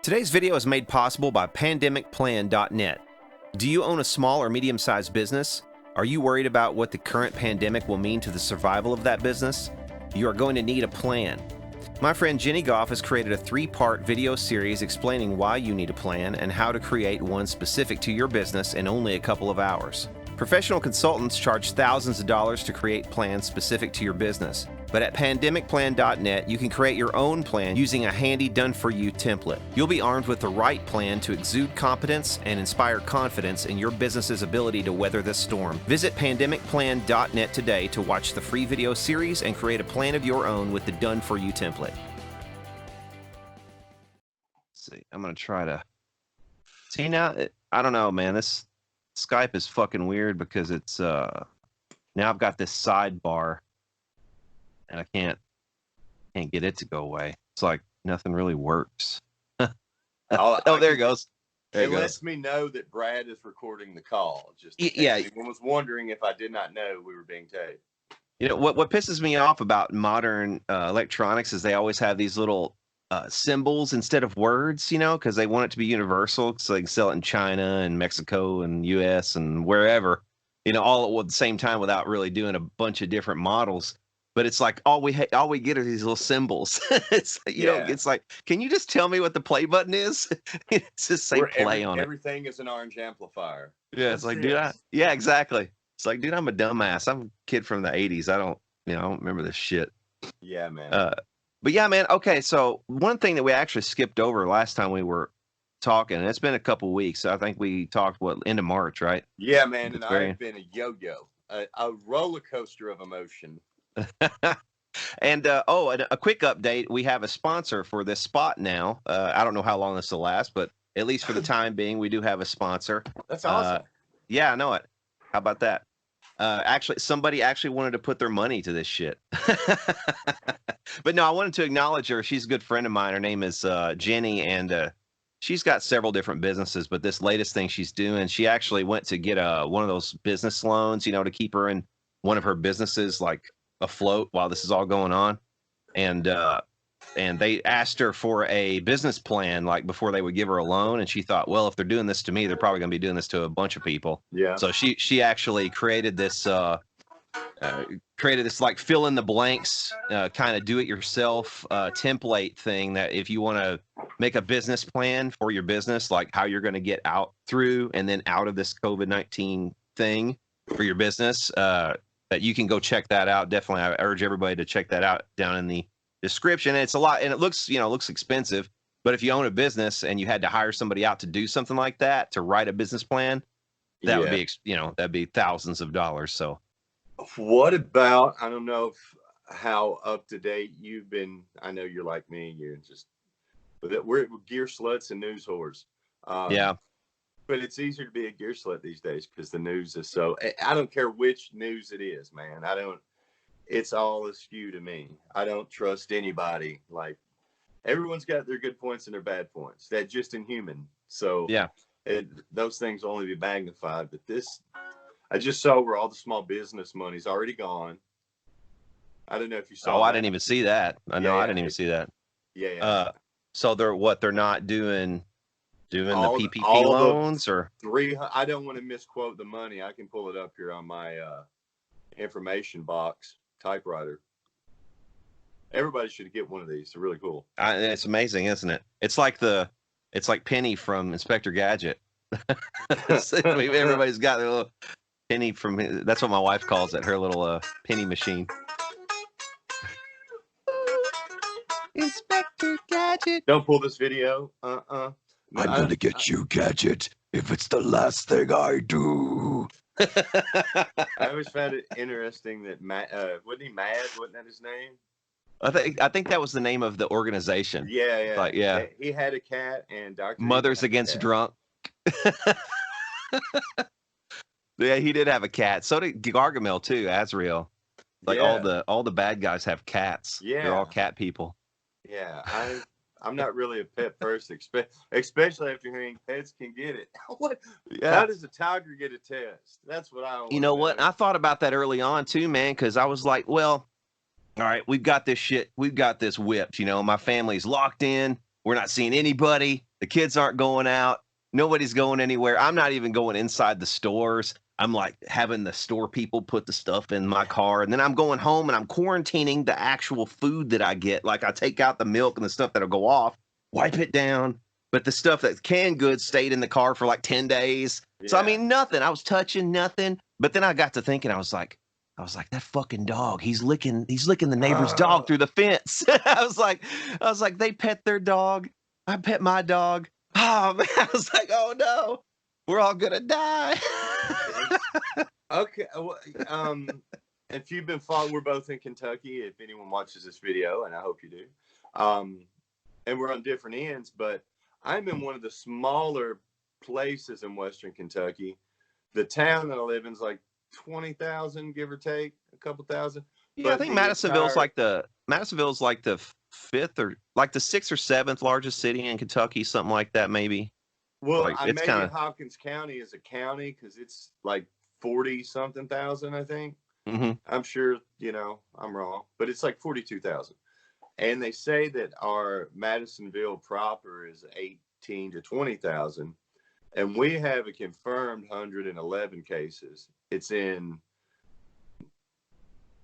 Today's video is made possible by pandemicplan.net. Do you own a small or medium-sized business? Are you worried about what the current pandemic will mean to the survival of that business? You are going to need a plan. My friend Jenny Goff has created a 3-part video series explaining why you need a plan and how to create one specific to your business in only a couple of hours. Professional consultants charge thousands of dollars to create plans specific to your business. But at pandemicplan.net, you can create your own plan using a handy done-for-you template. You'll be armed with the right plan to exude competence and inspire confidence in your business's ability to weather this storm. Visit pandemicplan.net today to watch the free video series and create a plan of your own with the done-for-you template. Let's see, I'm going to try to... See now, I don't know, man. This Skype is fucking weird because it's... Now I've got this sidebar. And I can't get it to go away. It's like nothing really works. Oh, there it goes. There it lets me know that Brad is recording the call. Just yeah. Anyone was wondering if I did not know we were being taped. You know what pisses me off about modern electronics is they always have these little symbols instead of words. You know, because they want it to be universal, so they can sell it in China and Mexico and U.S. and wherever. You know, all at the same time without really doing a bunch of different models. But it's like all we get are these little symbols. It's you know, it's like, can you just tell me what the play button is? It's just say play on it. Everything is an orange amplifier. Yeah, it's like, dude, yeah, exactly. It's like, dude, I'm a dumbass. I'm a kid from the '80s. I don't remember this shit. Yeah, man. But yeah, man. Okay, so one thing that we actually skipped over last time we were talking, and it's been a couple weeks. I think we talked end of March, right? Yeah, man. And I've been a yo-yo, a roller coaster of emotion. And a quick update, we have a sponsor for this spot now. I don't know how long this will last, but at least for the time being, we do have a sponsor. That's awesome. Yeah, I know it. How about that? Actually, somebody actually wanted to put their money to this shit. But no, I wanted to acknowledge her. She's a good friend of mine. Her name is Jenny, and she's got several different businesses, but this latest thing she's doing, she actually went to get one of those business loans, to keep her in one of her businesses, like afloat while this is all going on, and they asked her for a business plan like before they would give her a loan, and she thought, well, if they're doing this to me, they're probably going to be doing this to a bunch of people. Yeah. So she actually created this like fill in the blanks kind of do it yourself template thing that if you want to make a business plan for your business, like how you're going to get out through and then out of this COVID-19 thing for your business, that you can go check that out. Definitely, I urge everybody to check that out down in the description. It's a lot, and it looks expensive, but if you own a business and you had to hire somebody out to do something like that, to write a business plan, that would be, that'd be thousands of dollars. So what about, I don't know how up to date you've been. I know you're like me, we're gear sluts and news whores. Yeah. But it's easier to be a gear slut these days because the news is so. I don't care which news it is, man. It's all askew to me. I don't trust anybody. Like, everyone's got their good points and their bad points. That's just inhuman. So yeah, those things will only be magnified. But I just saw where all the small business money's already gone. I don't know if you saw. I didn't even see that. I didn't even see that. Yeah. So they're not doing the PPP loans or I don't want to misquote the money. I can pull it up here on my information box typewriter. Everybody should get one of these. They're really cool. It's amazing, isn't it? It's like Penny from Inspector Gadget. Everybody's got their little Penny from. That's what my wife calls it. Her little penny machine. Inspector Gadget. Don't pull this video. I'm gonna get you, Gadget, if it's the last thing I do. I always found it interesting that wasn't he mad? Wasn't that his name? I think that was the name of the organization. Yeah. Like, yeah. He had a cat, and Dr. Mothers Against Drunk. Yeah, he did have a cat. So did Gargamel too. Azrael. Like all the bad guys have cats. Yeah, they're all cat people. Yeah, I'm not really a pet person, especially after hearing pets can get it. How does a tiger get a test? That's what I want. You know what? I thought about that early on too, man, because I was like, well, all right, we've got this shit. We've got this whipped. My family's locked in. We're not seeing anybody. The kids aren't going out. Nobody's going anywhere. I'm not even going inside the stores. I'm like having the store people put the stuff in my car. And then I'm going home and I'm quarantining the actual food that I get. Like I take out the milk and the stuff that'll go off, wipe it down. But the stuff that's canned goods stayed in the car for like 10 days. Yeah. So, I mean, nothing. I was touching nothing. But then I got to thinking, I was like, that fucking dog, he's licking the neighbor's dog through the fence. I was like, they pet their dog. I pet my dog. Oh man, I was like, oh no, we're all gonna die. Okay. Well, if you've been following, we're both in Kentucky. If anyone watches this video, and I hope you do, and we're on different ends, but I'm in one of the smaller places in Western Kentucky. The town that I live in is like 20,000, give or take, a couple thousand. Yeah, but I think Madisonville's like the fifth or like the sixth or seventh largest city in Kentucky, something like that, maybe. Well, like, maybe Hopkins County is a county because it's like 40-something thousand, I think. Mm-hmm. I'm sure, I'm wrong, but it's like 42,000. And they say that our Madisonville proper is 18 to 20,000. And we have a confirmed 111 cases. It's in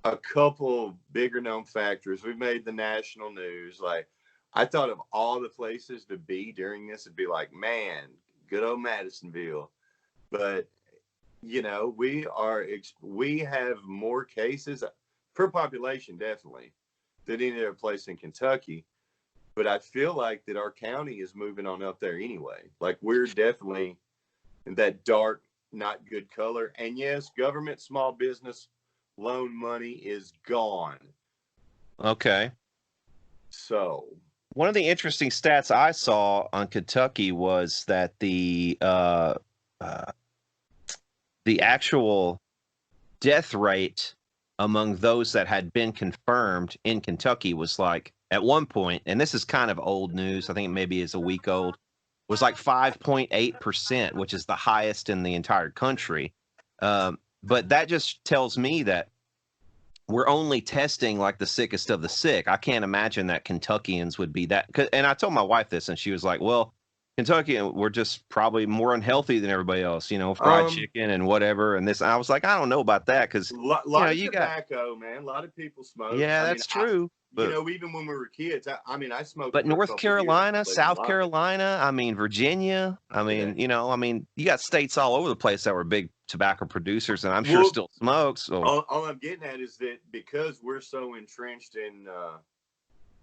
a couple bigger known factories. We've made the national news. Like, I thought of all the places to be during this, it'd be like, man, good old Madisonville. But, we have more cases per population, definitely, than any other place in Kentucky. But I feel like that our county is moving on up there anyway. Like, we're definitely in that dark, not good color. And yes, government small business loan money is gone. Okay. So one of the interesting stats I saw on Kentucky was that the actual death rate among those that had been confirmed in Kentucky was like, at one point, and this is kind of old news, I think maybe it's a week old, was like 5.8%, which is the highest in the entire country. But that just tells me that we're only testing like the sickest of the sick. I can't imagine that Kentuckians would be that. And I told my wife this, and she was like, well, Kentucky, we're just probably more unhealthy than everybody else, fried chicken and whatever. And this, I was like, I don't know about that because lot of tobacco, man. A lot of people smoke. Yeah, that's true. But, even when we were kids, I smoked. But North Carolina, South Carolina, Virginia, you got states all over the place that were big tobacco producers, and I'm sure still smoke. So all I'm getting at is that because we're so entrenched in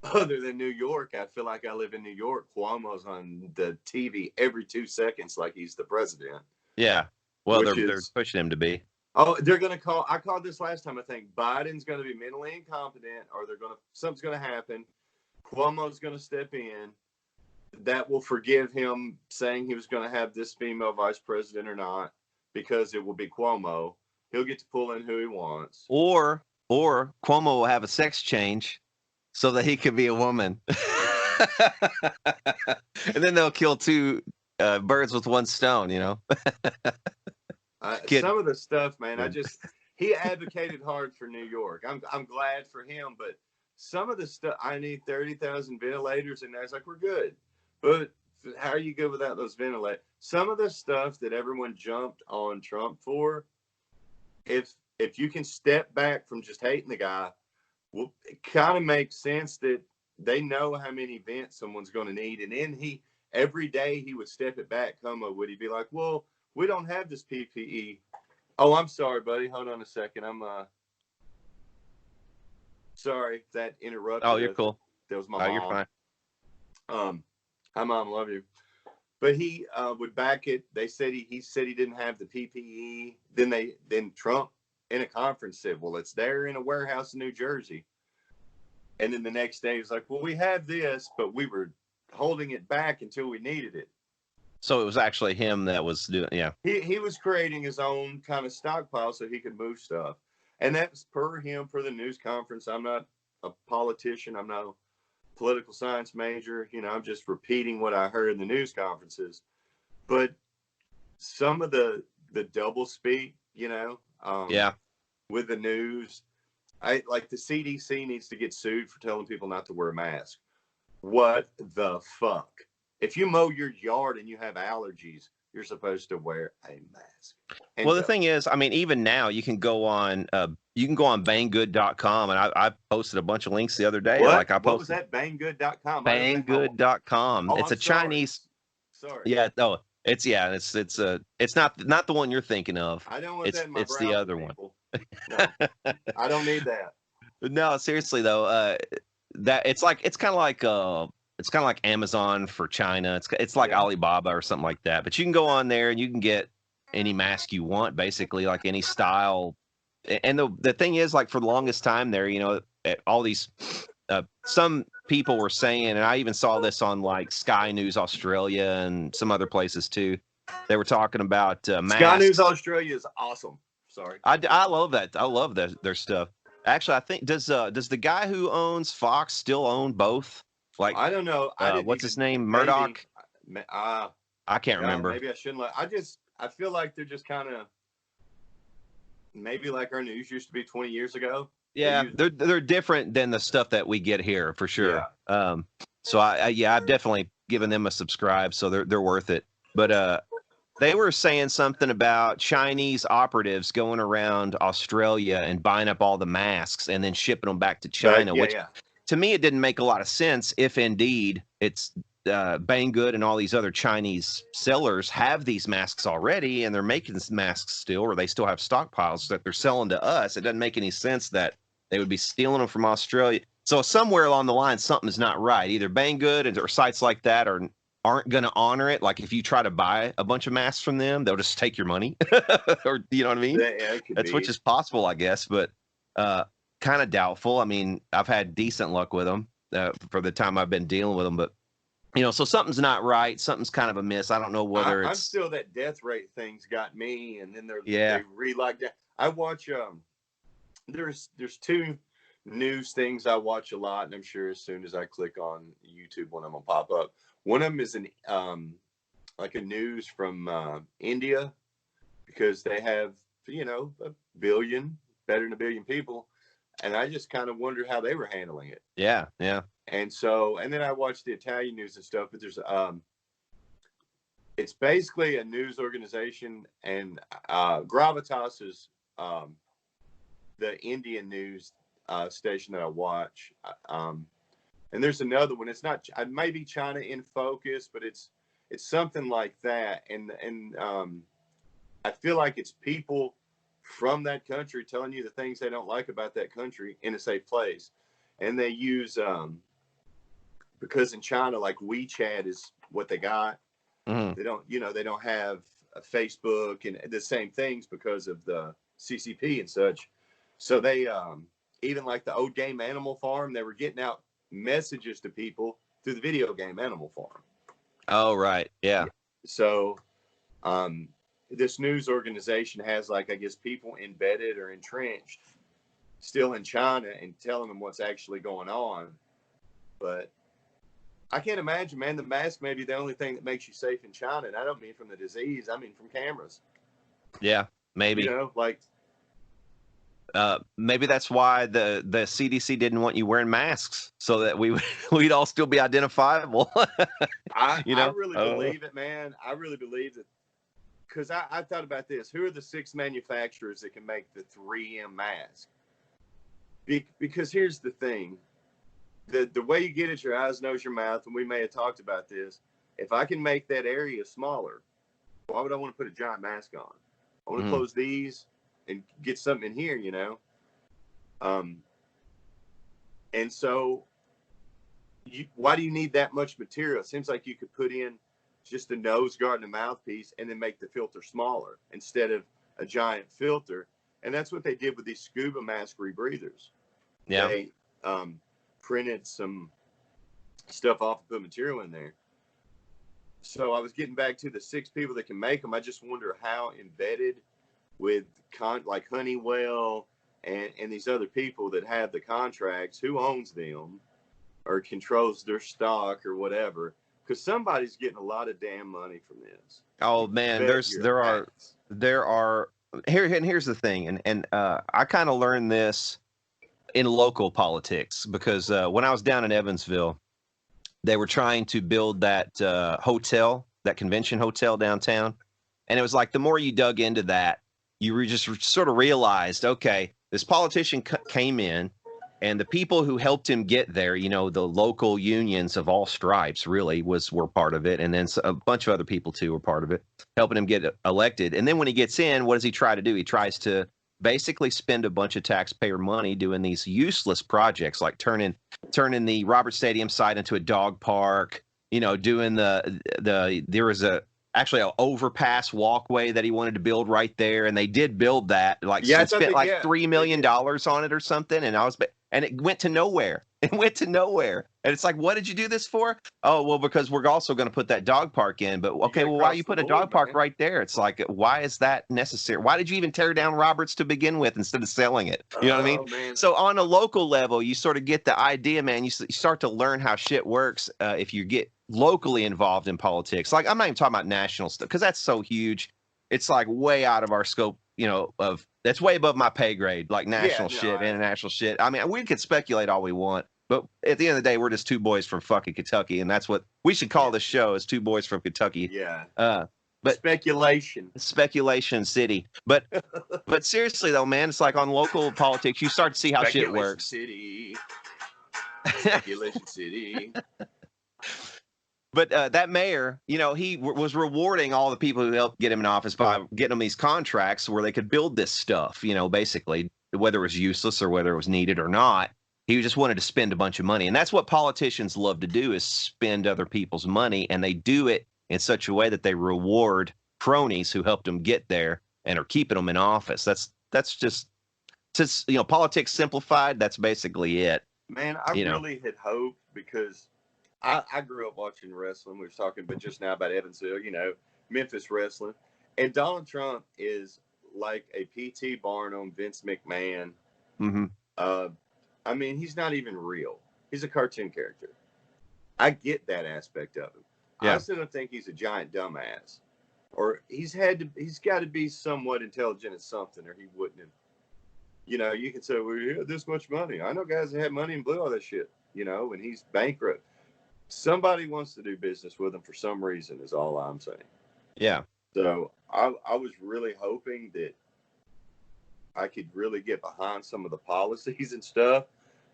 other than New York, I feel like I live in New York. Cuomo's on the TV every 2 seconds like he's the president. Yeah. Well, they're pushing him to be. Oh, they're going to call. I called this last time. I think Biden's going to be mentally incompetent, or something's going to happen. Cuomo's going to step in. That will forgive him saying he was going to have this female vice president or not, because it will be Cuomo. He'll get to pull in who he wants. Or Cuomo will have a sex change so that he could be a woman. And then they'll kill two birds with one stone, Some of the stuff, man, he advocated hard for New York. I'm glad for him, but some of the stuff, I need 30,000 ventilators, and it's like, we're good. But how are you good without those ventilators? Some of the stuff that everyone jumped on Trump for, if you can step back from just hating the guy, well, it kind of makes sense that they know how many vents someone's going to need. And then every day he would step it back. Would he be like, well, we don't have this PPE. Oh, I'm sorry, buddy. Hold on a second. I'm sorry that interrupted. Oh, you're cool. That was my mom. You're fine. Hi, Mom. Love you. But he would back it. They said he said he didn't have the PPE. Then Trump in a conference said, well, it's there in a warehouse in New Jersey. And then the next day he was like, well, we have this, but we were holding it back until we needed it. So it was actually him that was doing, yeah. He was creating his own kind of stockpile so he could move stuff. And that's per the news conference. I'm not a politician. I'm not a political science major. I'm just repeating what I heard in the news conferences. But some of the double speak, with the news, like the CDC needs to get sued for telling people not to wear a mask. What the fuck? if you mow your yard and you have allergies, you're supposed to wear a mask. And Well, the thing is, I mean, even now you can go on banggood.com, and I posted a bunch of links the other day. what? Like I What was posted that? Banggood.com. banggood.com. Oh, It's I'm a Chinese. Sorry. Yeah, no, it's it's not the one you're thinking of. I don't want that in my It's the browser, other one. No, I don't need that. No, seriously though, that it's kind of like Amazon for China. It's like Yeah. Alibaba or something like that. But you can go on there and you can get any mask you want, basically, like any style. And the thing is, like for the longest time there, you know, all these some people were saying, and I even saw this on like Sky News Australia and some other places too. They were talking about masks. Sky News Australia is awesome. Sorry, I love that. I love their stuff. Actually, I think does the guy who owns Fox still own both? Like I don't know. what's his name? Murdoch? I can't remember. Maybe I shouldn't. I feel like they're just kind of maybe like our news used to be 20 years ago. Yeah, they're different than the stuff that we get here for sure. Yeah. So I've definitely given them a subscribe, so they're worth it. But they were saying something about Chinese operatives going around Australia and buying up all the masks and then shipping them back to China, to me, it didn't make a lot of sense if indeed it's Banggood and all these other Chinese sellers have these masks already and they're making masks still, or they still have stockpiles that they're selling to us. It doesn't make any sense that they would be stealing them from Australia. So somewhere along the line, something is not right. Either Banggood or sites like that aren't going to honor it. Like if you try to buy a bunch of masks from them, they'll just take your money, or you know what I mean? Which is possible, I guess, but kind of doubtful. I mean, I've had decent luck with them for the time I've been dealing with them, but you know, so something's not right. Something's kind of amiss. I don't know whether I'm still that death rate thing's got me, and then they like that. I watch there's two news things I watch a lot, and I'm sure as soon as I click on YouTube, one of them will pop up. One of them is like a news from India, because they have, you know, better than a billion people, and I just kind of wonder how they were handling it. Yeah. And then I watch the Italian news and stuff, but there's it's basically a news organization, and Gravitas is the Indian news station that I watch. And there's another one. It's not maybe China in Focus, but it's something like that. And I feel like it's people from that country telling you the things they don't like about that country in a safe place. And they use because in China, like WeChat is what they got. Mm-hmm. They don't have a Facebook and the same things because of the CCP and such. So they even like the old game Animal Farm, they were getting out messages to people through the video game Animal Farm. Oh, right. Yeah. So this news organization has, like, I guess, people embedded or entrenched still in China and telling them what's actually going on. But I can't imagine, man, the mask may be the only thing that makes you safe in China. And I don't mean from the disease. I mean from cameras. Yeah, maybe. You know, like. Maybe that's why the CDC didn't want you wearing masks, so that we'd all still be identifiable. I really believe it, man. I really believe it, because I thought about this. Who are the 6 manufacturers that can make the 3M mask? Because here's the thing. The way you get it, your eyes, nose, your mouth, and we may have talked about this. If I can make that area smaller, why would I want to put a giant mask on? I want to close these and get something in here, you know? And so why do you need that much material? It seems like you could put in just a nose guard and a mouthpiece and then make the filter smaller instead of a giant filter. And that's what they did with these scuba mask rebreathers. Yeah. They printed some stuff off and put material in there. So I was getting back to the 6 people that can make them. I just wonder how embedded with like Honeywell and these other people that have the contracts, who owns them or controls their stock or whatever, because somebody's getting a lot of damn money from this. Oh man, here's the thing, and I kind of learned this in local politics, because when I was down in Evansville, they were trying to build that hotel, that convention hotel downtown. And it was like, the more you dug into that, you just sort of realized, okay, this politician came in, and the people who helped him get there, you know, the local unions of all stripes really were part of it. And then a bunch of other people too were part of it, helping him get elected. And then when he gets in, what does he try to do? He tries to basically spend a bunch of taxpayer money doing these useless projects, like turning the Robert Stadium site into a dog park, you know, doing there was actually an overpass walkway that he wanted to build right there, and they did build that. Like, spent like $3 million on it or something, and it went to nowhere. It went to nowhere, and it's like, what did you do this for? Oh, well, because we're also going to put that dog park in. But okay, well, why you put a dog park right there? It's like, why is that necessary? Why did you even tear down Roberts to begin with instead of selling it? You know what I mean? Man. So on a local level, you sort of get the idea, man. You start to learn how shit works if you get locally involved in politics. Like, I'm not even talking about national stuff, because that's so huge. It's like way out of our scope, you know, that's way above my pay grade, like national shit, international shit. I mean, we could speculate all we want, but at the end of the day, we're just two boys from fucking Kentucky, and that's what we should call this show, is Two Boys from Kentucky. Yeah. But speculation city. But seriously though, man, it's like on local politics, you start to see how shit works. Speculation city. But that mayor, you know, he was rewarding all the people who helped get him in office by getting them these contracts where they could build this stuff, you know, basically, whether it was useless or whether it was needed or not. He just wanted to spend a bunch of money. And that's what politicians love to do, is spend other people's money. And they do it in such a way that they reward cronies who helped them get there and are keeping them in office. That's just, you know, politics simplified. That's basically it. Man, I really had hoped, because I grew up watching wrestling. We were talking just now about Evansville, you know, Memphis wrestling. And Donald Trump is like a P.T. Barnum, Vince McMahon. Mm-hmm. I mean, he's not even real. He's a cartoon character. I get that aspect of him. Yeah. I still don't think he's a giant dumbass. Or he's got to be somewhat intelligent at something, or he wouldn't have. You know, you can say, well, he had this much money. I know guys that had money and blew all that shit, you know, and he's bankrupt. Somebody wants to do business with him for some reason, is all I'm saying. Yeah. So I was really hoping that I could really get behind some of the policies and stuff.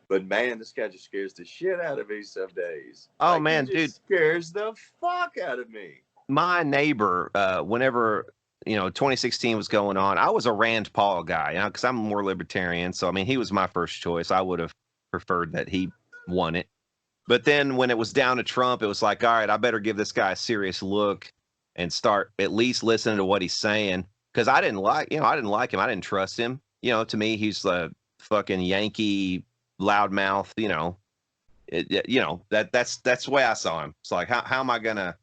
But man, this guy just scares the shit out of me some days. Oh, like, man, dude. Scares the fuck out of me. My neighbor, whenever, you know, 2016 was going on, I was a Rand Paul guy, you know, because I'm more libertarian. So, I mean, he was my first choice. I would have preferred that he won it. But then when it was down to Trump, it was like, all right, I better give this guy a serious look and start at least listening to what he's saying. Because I didn't like him. I didn't trust him. You know, to me, he's the fucking Yankee loudmouth, you know. That's the way I saw him. It's like, how am I gonna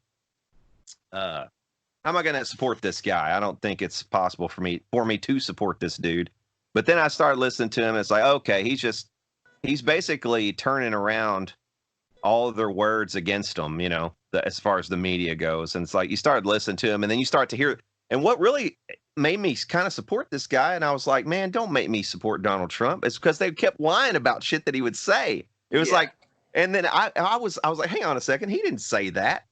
support this guy? I don't think it's possible for me to support this dude. But then I started listening to him. And it's like, okay, he's basically turning around all of their words against them, you know, as far as the media goes. And it's like, you started listening to him, and then you start to hear, and what really made me kind of support this guy, and I was like, man, don't make me support Donald Trump. It's because they kept lying about shit that he would say. It was like, and then I was like, hang on a second, he didn't say that.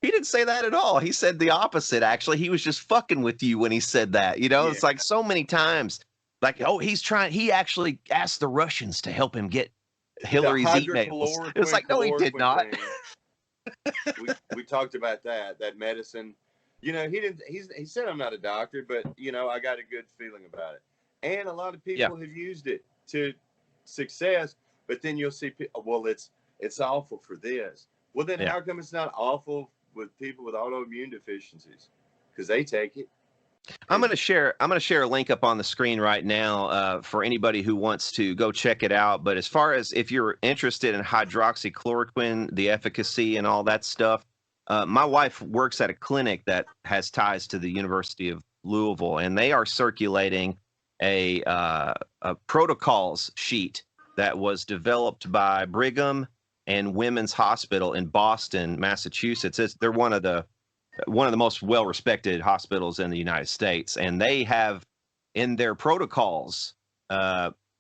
He didn't say that at all. He said the opposite, actually. He was just fucking with you when he said that, you know. It's like so many times, like, oh, he actually asked the Russians to help him get Hillary's emails. It was like, no, he did not. we talked about that medicine. You know, he said, I'm not a doctor, but, you know, I got a good feeling about it. And a lot of people have used it to success, but then you'll see, well, it's awful for this. Well, then how come it's not awful with people with autoimmune deficiencies? Because they take it. I'm going to share a link up on the screen right now for anybody who wants to go check it out. But as far as if you're interested in hydroxychloroquine, the efficacy and all that stuff, my wife works at a clinic that has ties to the University of Louisville, and they are circulating a protocols sheet that was developed by Brigham and Women's Hospital in Boston, Massachusetts. They're one of the most well-respected hospitals in the United States, and they have in their protocols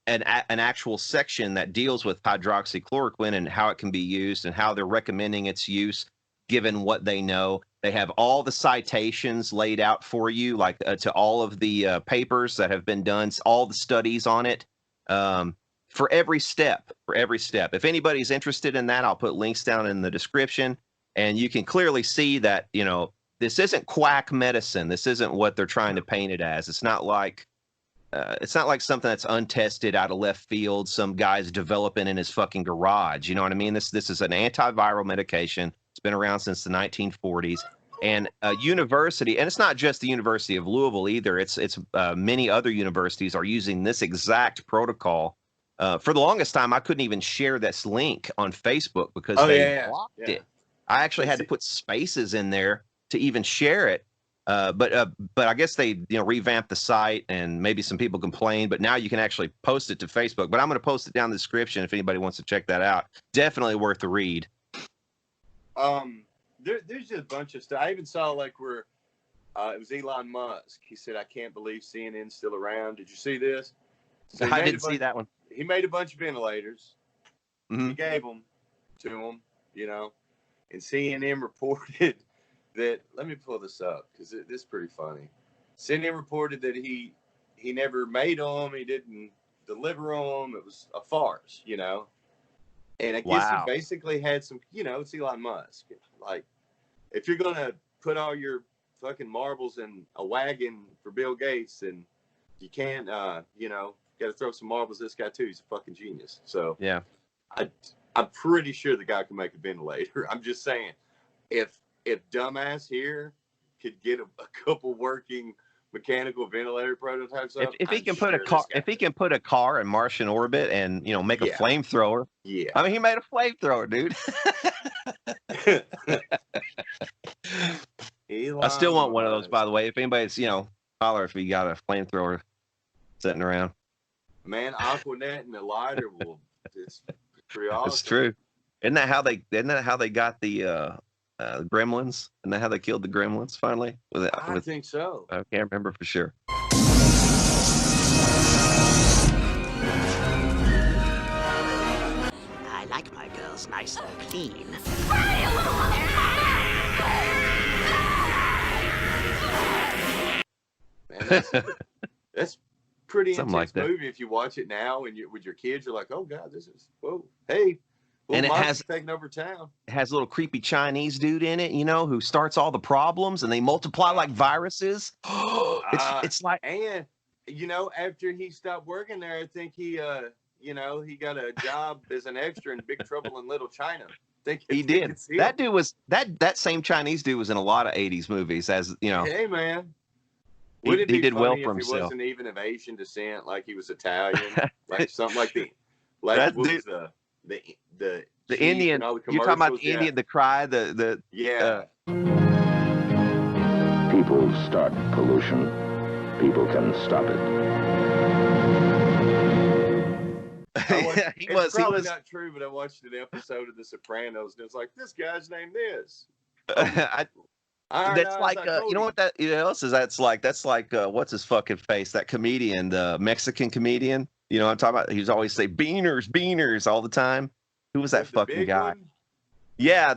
an actual section that deals with hydroxychloroquine and how it can be used and how they're recommending its use given what they know. They have all the citations laid out for you, like to all of the papers that have been done, all the studies on it, for every step. If anybody's interested in that, I'll put links down in the description, and you can clearly see that, you know, this isn't quack medicine. This isn't what they're trying to paint it as. It's not like something that's untested out of left field. Some guy's developing in his fucking garage. You know what I mean? This is an antiviral medication. It's been around since the 1940s, and a university, and it's not just the University of Louisville either. It's many other universities are using this exact protocol. For the longest time, I couldn't even share this link on Facebook because they blocked it. I actually had to put spaces in there to even share it. But I guess they, you know, revamped the site, and maybe some people complained, but now you can actually post it to Facebook. But I'm going to post it down in the description if anybody wants to check that out. Definitely worth the read. There's just a bunch of stuff. I even saw like where it was Elon Musk. He said, "I can't believe CNN's still around." Did you see this? So I didn't see that one. He made a bunch of ventilators. Mm-hmm. He gave them to him, you know, and CNN reported that. Let me pull this up because this is pretty funny. CNN reported that he never made them. He didn't deliver them. It was a farce, you know. And I guess he basically had some, you know, it's Elon Musk. Like, if you're going to put all your fucking marbles in a wagon for Bill Gates, and you can't, you know, got to throw some marbles at this guy too. He's a fucking genius. So, yeah, I'm pretty sure the guy can make a ventilator. I'm just saying, if dumbass here could get a couple working mechanical ventilator prototypes up, if he can put a car, if he can put a car in Martian orbit and, you know, make a flamethrower. Yeah, I mean, he made a flamethrower, dude. I still want one of those, by the way. If anybody's, you know, holler if you got a flamethrower sitting around. Man, Aquanet and the lighter will. It's pretty awesome. It's true. Isn't that how they got the gremlins? Isn't that how they killed the gremlins finally? I think so. I can't remember for sure. I like my girls nice and clean. Man, that's pretty Something intense like that. movie. If you watch it now and with your kids, you're like, oh god, this is whoa, hey. And it has taking over town. It has a little creepy Chinese dude in it, you know, who starts all the problems, and they multiply like viruses. It's like, and you know, after he stopped working there, I think he, you know, he got a job as an extra in Big Trouble in Little China. He did. That dude was that same Chinese dude was in a lot of '80s movies, as you know. Hey man, he did well for if himself. He wasn't even of Asian descent, like he was Italian, like something like that what dude, was the Indian. You're talking about the Indian, the cry, the People start pollution. People can stop it. He was not true, but I watched an episode of The Sopranos, and it was like, this guy's named this. That's like, you know what that else is? That's like what's his fucking face? That comedian, the Mexican comedian. You know what I'm talking about? He was always say beaners all the time. Who was that fucking guy? One? Yeah,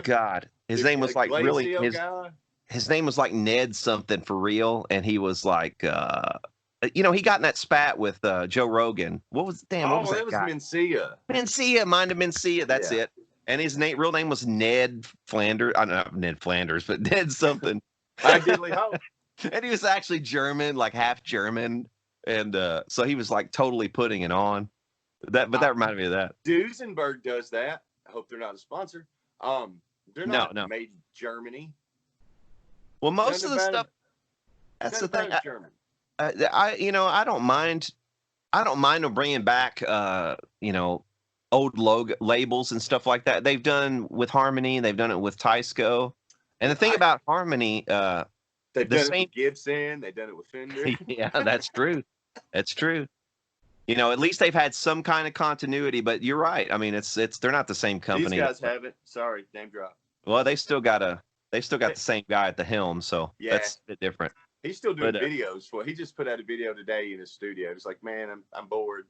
God, his name was like really his name was like Ned something for real, and he was like, you know, he got in that spat with Joe Rogan. What was what was that guy? Mencia. Mind of Mencia. That's it. And his real name was Ned Flanders. I don't know Ned Flanders, but Ned something. I diddly hope. And he was actually German, like half German, and so he was like totally putting it on. But that reminded me of that. Duesenberg does that. I hope they're not a sponsor. They're not made in Germany. Well, most of the stuff. That's the thing. I don't mind. I don't mind them bringing back, you know, old labels and stuff like that. They've done with Harmony. They've done it with Tysco. And the thing about Harmony, they've done it with Gibson. They've done it with Fender. Yeah, that's true. That's true. You know, at least they've had some kind of continuity. But you're right. I mean, they're not the same company. These guys haven't. Sorry, name drop. Well, they still got the same guy at the helm, so that's a bit different. He's still doing But, videos for. He just put out a video today in his studio. He's like, man, I'm bored.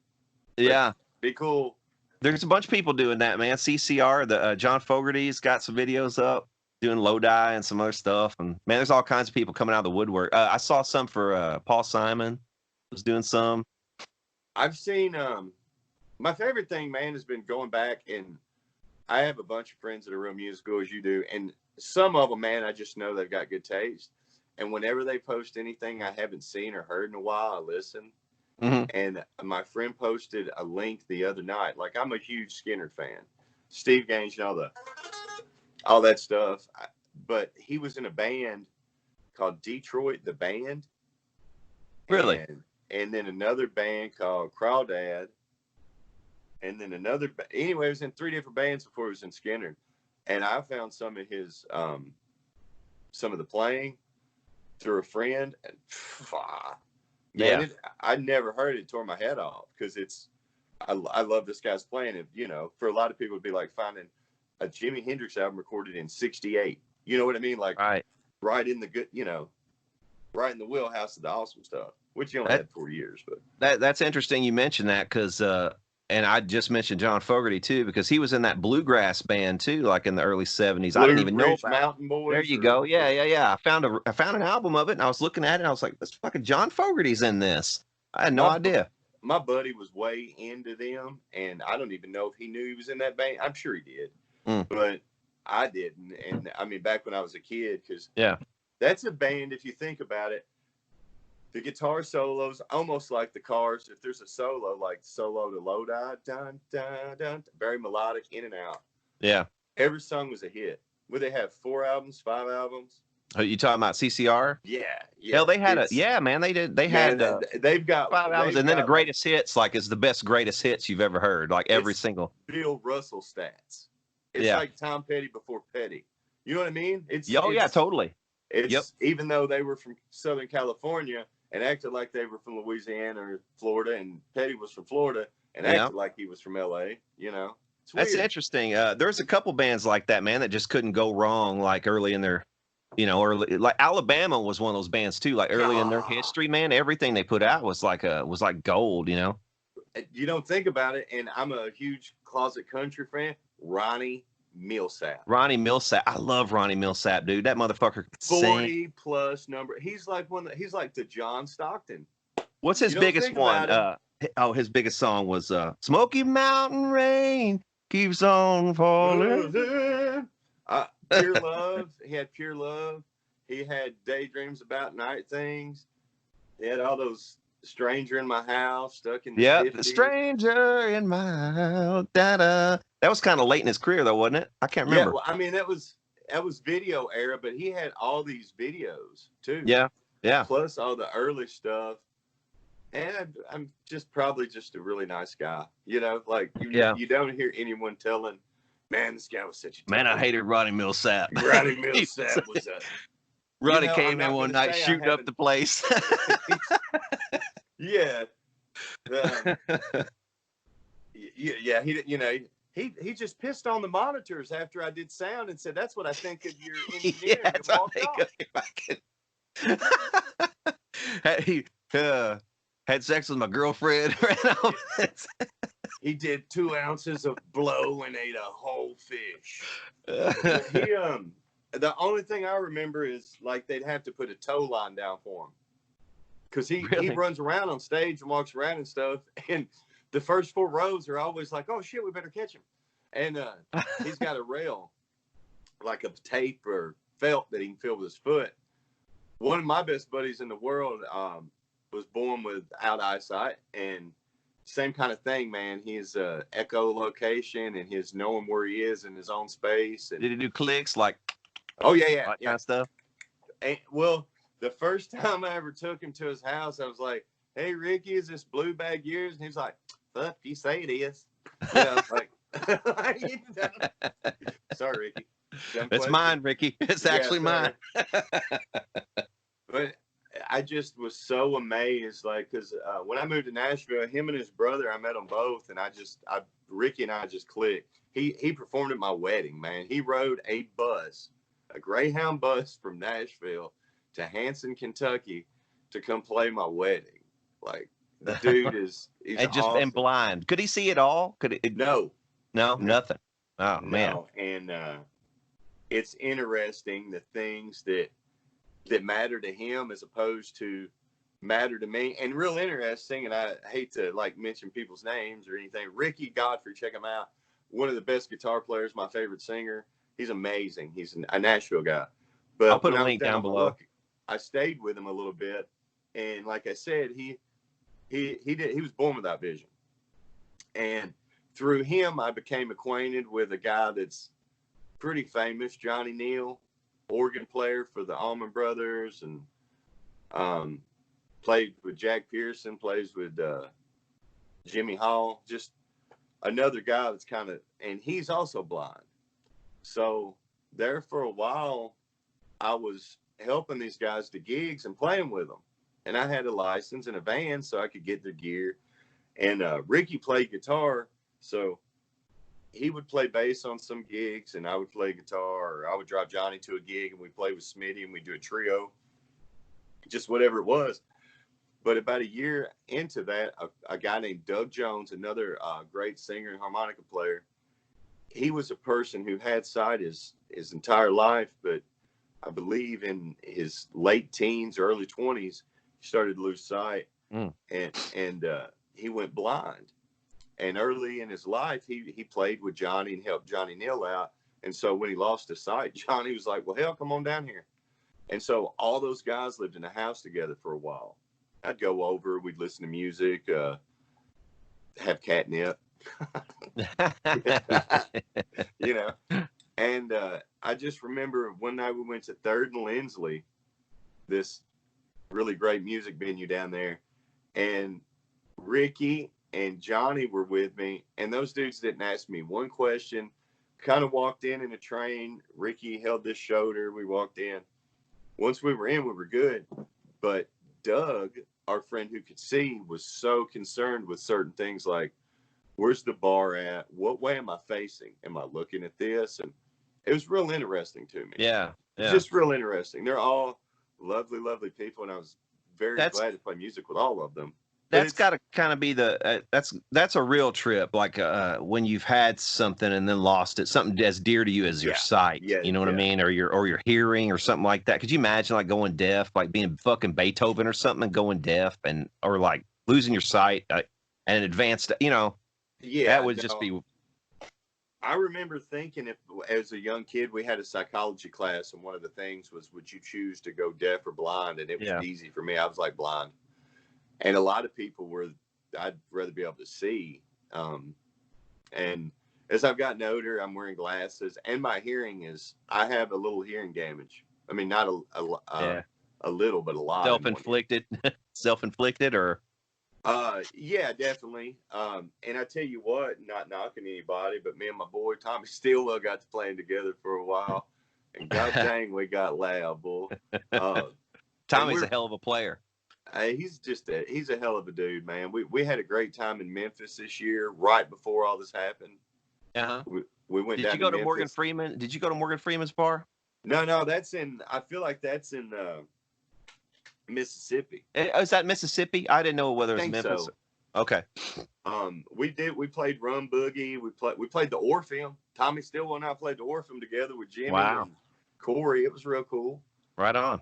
yeah. Be cool. There's a bunch of people doing that, man. CCR, the John Fogerty's got some videos up doing Lodi and some other stuff. And man, there's all kinds of people coming out of the woodwork. I saw some for Paul Simon was doing some. I've seen my favorite thing, man, has been going back, and I have a bunch of friends that are real musical as you do, and some of them, man, I just know they've got good taste. And whenever they post anything I haven't seen or heard in a while, I listen. Mm-hmm. And my friend posted a link the other night. Like, I'm a huge Skinner fan. Steve Gaines, you know, all that stuff. But he was in a band called Detroit the Band. Really? And then another band called Crawdad. And then another, anyway, he was in 3 different bands before he was in Skinner. And I found some of his, some of the playing through a friend. And, man, Yeah. I never heard it, tore my head off, because I love this guy's playing it. You know, for a lot of people, it'd be like finding a Jimi Hendrix album recorded in '68. You know what I mean? Like, right in the good, you know, right in the wheelhouse of the awesome stuff, which you only had 4 years. But that's interesting you mentioned that, because and I just mentioned John Fogerty too, because he was in that bluegrass band too, like in the early '70s. I didn't even know about Mountain Boys. There you go. Yeah. I found an album of it, and I was looking at it, and I was like, "This fucking John Fogerty's in this." I had no idea. My buddy was way into them, and I don't even know if he knew he was in that band. I'm sure he did, but I didn't. And I mean, back when I was a kid, because that's a band. If you think about it, the guitar solos almost like the Cars. If there's a solo, like solo to Lodi, dun dun dun, very melodic, in and out. Yeah. Every song was a hit. Would they have 4 albums, 5 albums? Are you talking about CCR? Yeah. Hell, they had man, they did. They had they've got 5 albums, and then the greatest hits, like, is the best greatest hits you've ever heard. Like every single Bill Russell stats. It's like Tom Petty before Petty. You know what I mean? Yeah, totally. It's even though they were from Southern California and acted like they were from Louisiana or Florida, and Petty was from Florida and acted like he was from LA, you know. That's interesting. There's a couple bands like that, man, that just couldn't go wrong, like early in their, you know, early, like Alabama was one of those bands too, like early in their history, man. Everything they put out was like gold, you know. You don't think about it, and I'm a huge closet country fan. Ronnie Millsap. I love Ronnie Millsap, dude. That motherfucker could 40 plus number. He's like he's like the John Stockton. What's his biggest one? His biggest song was Smoky Mountain Rain Keeps on Falling. Pure Love. He had Pure Love. He had Daydreams About Night Things. He had all those Stranger in My House, Stuck in the 50s. The Stranger in My House. Da-da. That was kind of late in his career, though, wasn't it? I can't remember. Yeah, well, I mean, that was video era, but he had all these videos too. Yeah. Plus all the early stuff. And I'm probably just a really nice guy, you know. Like you don't hear anyone telling, man, this guy was such a I hated Ronnie Millsap. Ronnie Millsap was a. Ronnie came in one night shooting up the place. Yeah. Yeah. He just pissed on the monitors after I did sound and said, "That's what I think of your engineering." Yeah, that's what I think of him. He had sex with my girlfriend. He did 2 ounces of blow and ate a whole fish. The only thing I remember is, like, they'd have to put a tow line down for him, because he runs around on stage and walks around and stuff, and the first 4 rows are always like, "Oh shit, we better catch him." And he's got a rail, like a tape or felt that he can feel with his foot. One of my best buddies in the world was born without eyesight, and same kind of thing, man. His echolocation and his knowing where he is in his own space. And, did he do clicks like? Oh yeah, kind of stuff. And, well, the first time I ever took him to his house, I was like, "Hey, Ricky, is this blue bag yours?" And he was like, "Fuck, you say it is." You know, like, sorry, Ricky. It's mine, Ricky. It's actually mine. But I just was so amazed, like, because when I moved to Nashville, him and his brother, I met them both, and Ricky and I just clicked. He performed at my wedding, man. He rode a Greyhound bus from Nashville to Hanson, Kentucky to come play my wedding. Like, the dude he's and just awesome. and blind. Could he see it all? No, nothing. Oh man. no. And it's interesting the things that matter to him as opposed to matter to me. And real interesting, and I hate to like mention people's names or anything. Ricky Godfrey, check him out. One of the best guitar players, my favorite singer. He's amazing. He's a Nashville guy. But I'll put a link down below. I stayed with him a little bit, and like I said, he was born without vision. And through him, I became acquainted with a guy that's pretty famous, Johnny Neal, organ player for the Allman Brothers, and played with Jack Pearson, plays with Jimmy Hall, just another guy that's kind of, and he's also blind. So there for a while, I was helping these guys to gigs and playing with them. And I had a license and a van so I could get their gear. And Ricky played guitar, so he would play bass on some gigs, and I would play guitar, or I would drive Johnny to a gig, and we'd play with Smitty, and we'd do a trio, just whatever it was. But about a year into that, a guy named Doug Jones, another great singer and harmonica player, he was a person who had sight his entire life, but I believe in his late teens, early 20s, he started to lose sight, and he went blind. And early in his life, he played with Johnny and helped Johnny Neal out. And so when he lost his sight, Johnny was like, well, hell, come on down here. And so all those guys lived in a house together for a while. I'd go over, we'd listen to music, have catnip, you know. And I just remember one night we went to 3rd and Lindsley, this really great music venue down there. And Ricky and Johnny were with me, and those dudes didn't ask me one question. Kind of walked in a train. Ricky held this shoulder. We walked in. Once we were in, we were good. But Doug, our friend who could see, was so concerned with certain things like, where's the bar at? What way am I facing? Am I looking at this? And it was real interesting to me. Yeah. Just real interesting. They're all lovely, lovely people, and I was very glad to play music with all of them. That's got to kind of be the that's a real trip, like when you've had something and then lost it, something as dear to you as your sight. You know what I mean, or your hearing or something like that. Could you imagine like going deaf, like being fucking Beethoven or something, and going deaf, or like losing your sight and advanced, you know? Yeah, that would just be. I remember thinking, if as a young kid we had a psychology class, and one of the things was, would you choose to go deaf or blind? And it was easy for me. I was like blind. And a lot of people were, I'd rather be able to see. And as I've gotten older, I'm wearing glasses, and my hearing I have a little hearing damage. I mean, not a little, but a lot. Self-inflicted, self-inflicted, or? Yeah, definitely. And I tell you what, not knocking anybody, but me and my boy Tommy Stillwell got to playing together for a while, and god dang, we got loud, boy. Tommy's a hell of a player. He's a hell of a dude, man. We had a great time in Memphis this year, right before all this happened. We went. Did you go to Morgan Freeman? Did you go to Morgan Freeman's bar? No, I feel like that's in Mississippi. Is that Mississippi? I didn't know whether it was Memphis. So. Okay. We played Rum Boogie. We played the Orpheum. Tommy Stillwell and I played the Orpheum together with Jimmy and Corey. It was real cool. Right on.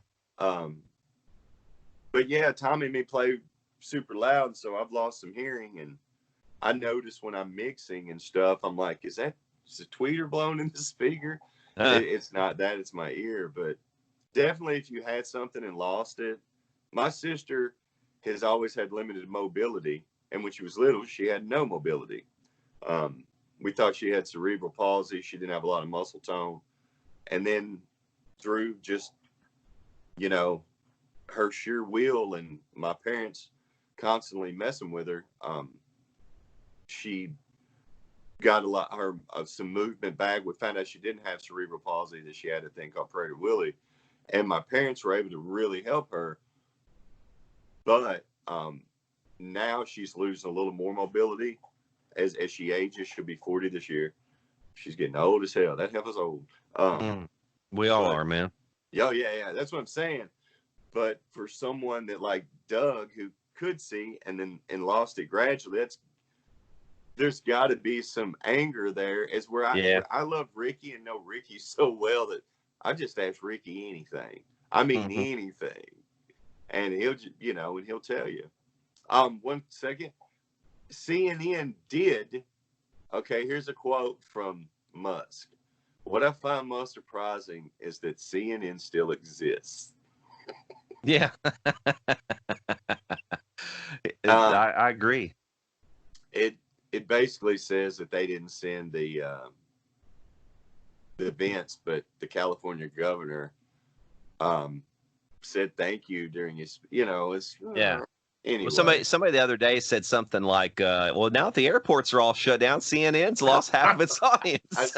But yeah, Tommy and me play super loud, so I've lost some hearing, and I notice when I'm mixing and stuff, I'm like, is a tweeter blown in the speaker? It's not that, it's my ear. But definitely, if you had something and lost it, my sister has always had limited mobility, and when she was little, she had no mobility. We thought she had cerebral palsy. She didn't have a lot of muscle tone. And then through just, you know, her sheer will and my parents constantly messing with her, she got some movement back. We found out she didn't have cerebral palsy, that she had a thing called Prader-Willi, and my parents were able to really help her. But now she's losing a little more mobility as she ages. She'll be 40 this year. She's getting old as hell. That hell is old. We all are, man. Yeah. That's what I'm saying. But for someone that like Doug, who could see and lost it gradually, there's got to be some anger there. As where I love Ricky and know Ricky so well that I just ask Ricky anything. I mean anything, and he'll and he'll tell you. 1 second. CNN did. Okay, here's a quote from Musk. What I find most surprising is that CNN still exists. Yeah. I agree. It basically says that they didn't send the events, but the California governor said thank you during his, Anyway. Well, somebody the other day said something like, well, now that the airports are all shut down, CNN's lost half of its audience.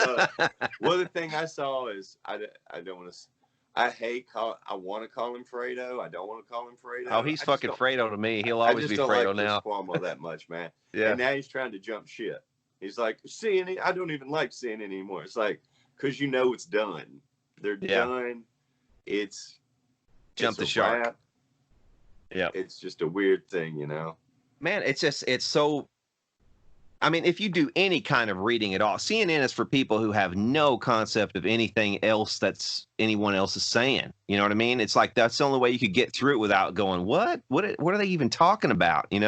Well, the thing I saw is I don't want to. I want to call him Fredo. I don't want to call him Fredo. Oh, he's fucking Fredo to me. He'll always be Fredo now. I just don't like Chris Cuomo that much, man. Yeah. And now he's trying to jump ship. He's like, CNN, I don't even like CNN anymore. It's like, because it's done. They're done. It's jump the shark. Wrap. Yeah. It's just a weird thing, Man, it's so. I mean, if you do any kind of reading at all, CNN is for people who have no concept of anything else that's anyone else is saying. You know what I mean? It's like that's the only way you could get through it without going, what are they even talking about? And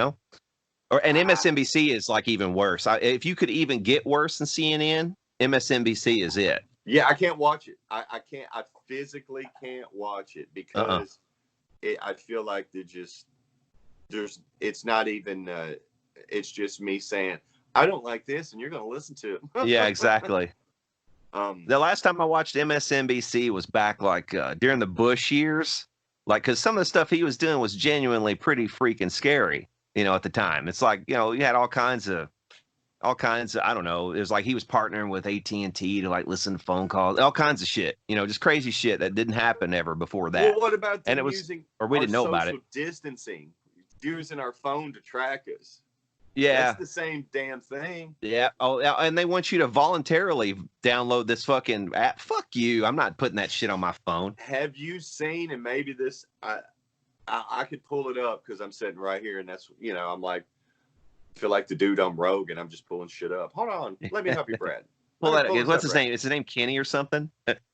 MSNBC is like even worse. If you could even get worse than CNN, MSNBC is it. Yeah, I can't watch it. I can't. I physically can't watch it because I feel like it's not even. It's just me saying, I don't like this, and you're going to listen to it. Yeah, exactly. The last time I watched MSNBC was back like during the Bush years, like because some of the stuff he was doing was genuinely pretty freaking scary, at the time. It's like you had all kinds of I don't know. It was like he was partnering with AT&T to like listen to phone calls, all kinds of shit, just crazy shit that didn't happen ever before that. Well, what about and it was, or we didn't know about it. Distancing, using our phone to track us. Yeah, that's the same damn thing. Yeah. Oh, and they want you to voluntarily download this fucking app. Fuck you! I'm not putting that shit on my phone. Have you seen? And maybe this, I could pull it up because I'm sitting right here, and that's I'm like, feel like the dude on Rogue, and I'm just pulling shit up. Hold on, let me help you, Brad. What's his name? Is his name Kenny or something?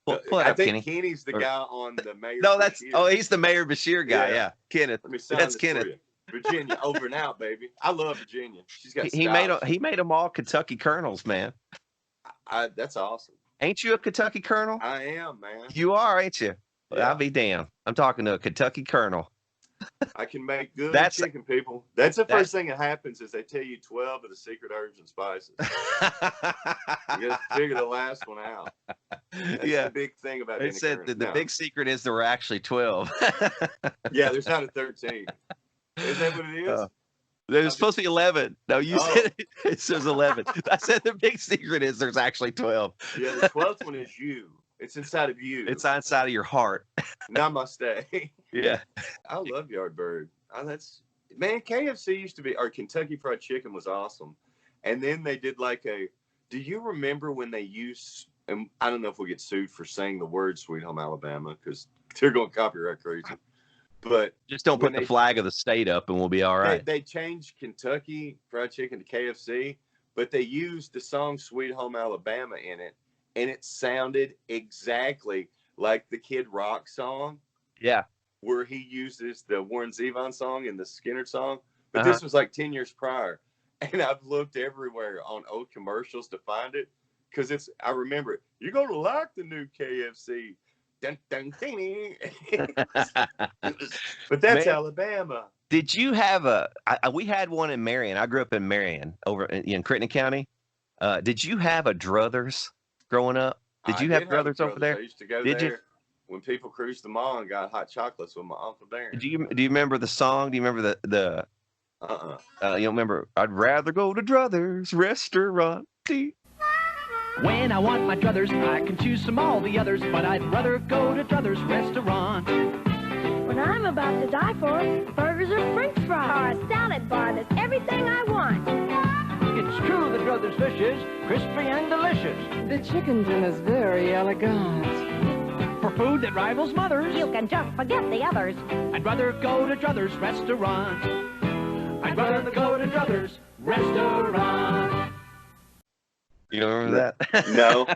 Pull I think Kenny's the guy on the mayor. No, Beshear. He's the Mayor Beshear guy. Yeah. Kenneth. That's Kenneth. Virginia over and out, baby. I love Virginia. She's got. He made them all Kentucky colonels, man. That's awesome. Ain't you a Kentucky colonel? I am, man. You are, ain't you? Well, yeah. I'll be damned. I'm talking to a Kentucky colonel. I can make good chicken, people. That's the first thing that happens is they tell you 12 of the secret herbs and spices. You got to figure the last one out. That's the big thing about it. They said the big secret is there were actually 12. Yeah, there's not a 13. Is that what it is? There's supposed to be 11. No, you said it says 11. I said the big secret is there's actually 12. Yeah, the 12th one is you. It's inside of you. It's inside of your heart. Namaste. Yeah. I love Yardbird. Man, KFC used to be, or Kentucky Fried Chicken was awesome. And then they did do you remember when they used, and I don't know if we'll get sued for saying the word Sweet Home Alabama because they're going copyright crazy. But just don't put the flag of the state up and we'll be all right. They changed Kentucky Fried Chicken to KFC, but they used the song Sweet Home Alabama in it. And it sounded exactly like the Kid Rock song. Yeah. Where he uses the Warren Zevon song and the Skinner song. But this was like 10 years prior. And I've looked everywhere on old commercials to find it. Because I remember it. You're going to like the new KFC. Dun, dun, but that's Alabama. Did you have we had one in Marion. I grew up in Marion over in Crittenden County. Did you have a Druthers growing up? Did you have Druthers over there? I used to go there when people cruised the mall and got hot chocolates with my Uncle Darren. Do you remember the song? Do you remember the you don't remember? I'd rather go to Druthers restaurant. When I want my druthers, I can choose from all the others, but I'd rather go to Druthers Restaurant. When I'm about to die for burgers or french fries, or a salad bar that's everything I want. It's true the Druthers fish is crispy and delicious. The chicken dinner's very elegant. For food that rivals Mother's. You can just forget the others. I'd rather go to Druthers Restaurant. I'd rather go to Druthers Restaurant. You remember that? No.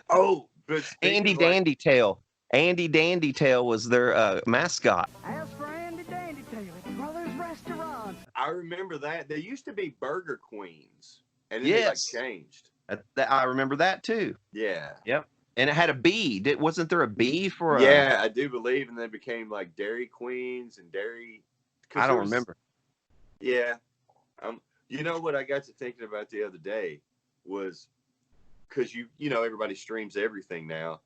Oh, but Andy Dandy Tail. Andy Dandy Tail was their mascot. As for Andy Dandy Tail at Brothers Restaurant. I remember that. There used to be Burger Queens, and then Yes. they like changed. I remember that too. Yeah. Yep. And it had a B. Wasn't there a B for a... Yeah, I do believe, and they became like Dairy Queens and Dairy. I don't remember. Yeah. You know what I got to thinking about the other day was, because you know everybody streams everything now,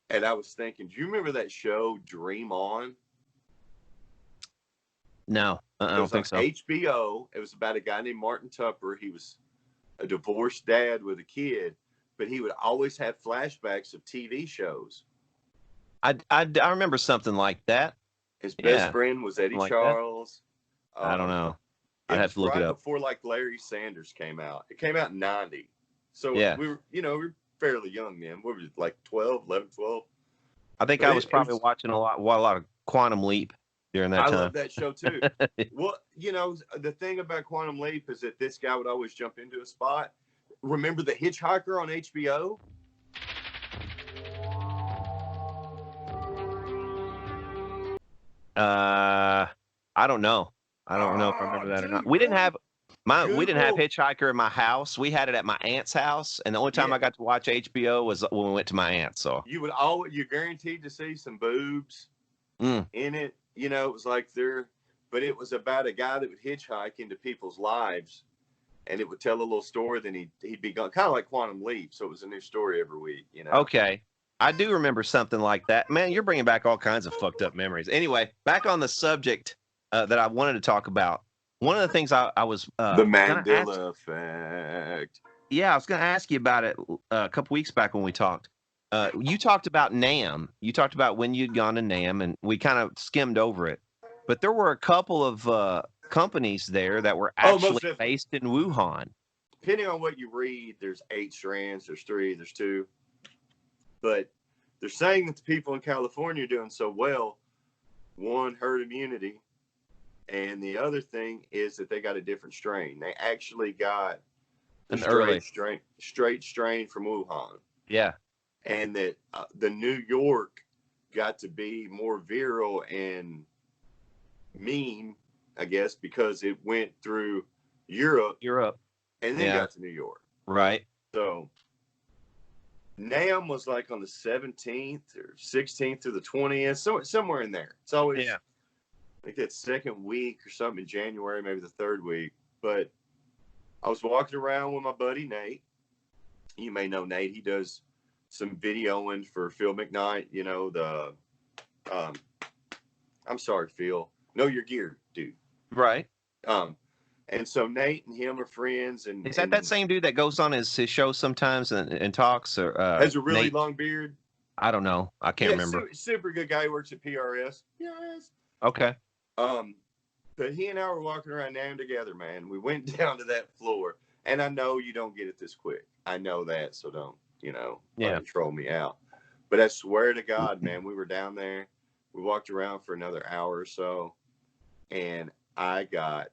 and I was thinking, do you remember that show Dream On? No, I don't think so. HBO. It was about a guy named Martin Tupper. He was a divorced dad with a kid, but he would always have flashbacks of TV shows. I remember something like that. His best friend was Eddie like Charles. I don't know. I'd have to look it up. Before like Larry Sanders came out. It came out in 90. So Yeah. we were fairly young then. What was it, like 11, 12? I think But I was probably watching a lot of Quantum Leap during that I time. love that show too. Well, the thing about Quantum Leap is that this guy would always jump into a spot. Remember The Hitchhiker on HBO? I don't know. I don't know if I remember that or not. We didn't have Hitchhiker in my house. We had it at my aunt's house, and the only time I got to watch HBO was when we went to my aunt's. So you're guaranteed to see some boobs in it. It was like but it was about a guy that would hitchhike into people's lives, and it would tell a little story. Then he'd be gone, kind of like Quantum Leap. So it was a new story every week. Okay. I do remember something like that. Man, you're bringing back all kinds of fucked up memories. Anyway, back on the subject that I wanted to talk about. One of the things I was the Mandela effect. Yeah, I was going to ask you about it a couple weeks back when we talked. You talked about NAMM. You talked about when you'd gone to NAMM, and we kind of skimmed over it. But there were a couple of companies there that were actually based in Wuhan. Depending on what you read, there's 8 strands, there's 3, there's 2. But they're saying that the people in California are doing so well. One, herd immunity. And the other thing is that they got a different strain. They actually got an early straight strain from Wuhan. Yeah. And that the New York got to be more virile and mean, I guess, because it went through Europe. And then got to New York. Right. So NAMM was like on the 17th or 16th through the 20th, somewhere in there. It's always, I think that second week or something in January, maybe the third week. But I was walking around with my buddy Nate. You may know Nate. He does some videoing for Phil McKnight. I'm sorry, Phil. Know your gear, dude. Right. And so Nate and him are friends. And is that same dude that goes on his show sometimes and talks? Or has a really long beard? I don't know. I can't remember. Super good guy. He works at PRS. Yes. Okay. But he and I were walking around NAMM together, man. We went down to that floor, and I know you don't get it this quick. I know that, so don't, troll me out. But I swear to God, man, we were down there. We walked around for another hour or so, and I got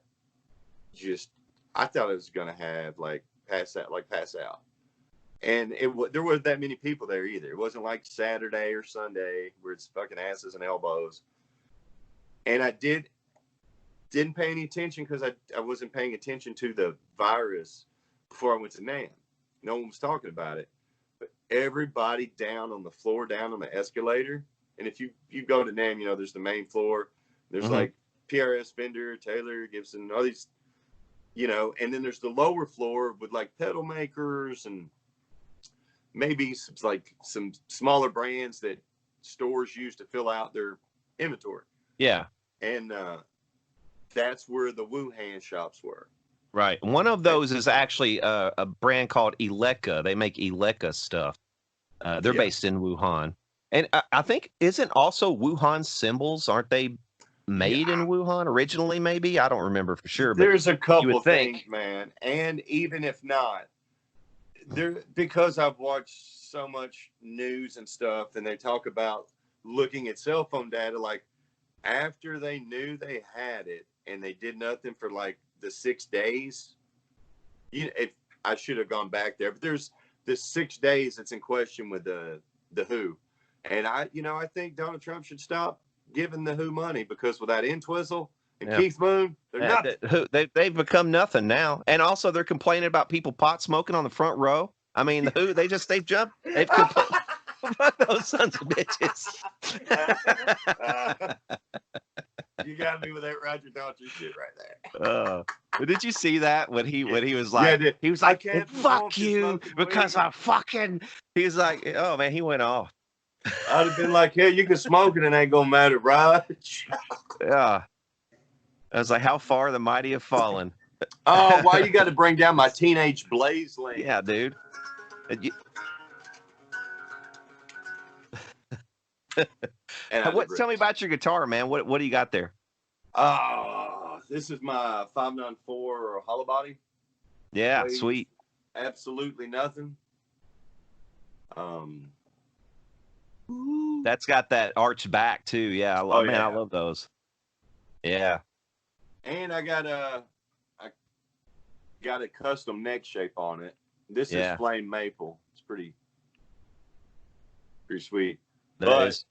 I thought I was gonna have pass out. And there wasn't that many people there either. It wasn't like Saturday or Sunday where it's fucking asses and elbows. And I didn't pay any attention because I wasn't paying attention to the virus before I went to NAMM. No one was talking about it. But everybody down on the floor, down on the escalator. And if you go to NAMM, there's the main floor. There's like PRS, FENDER, Taylor, Gibson, all these, and then there's the lower floor with like pedal makers and maybe some smaller brands that stores use to fill out their inventory. Yeah. And that's where the Wuhan shops were. Right. One of those is actually a brand called Eleka. They make Eleka stuff. They're based in Wuhan. And I think, isn't also Wuhan cymbals, aren't they made in Wuhan originally, maybe? I don't remember for sure. But there's a couple things, man. And even if not, because I've watched so much news and stuff, and they talk about looking at cell phone data, like after they knew they had it and they did nothing for like the 6 days, if I should have gone back there, but there's this 6 days that's in question with the WHO. And I think Donald Trump should stop giving the WHO money, because without Entwistle and Keith Moon, they're nothing. They've become nothing now. And also they're complaining about people pot smoking on the front row. I mean, the WHO, they've fuck those sons of bitches. You got me with that Roger Daltrey shit right there. Did you see that when he was like, he was like, fuck you because I fucking, he was like, oh man, he went off. I'd have been like, yeah, you can smoke it and it ain't gonna matter, right? Yeah. I was like, how far the mighty have fallen. Oh, why you got to bring down my teenage blaze lamp? Yeah, dude. Tell me about your guitar, man. What do you got there? This is my 594 hollow body. Yeah, sweet. Absolutely nothing. That's got that arched back too. Yeah, I love those. Yeah. And I got a custom neck shape on it. This is flame maple. It's pretty sweet. That's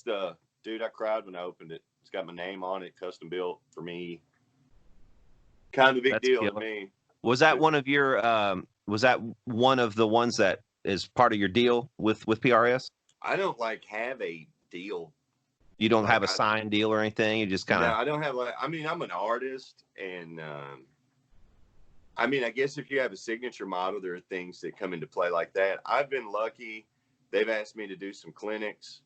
the dude. I cried when I opened it. It's got my name on it, custom built for me. Kind of a big deal to me. Was that one of your? Was that one of the ones that is part of your deal with PRS? I don't have a deal. You don't have a signed deal or anything. You just kind of. No, I don't have I'm an artist, and I guess if you have a signature model, there are things that come into play like that. I've been lucky. They've asked me to do some clinics,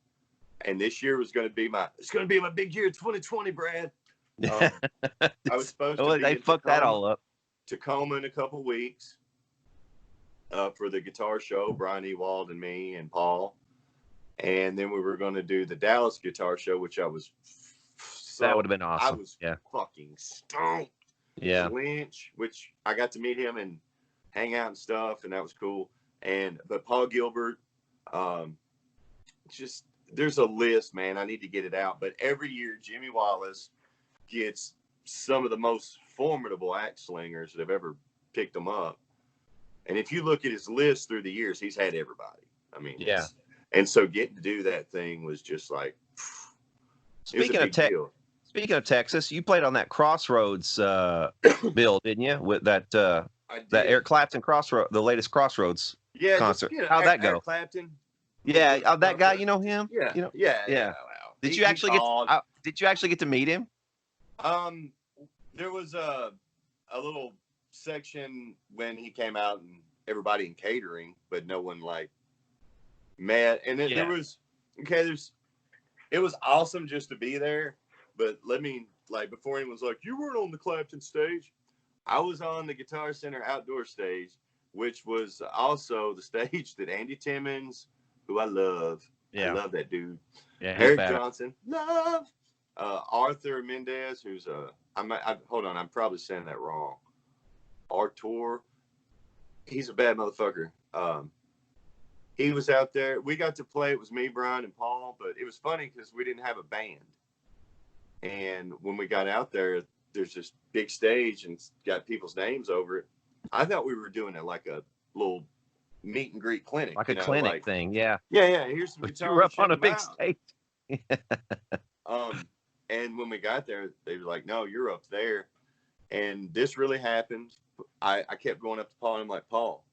and this year was going to be my big year, 2020, Brad. I was supposed to. They fucked that all up. Tacoma in a couple weeks for the guitar show. Brian Ewald and me and Paul, and then we were going to do the Dallas guitar show, which I was. That would have been awesome. I was fucking stoned. Yeah, Lynch, which I got to meet him and hang out and stuff, and that was cool. But Paul Gilbert. There's a list, man. I need to get it out. But every year, Jimmy Wallace gets some of the most formidable axe slingers that have ever picked them up. And if you look at his list through the years, he's had everybody. And so getting to do that thing was just like, speaking of Texas, you played on that Crossroads bill, didn't you? With that Eric Clapton Crossroads, the latest Crossroads concert. How'd that go? Eric Clapton. Yeah, that guy. You know him? Yeah. Yeah. Did you actually get to meet him? There was a little section when he came out and everybody in catering, but no one met. And then there was it was awesome just to be there. But before anyone's like, you weren't on the Clapton stage. I was on the Guitar Center outdoor stage, which was also the stage that Andy Timmons, who I love. I love that dude. Yeah, Eric Johnson, love. Arthur Mendez, who's hold on, I'm probably saying that wrong. Artur, he's a bad motherfucker. He was out there. We got to play. It was me, Brian, and Paul, but it was funny because we didn't have a band. And when we got out there, there's this big stage and it's got people's names over it. I thought we were doing it like a little meet and greet clinic, like a clinic thing. Yeah. Here's some guitars. You were up on a big stage. And when we got there, they were like, "No, you're up there." And this really happened. I kept going up to Paul and I'm like, "Paul,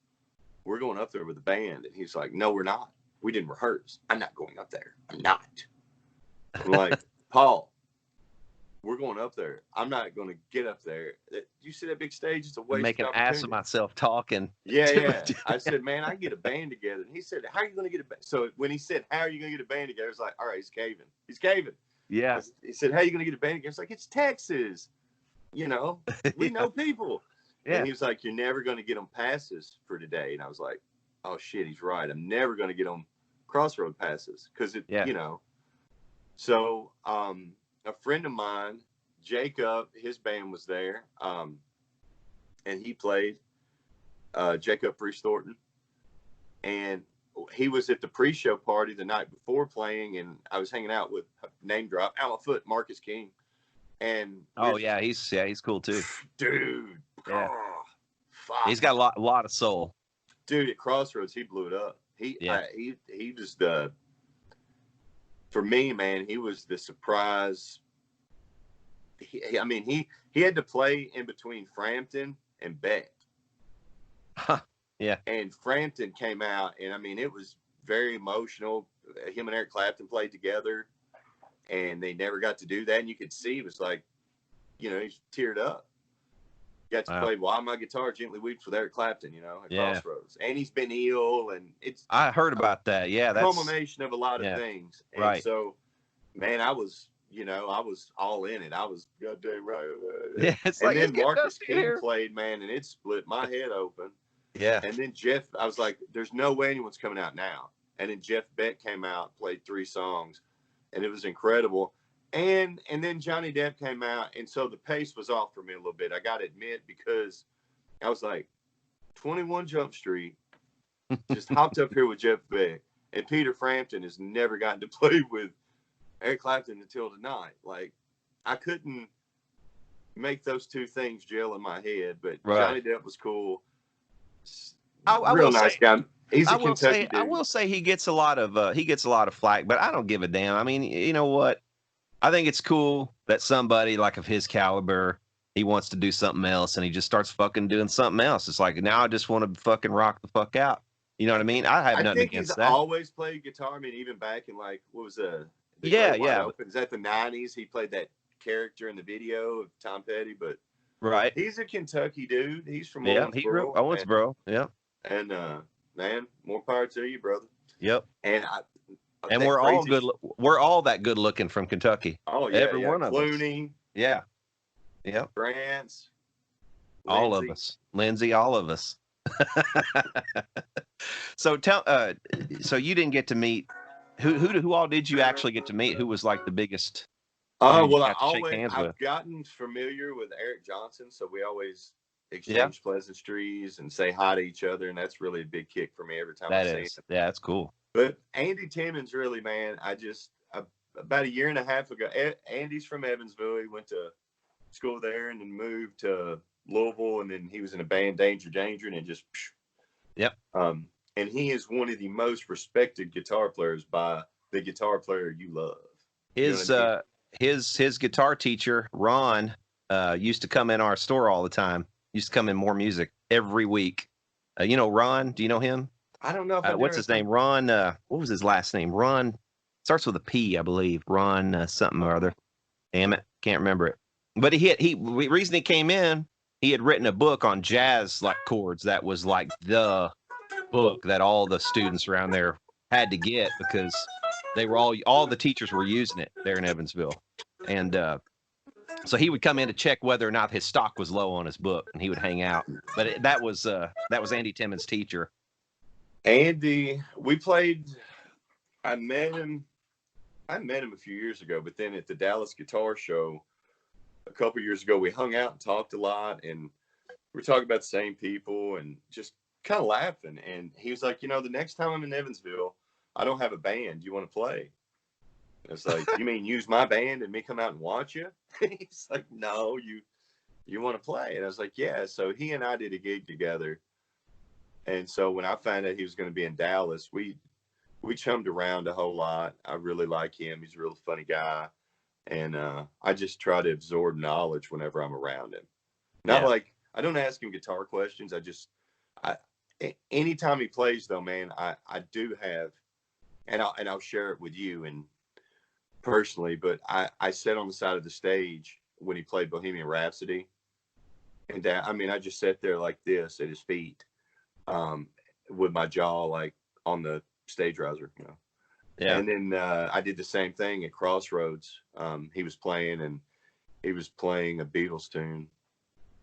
we're going up there with the band." And he's like, "No, we're not. We didn't rehearse. I'm not going up there. I'm not." I'm like, "Paul, we're going up there. I'm not going to get up there. You see that big stage? It's a waste. Make an ass of myself talking." Yeah. I said, "Man, I can get a band together." And he said, "How are you going to get a band?" So when he said, "How are you going to get a band together?" It's like, all right, he's caving. He's caving. Yeah. He said, "How are you going to get a band together?" It's like, it's Texas. We know people. Yeah. And he was like, "You're never going to get them passes for today." And I was like, "Oh shit, he's right. I'm never going to get them crossroad passes because So a friend of mine, Jacob, his band was there, and he played. Jacob Bruce Thornton, and he was at the pre-show party the night before playing, and I was hanging out with, name drop, out my foot, Marcus King. And oh yeah, he's cool too. Dude, yeah, fuck. He's got a lot of soul. Dude, at Crossroads, he blew it up. He was the, for me, man, he was the surprise. I mean, he had to play in between Frampton and Beck. Huh. Yeah. And Frampton came out, and I mean, it was very emotional. Him and Eric Clapton played together, and they never got to do that. And you could see it was like, you know, he's teared up. Got to play While My Guitar Gently Weeps with Eric Clapton, you know, at Crossroads. And he's been ill, and it's I heard about that. Yeah, that's culmination of a lot of things. And so, man, I was all in it. I was goddamn right. Yeah, it's and like, then Marcus King played, man, and it split my head open. Yeah. And then Jeff, I was like, there's no way anyone's coming out now. And then Jeff Beck came out, played 3 songs, and it was incredible. And then Johnny Depp came out, and so the pace was off for me a little bit, I got to admit, because I was like, 21 Jump Street, just hopped up here with Jeff Beck, and Peter Frampton has never gotten to play with Eric Clapton until tonight. Like, I couldn't make those two things gel in my head, but Johnny Depp was cool. Real nice guy. He's a Kentucky dude. I will say he gets a lot of flack, but I don't give a damn. I mean, you know what? I think it's cool that somebody like of his caliber, he wants to do something else, and he just starts fucking doing something else. It's like, now I just want to fucking rock the fuck out. You know what I mean? I have nothing against that. I think he's always played guitar. I mean, even back in, like, what was the Open? Is that the 90s? He played that character in the video of Tom Petty, but he's a Kentucky dude. He's from Owensboro. Owensboro. Yeah. And man, more power to you, brother. Yep. And we're all good. We're all that good looking from Kentucky. Oh yeah, every one of Clooney. Us. Yeah. Yeah. France. All of us. Lindsay. All of us. So so you didn't get to meet who all did you actually get to meet? Who was like the biggest? Well, I've gotten familiar with Eric Johnson, so we always exchange pleasantries and say hi to each other, and that's really a big kick for me every time I see him. Yeah, that's cool. But Andy Timmons, really, man, about a year and a half ago, Andy's from Evansville. He went to school there and then moved to Louisville, and then he was in a band, Danger, and it just, and he is one of the most respected guitar players by the guitar player you love. His guitar teacher, Ron, used to come in our store all the time. Used to come in More Music every week. You know Ron? Do you know him? I don't know. What's his name? Ron. What was his last name? Ron. Starts with a P, I believe. Ron something or other. Damn it, can't remember it. But the reason he came in, he had written a book on jazz like chords that was like the book that all the students around there had to get, because they were all the teachers were using it there in Evansville, and so he would come in to check whether or not his stock was low on his book, and he would hang out. But that was Andy Timmons' teacher. Andy, we played. I met him a few years ago, but then at the Dallas Guitar Show a couple years ago, we hung out and talked a lot, and we were talking about the same people and just kind of laughing. And he was like, the next time I'm in Evansville, I don't have a band. You want to play? It's like, you mean use my band and me come out and watch you? He's like, no, you want to play? And I was like, yeah. So he and I did a gig together. And so when I found out he was going to be in Dallas, we chummed around a whole lot. I really like him. He's a real funny guy. And I just try to absorb knowledge whenever I'm around him. Not like, I don't ask him guitar questions. Anytime he plays though, man, I do have, and I'll share it with you and personally, but I sat on the side of the stage when he played Bohemian Rhapsody. And I just sat there like this at his feet, with my jaw like on the stage riser, Yeah. And then I did the same thing at Crossroads. He was playing a Beatles tune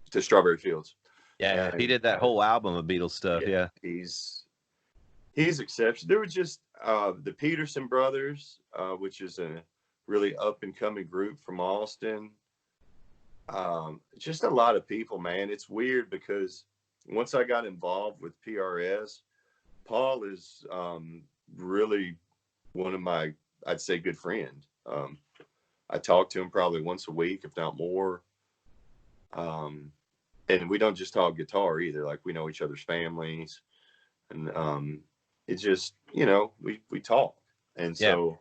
to Strawberry Fields. Yeah, and he did that whole album of Beatles stuff. Yeah. He's exceptional. There was just the Peterson Brothers, which is a really up and coming group from Austin. Just a lot of people, man. It's weird because once I got involved with PRS, Paul is really one of my, I'd say, good friend. I talk to him probably once a week, if not more. And we don't just talk guitar either. Like, we know each other's families, and it's just, you know, we talk. And so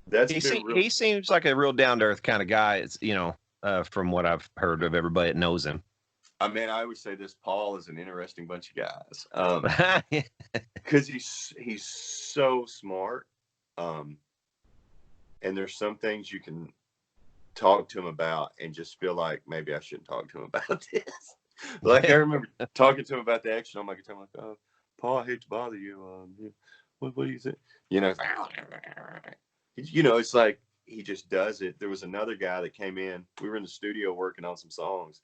that's he seems like a real down to earth kind of guy. It's, you know, from what I've heard of everybody that knows him. I mean, I always say this: Paul is an interesting bunch of guys, because he's so smart, and there's some things you can talk to him about and just feel like maybe I shouldn't talk to him about this. Like, I remember talking to him about the action on my guitar. I'm like, "Oh, Paul, I hate to bother you. What do you think?" You know, it's like he just does it. There was another guy that came in. We were in the studio working on some songs,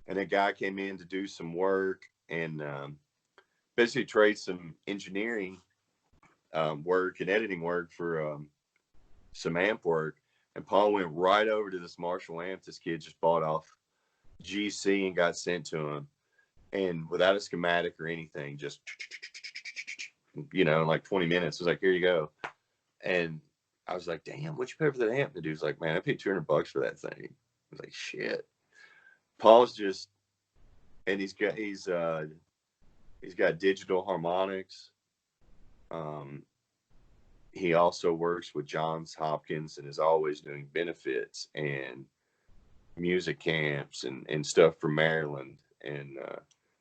and a guy came in to do some work and basically trade some engineering work and editing work for some amp work. And Paul went right over to this Marshall amp this kid just bought off GC and got sent to him. And without a schematic or anything, just, you know, in like 20 minutes, it was like, here you go. And I was like, damn, what'd you pay for that amp? The dude's like, man, I paid $200 for that thing. I was like, shit. Paul's just, and he's got digital harmonics. He also works with Johns Hopkins and is always doing benefits and music camps and stuff for Maryland. And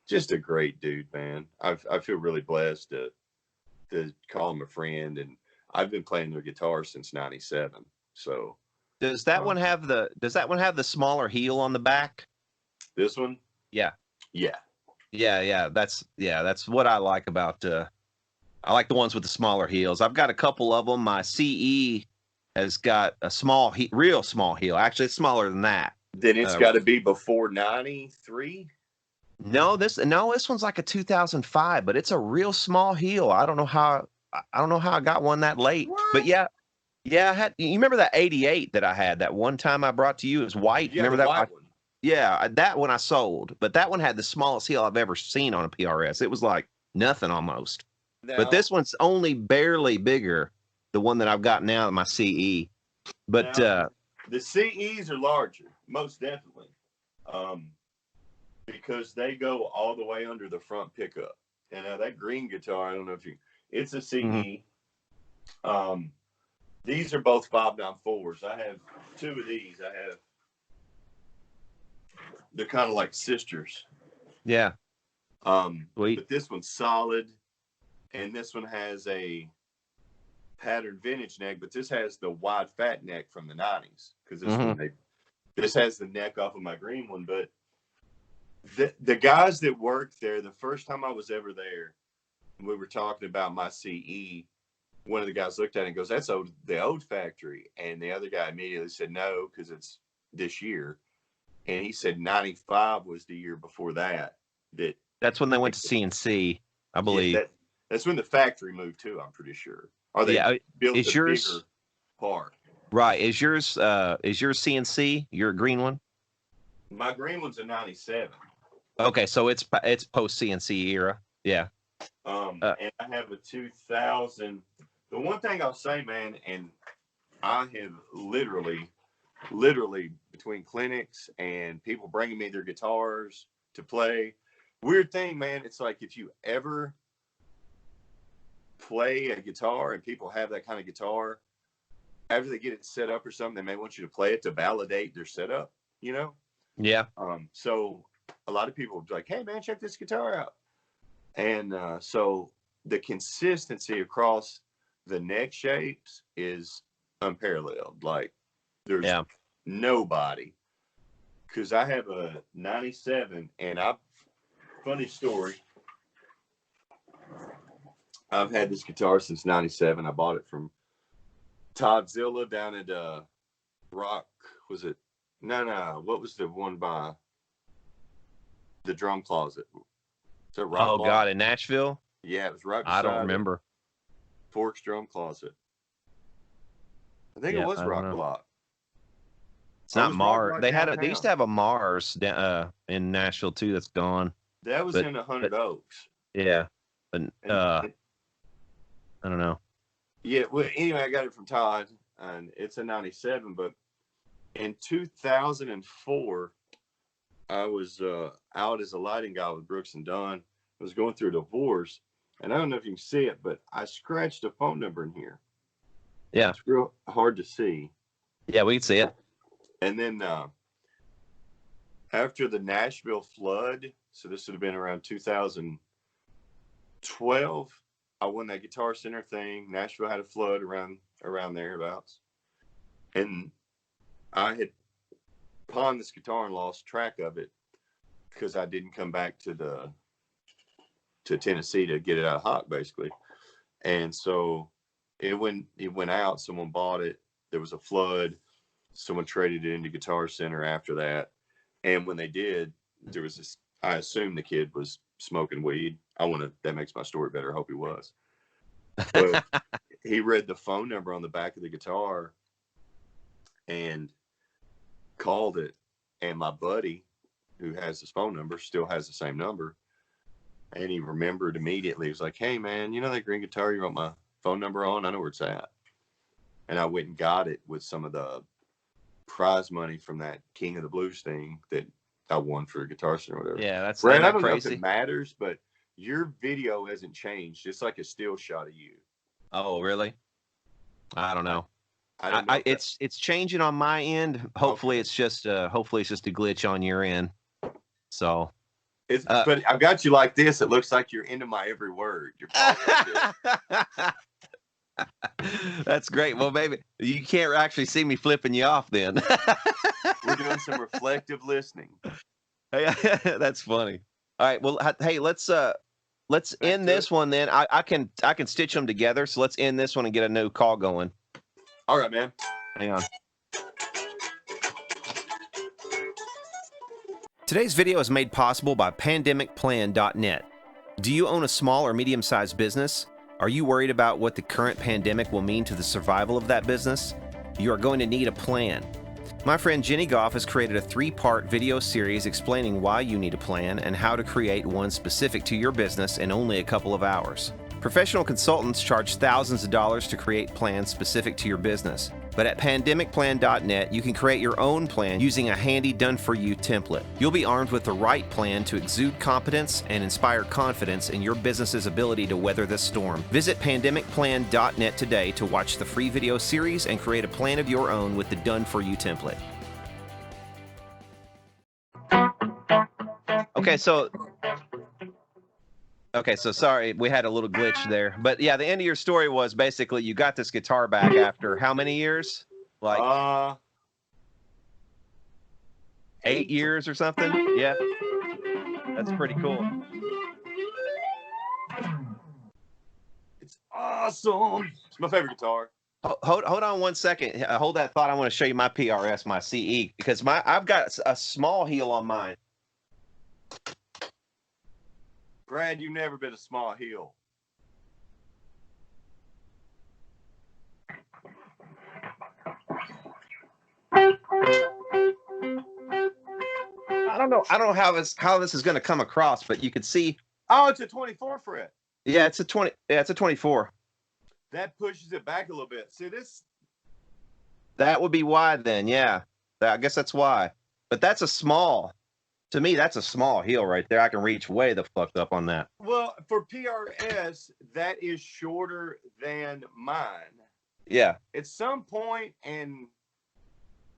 just a great dude, man. I feel really blessed to call him a friend, and I've been playing their guitar since '97. So does that one have the smaller heel on the back? This one? Yeah. That's what I like about I like the ones with the smaller heels. I've got a couple of them. My CE has got a small real small heel. Actually, it's smaller than that. Then it's got to be before 93. No, this one's like a 2005, but it's a real small heel. I don't know how I got one that late. What? But yeah, I had. You remember that 88 that I had that one time I brought to you? It was white. Yeah, remember that white one? Yeah, that one I sold, but that one had the smallest heel I've ever seen on a PRS. It was like nothing almost. Now, but this one's only barely bigger, the one that I've got now, my CE. But now, the CEs are larger, most definitely, because they go all the way under the front pickup. And now that green guitar, I don't know if it's a CE. Mm-hmm. These are both 594s. I have two of these. They're kind of like sisters. Yeah. But this one's solid. And this one has a patterned vintage neck, but this has the wide fat neck from the 90s. Because this has the neck off of my green one. But the guys that work there, the first time I was ever there, we were talking about my CE. One of the guys looked at it and goes, "That's the old factory." And the other guy immediately said, "No, because it's this year." And he said 95 was the year before that. That's when they went to CNC, I believe. Yeah, that's when the factory moved to, I'm pretty sure. Or they built a bigger part. Right. Is yours CNC, your green one? My green one's a 97. Okay, so it's post CNC era. Yeah. And I have a 2000. The one thing I'll say, man, and I have literally between clinics and people bringing me their guitars to play. Weird thing, man. It's like if you ever play a guitar and people have that kind of guitar, after they get it set up or something, they may want you to play it to validate their setup, you know? Yeah. So a lot of people will be like, "Hey, man, check this guitar out." And so the consistency across the neck shapes is unparalleled. Like, there's nobody. Because I have a 97, and funny story, I've had this guitar since 97. I bought it from Todd Zilla down at Rock. Was it? No. What was the one by the Drum Closet? Is it Rock? Oh, God, in Nashville? Yeah, it was right beside I don't remember. Forks Drum Closet. I think it was Rock Block. It's not Mars. They used to have a Mars in Nashville too. That's gone. That was in 100 Oaks. Yeah. And I don't know. Yeah. Well, anyway, I got it from Todd, and it's a 97. But in 2004, I was out as a lighting guy with Brooks and Dunn. I was going through a divorce, and I don't know if you can see it, but I scratched a phone number in here. Yeah. It's real hard to see. Yeah, we can see it. And then after the Nashville flood, so this would have been around 2012, I won that Guitar Center thing. Nashville had a flood around thereabouts. And I had pawned this guitar and lost track of it because I didn't come back to Tennessee to get it out of hock, basically. And so it went out. Someone bought it. There was a flood. Someone traded it into Guitar Center after that. And when they did, there was this, I assume the kid was smoking weed. That makes my story better. I hope he was. But he read the phone number on the back of the guitar and called it. And my buddy, who has this phone number, still has the same number. And he remembered immediately. He was like, "Hey, man, you know that green guitar you wrote my phone number on? I know where it's at." And I went and got it with some of the prize money from that King of the Blues thing that I won for Guitar Center or whatever. Yeah, that's Brad, I don't crazy. know if it matters, but your video hasn't changed. It's like a still shot of you. Oh, really? I don't know. I don't know it's changing on my end. Hopefully it's just a glitch on your end. So but I've got you like this. It looks like you're into my every word. You're like That's great. Well, maybe you can't actually see me flipping you off then. We're doing some reflective listening. Hey, that's funny. All right. Well, hey, let's end this one then. I can stitch them together. So let's end this one and get a new call going. All right, man. Hang on. Today's video is made possible by pandemicplan.net. Do you own a small or medium-sized business? Are you worried about what the current pandemic will mean to the survival of that business? You are going to need a plan. My friend Jenny Goff has created a 3-part video series explaining why you need a plan and how to create one specific to your business in only a couple of hours. Professional consultants charge thousands of dollars to create plans specific to your business. But at pandemicplan.net, you can create your own plan using a handy done-for-you template. You'll be armed with the right plan to exude competence and inspire confidence in your business's ability to weather the storm. Visit pandemicplan.net today to watch the free video series and create a plan of your own with the done-for-you template. Okay, so sorry, we had a little glitch there. But yeah, the end of your story was basically you got this guitar back after how many years? Like 8 years or something? Yeah. That's pretty cool. It's awesome. It's my favorite guitar. Hold on one second. Hold that thought. I want to show you my PRS, my CE, because I've got a small heel on mine. Brad, you've never been a small heel. I don't know how this is going to come across, but you can see. Oh, it's a 24 fret. Yeah, it's a 20. Yeah, it's a 24. That pushes it back a little bit. See this? That would be why then. Yeah, I guess that's why. But that's a small. To me, that's a small heel right there. I can reach way the fuck up on that. Well, for PRS, that is shorter than mine. Yeah. At some point, and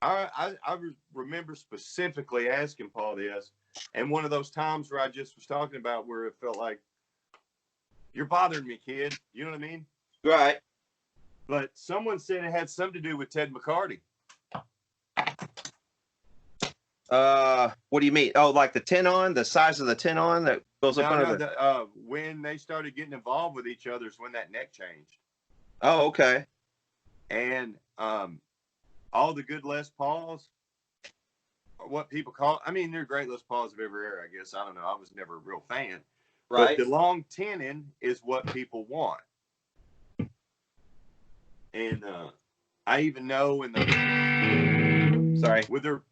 I remember specifically asking Paul this, and one of those times where I just was talking about where it felt like, you're bothering me, kid. You know what I mean? Right. But someone said it had something to do with Ted McCarty. What do you mean? Oh, like the tin-on, the size of the tin-on that goes up under the... when they started getting involved with each other is when that neck changed. Oh, okay. And all the good Les Pauls, or what people call, I mean, they're great Les Pauls of every era, I guess. I don't know. I was never a real fan. Right. But the long tenon is what people want. And I even know in the... Sorry. With their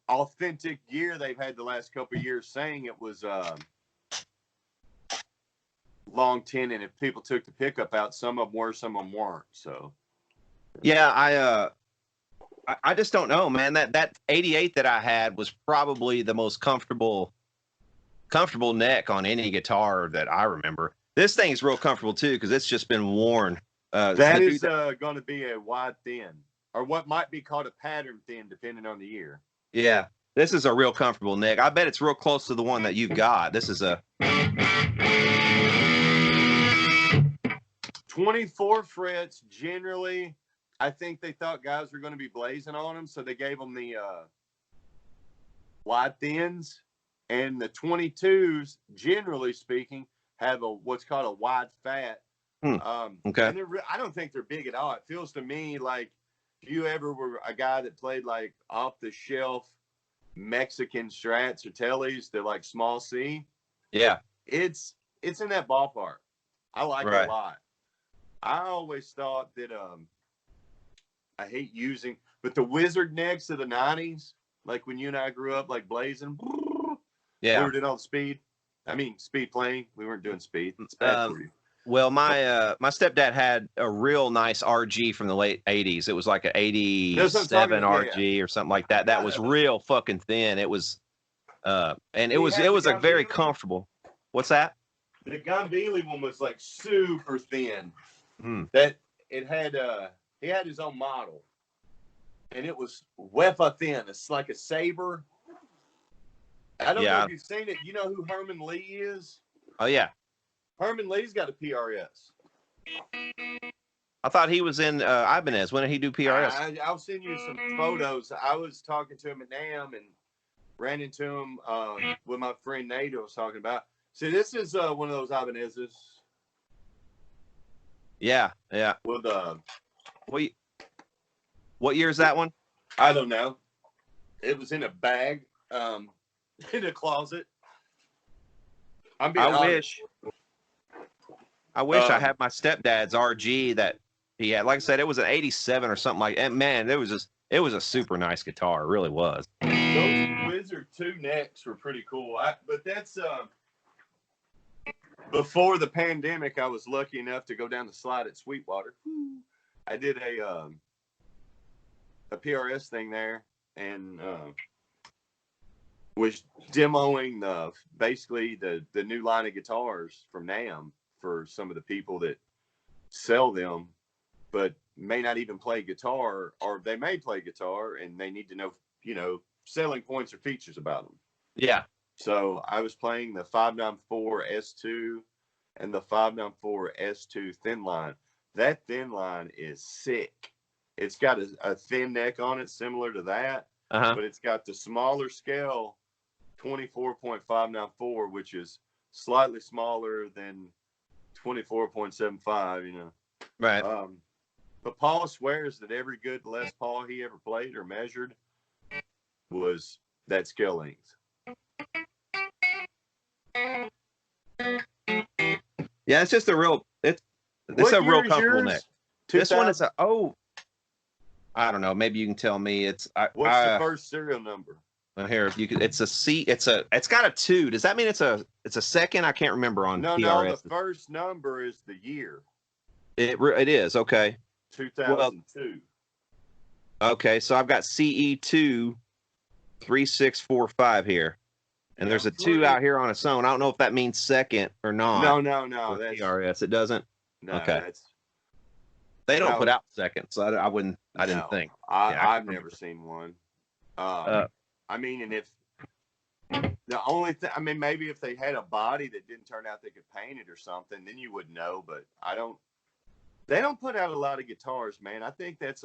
authentic gear they've had the last couple of years saying it was long tin, and if people took the pickup out, some of them were, some of them weren't. So Yeah, I just don't know, man. That 88 that I had was probably the most comfortable neck on any guitar that I remember. This thing's real comfortable too because it's just been worn. That is going to be a wide thin, or what might be called a pattern thin, depending on the year. Yeah, this is a real comfortable neck. I bet it's real close to the one that you've got. This is a 24 frets. Generally, I think they thought guys were going to be blazing on them, so they gave them the wide thins, and the 22s, generally speaking, have what's called a wide fat. Okay. And I don't think they're big at all. It feels to me like if you ever were a guy that played like off the shelf Mexican Strats or Teles, they're like small C. Yeah. It's in that ballpark. I like it a lot. I always thought that I hate using, but the wizard necks of the 90s, like when you and I grew up, like blazing. Yeah. We were doing all the speed. I mean, speed playing. We weren't doing speed. It's bad for you. Well, my stepdad had a real nice RG from the late 80s. It was like an 87 RG or something like that. That was real fucking thin. It was and it was a very comfortable. What's that? The Gambili one was like super thin. That it had he had his own model. And it was wepa thin. It's like a saber. I don't know if you've seen it. You know who Herman Lee is? Oh yeah. Herman Lee's got a PRS. I thought he was in Ibanez. When did he do PRS? I'll send you some photos. I was talking to him at NAMM and ran into him with my friend Nate I was talking about. See, this is one of those Ibanez's. Yeah, yeah. With what year is that one? I don't know. It was in a bag, in a closet. I wish I had my stepdad's RG that he had. Like I said, it was an 87 or something like that. And man, it was a super nice guitar. It really was. Those Wizard 2 necks were pretty cool. But that's before the pandemic. I was lucky enough to go down the slide at Sweetwater. I did a PRS thing there and was demoing basically the new line of guitars from NAMM for some of the people that sell them, but may not even play guitar, or they may play guitar and they need to know, selling points or features about them. Yeah. So I was playing the 594 S2 and the 594 S2 thin line. That thin line is sick. It's got a thin neck on it, similar to that, but it's got the smaller scale 24.594, which is slightly smaller than 24.75, Right. But Paul swears that every good Les Paul he ever played or measured was that scale length. Yeah, it's just a real real comfortable neck. This one is I don't know. Maybe you can tell me. What's the first serial number? Here, you could. It's a C. It's got a 2. Does that mean it's a second? I can't remember on PRS. No. The first number is the year. It is okay. 2002. Okay, so I've got CE2 3645 here, and there's a 2 out here on its own. I don't know if that means second or not. No. That's PRS. It doesn't. No, okay. They don't put out seconds, so I didn't think. I've never seen one. I mean, and if the only thing, maybe if they had a body that didn't turn out they could paint it or something, then you would know. But they don't put out a lot of guitars, man. I think that's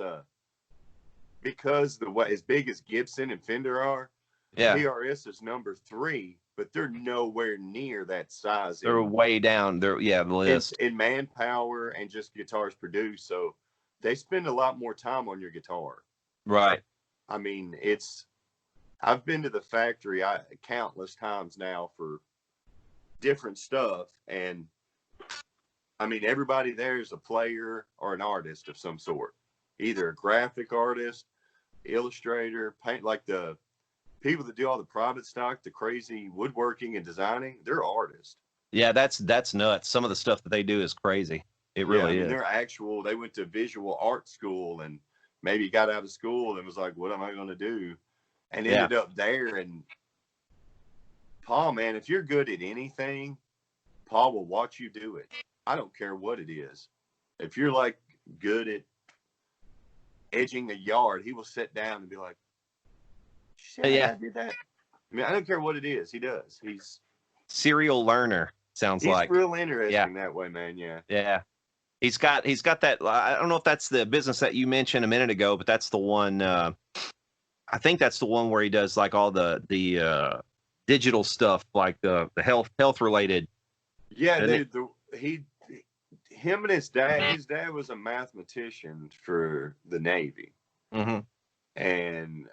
because as big as Gibson and Fender are, PRS is number 3, but they're nowhere near that size. They're way down. The list in manpower and just guitars produced. So they spend a lot more time on your guitar. Right. I mean, I've been to the factory countless times now for different stuff. And I mean, everybody there is a player or an artist of some sort, either a graphic artist, illustrator, paint, like the people that do all the private stock, the crazy woodworking and designing, they're artists. Yeah, that's nuts. Some of the stuff that they do is crazy. It really is. They went to visual art school and maybe got out of school and was like, what am I going to do? And ended up there. And Paul, man, if you're good at anything, Paul will watch you do it. I don't care what it is. If you're like good at edging a yard, he will sit down and be like, I did that. I mean, I don't care what it is. He does. He's serial learner. Sounds like. He's real interesting that way, man. Yeah. Yeah. He's got that. I don't know if that's the business that you mentioned a minute ago, but that's the one. I think that's the one where he does like all the digital stuff, like the health related. Yeah, him and his dad was a mathematician for the Navy. Mm-hmm. And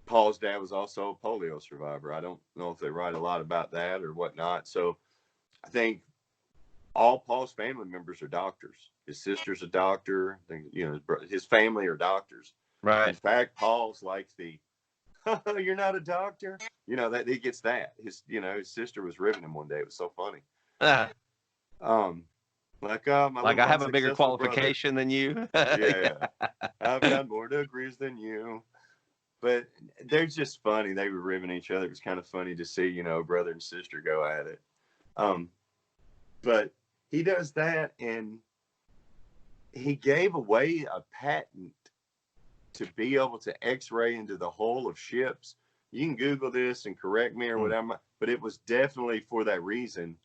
Paul's dad was also a polio survivor. I don't know if they write a lot about that or whatnot. So I think all Paul's family members are doctors. His sister's a doctor. I think, his family are doctors. Right. In fact, Paul's like you're not a doctor. That he gets that. His sister was ribbing him one day. It was so funny. I have a bigger qualification than you. Yeah. I've got more degrees than you. But they're just funny. They were ribbing each other. It was kind of funny to see, brother and sister go at it. But he does that, and he gave away a patent to be able to X-ray into the hull of ships. You can Google this and correct me or whatever, but it was definitely for that reason.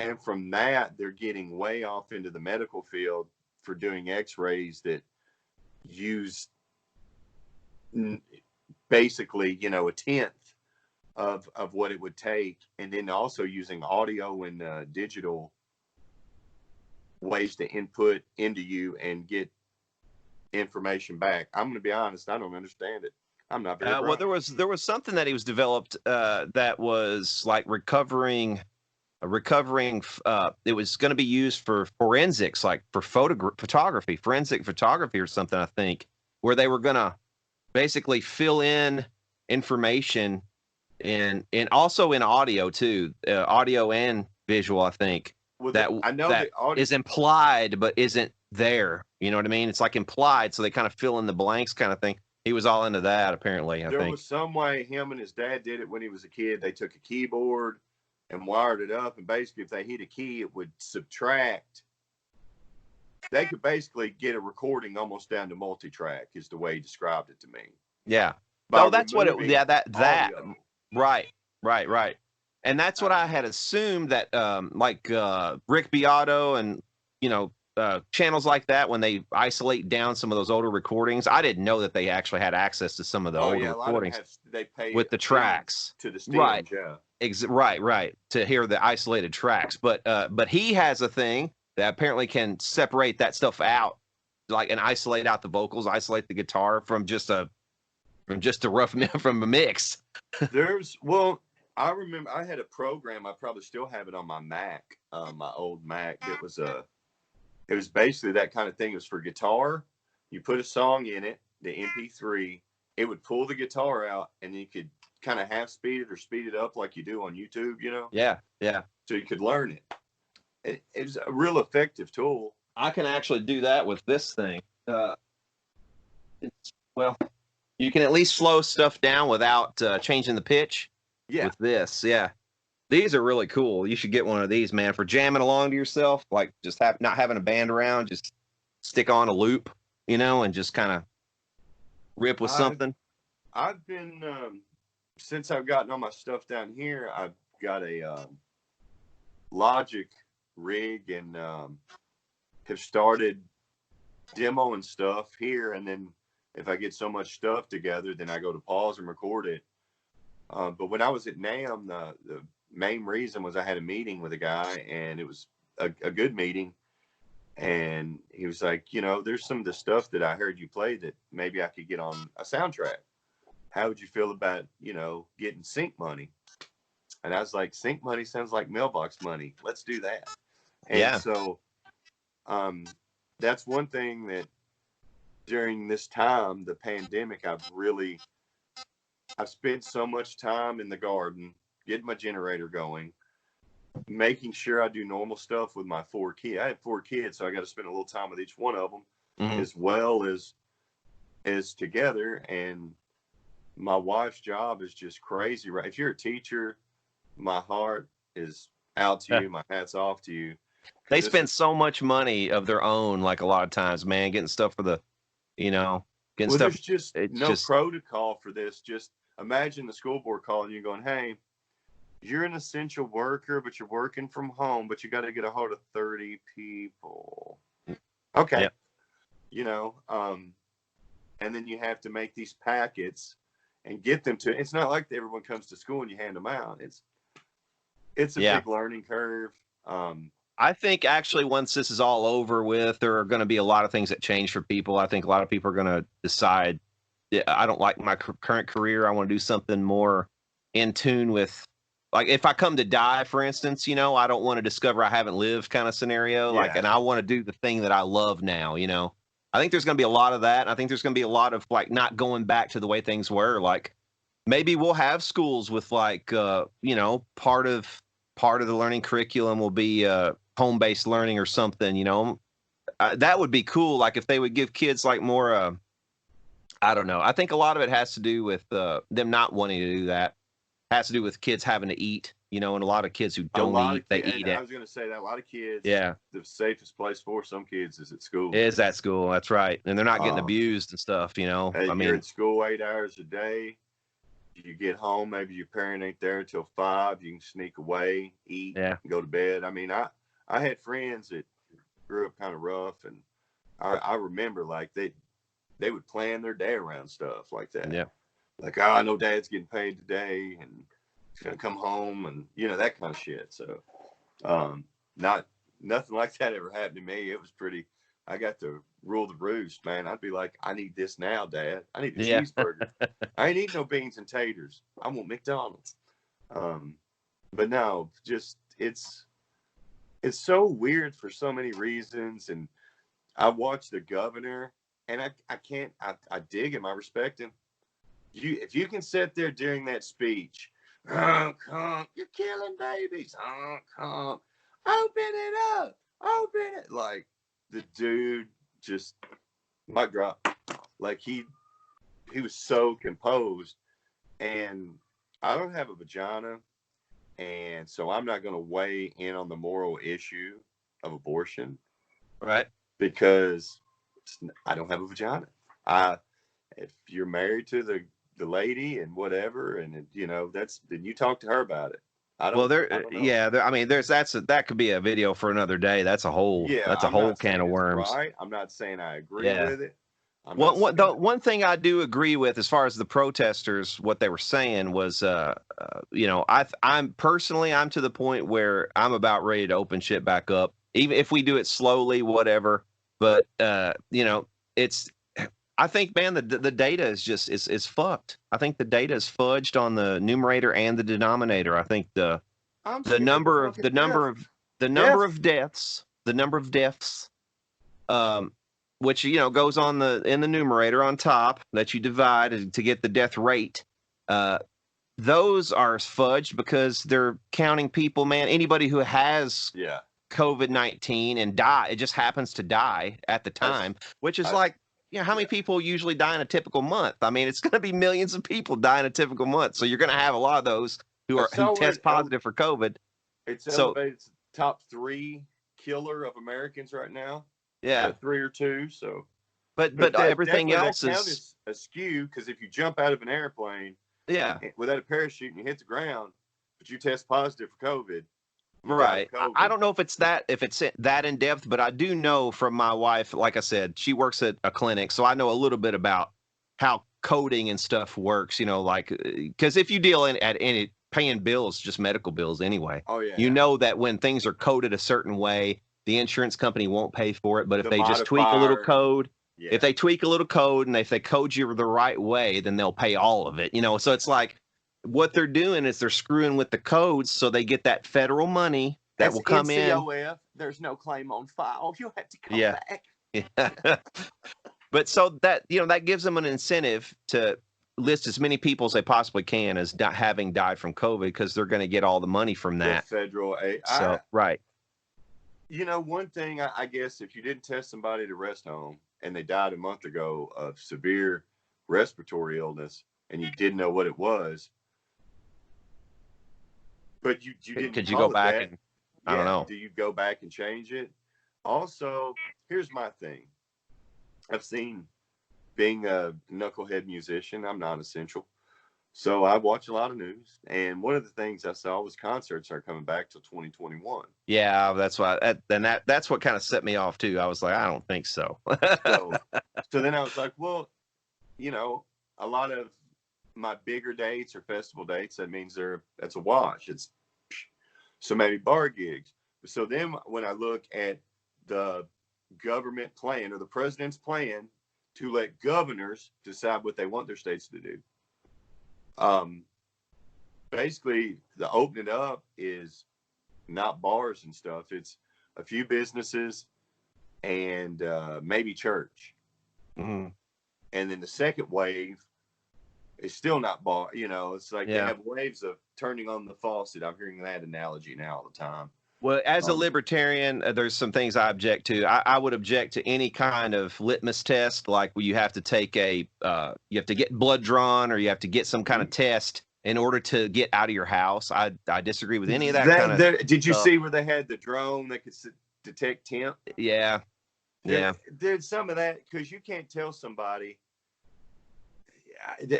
And from that, they're getting way off into the medical field for doing X-rays that use basically, a tenth of what it would take, and then also using audio and digital ways to input into you and get information back. I'm going to be honest, I don't understand it. I'm not very bright. Well, there was something that he was developed that was like recovering. It was going to be used for forensics, like for photography, forensic photography or something, I think, where they were going to basically fill in information and also in audio too, audio and visual, I think. Well, I know that is implied but isn't there. You know what I mean? It's like implied, so they kind of fill in the blanks kind of thing. He was all into that, apparently, I think. There was some way him and his dad did it when he was a kid. They took a keyboard and wired it up, and basically if they hit a key, it would subtract. They could basically get a recording almost down to multi-track, is the way he described it to me. Yeah. Oh, that's what it. Yeah, that. Audio. Right. And that's what I had assumed that, Rick Beato and channels like that, when they isolate down some of those older recordings, I didn't know that they actually had access to some of the older recordings. They pay with the tracks to the stems, right. Yeah. Right. To hear the isolated tracks, but he has a thing that apparently can separate that stuff out, and isolate out the vocals, isolate the guitar from just a mix. I remember I had a program. I probably still have it on my Mac, my old Mac. It was basically that kind of thing. It was for guitar. You put a song in it, the MP3, it would pull the guitar out, and you could kind of half speed it or speed it up like you do on YouTube, Yeah. So you could learn it. It was a real effective tool. I can actually do that with this thing. You can at least slow stuff down without changing the pitch. Yeah. With this, yeah. These are really cool. You should get one of these, man, for jamming along to yourself. Like just not having a band around, just stick on a loop, and just kind of rip with something. I've been since I've gotten all my stuff down here, I've got a Logic rig and have started demoing stuff here, and then if I get so much stuff together, then I go to pause and record it. But when I was at NAMM, the main reason was I had a meeting with a guy, and it was a good meeting. And he was like, there's some of the stuff that I heard you play that maybe I could get on a soundtrack. How would you feel about, getting sync money? And I was like, sync money sounds like mailbox money. Let's do that. And so that's one thing that during this time, the pandemic, I've spent so much time in the garden, getting my generator going, making sure I do normal stuff with my 4 kids. I had 4 kids, so I got to spend a little time with each one of them, as well as together. And my wife's job is just crazy, right? If you're a teacher, my heart is out to you. My hat's off to you. They spend so much money of their own, like a lot of times, man, getting stuff for the, getting stuff. There's just no protocol for this. Just imagine the school board calling you going, hey, you're an essential worker, but you're working from home, but you got to get a hold of 30 people. Okay. Yep. And then you have to make these packets and get them to, it's not like everyone comes to school and you hand them out. It's a big learning curve. I think actually once this is all over with, there are going to be a lot of things that change for people. I think a lot of people are going to decide, I don't like my current career. I want to do something more in tune with, like if I come to die, for instance, I don't want to discover I haven't lived kind of scenario. And I want to do the thing that I love now, I think there's going to be a lot of that. I think there's going to be a lot of like not going back to the way things were. Like maybe we'll have schools with like, part of the learning curriculum will be home-based learning or something, that would be cool. Like if they would give kids like more, I don't know. I think a lot of it has to do with them not wanting to do that. Has to do with kids having to eat, and a lot of kids who don't eat, they eat it. I was going to say that a lot of kids, the safest place for some kids is at school. Is at school. That's right. And they're not getting abused and stuff, Hey, you're at school 8 hours a day. You get home, maybe your parent ain't there until 5. You can sneak away, eat, and go to bed. I mean, I had friends that grew up kind of rough, and I remember like they would plan their day around stuff like that. Yeah. Like, I know Dad's getting paid today, and he's gonna come home, and that kind of shit. So, nothing like that ever happened to me. It was pretty. I got to rule the roost, man. I'd be like, I need this now, Dad. I need a cheeseburger. I ain't eating no beans and taters. I want McDonald's. But no, just it's so weird for so many reasons. And I watched the governor, and I dig him. I respect him. If you can sit there during that speech, you're killing babies. Open it up. Open it. Like the dude just mic drop. Like he was so composed. And I don't have a vagina, and so I'm not going to weigh in on the moral issue of abortion, right? Because I don't have a vagina. If you're married to the lady and whatever, and then you talk to her about it. I don't know. I mean, that could be a video for another day. That's a whole can of worms. Right. I'm not saying I agree with it. One thing I do agree with, as far as the protesters, what they were saying was, I'm to the point where I'm about ready to open shit back up, even if we do it slowly, whatever. But I think, man, the data is just it's fucked. I think the data is fudged on the numerator and the denominator. I think the number of deaths, which goes on in the numerator on top that you divide to get the death rate. Those are fudged because they're counting people, man. Anybody who has COVID-19 and it just happens to die at the time, which is how many people usually die in a typical month? I mean, it's going to be millions of people die in a typical month. So you're going to have a lot of those who test positive for COVID. It's elevated top 3 killer of Americans right now. Yeah. 3 or 2. So, but everything else is askew, because if you jump out of an airplane, without a parachute and you hit the ground, but you test positive for COVID. Right. I don't know if it's that in depth, but I do know from my wife, like I said, she works at a clinic, so I know a little bit about how coding and stuff works, because if you deal at any paying bills, just medical bills anyway, that when things are coded a certain way, the insurance company won't pay for it. But if they just tweak a little code, if they tweak a little code and if they code you the right way, then they'll pay all of it, so it's like, what they're doing is they're screwing with the codes so they get that federal money that will come NCOF. In. There's no claim on file. You'll have to come back. But so that, that gives them an incentive to list as many people as they possibly can as having died from COVID because they're going to get all the money from that. The federal aid. So, right. You know, one thing, I guess, if you didn't test somebody at a rest home and they died a month ago of severe respiratory illness and you didn't know what it was, but you didn't. Could you go back and, I don't know. Do you go back and change it? Also, here's my thing. I've seen, being a knucklehead musician, I'm non-essential. So I watch a lot of news, and one of the things I saw was concerts aren't coming back till 2021. Yeah, that's why. That's what kind of set me off too. I was like, I don't think so. So then I was like, well, you know, a lot of my bigger dates or festival dates, that means that's a wash. It's so maybe bar gigs. So then when I look at the government plan or the president's plan to let governors decide what they want their states to do. Basically the opening up is not bars and stuff. It's a few businesses and maybe church. Mm-hmm. And then the second wave is still not bar. You know, it's like they have waves of turning on the faucet. I'm hearing that analogy now all the time. Well, as a libertarian, there's some things I object to. I would object to any kind of litmus test, like where you have to take you have to get blood drawn or you have to get some kind of test in order to get out of your house. I disagree with any of that kind of Did you see where they had the drone that could detect temp? Yeah. There's some of that, because you can't tell somebody.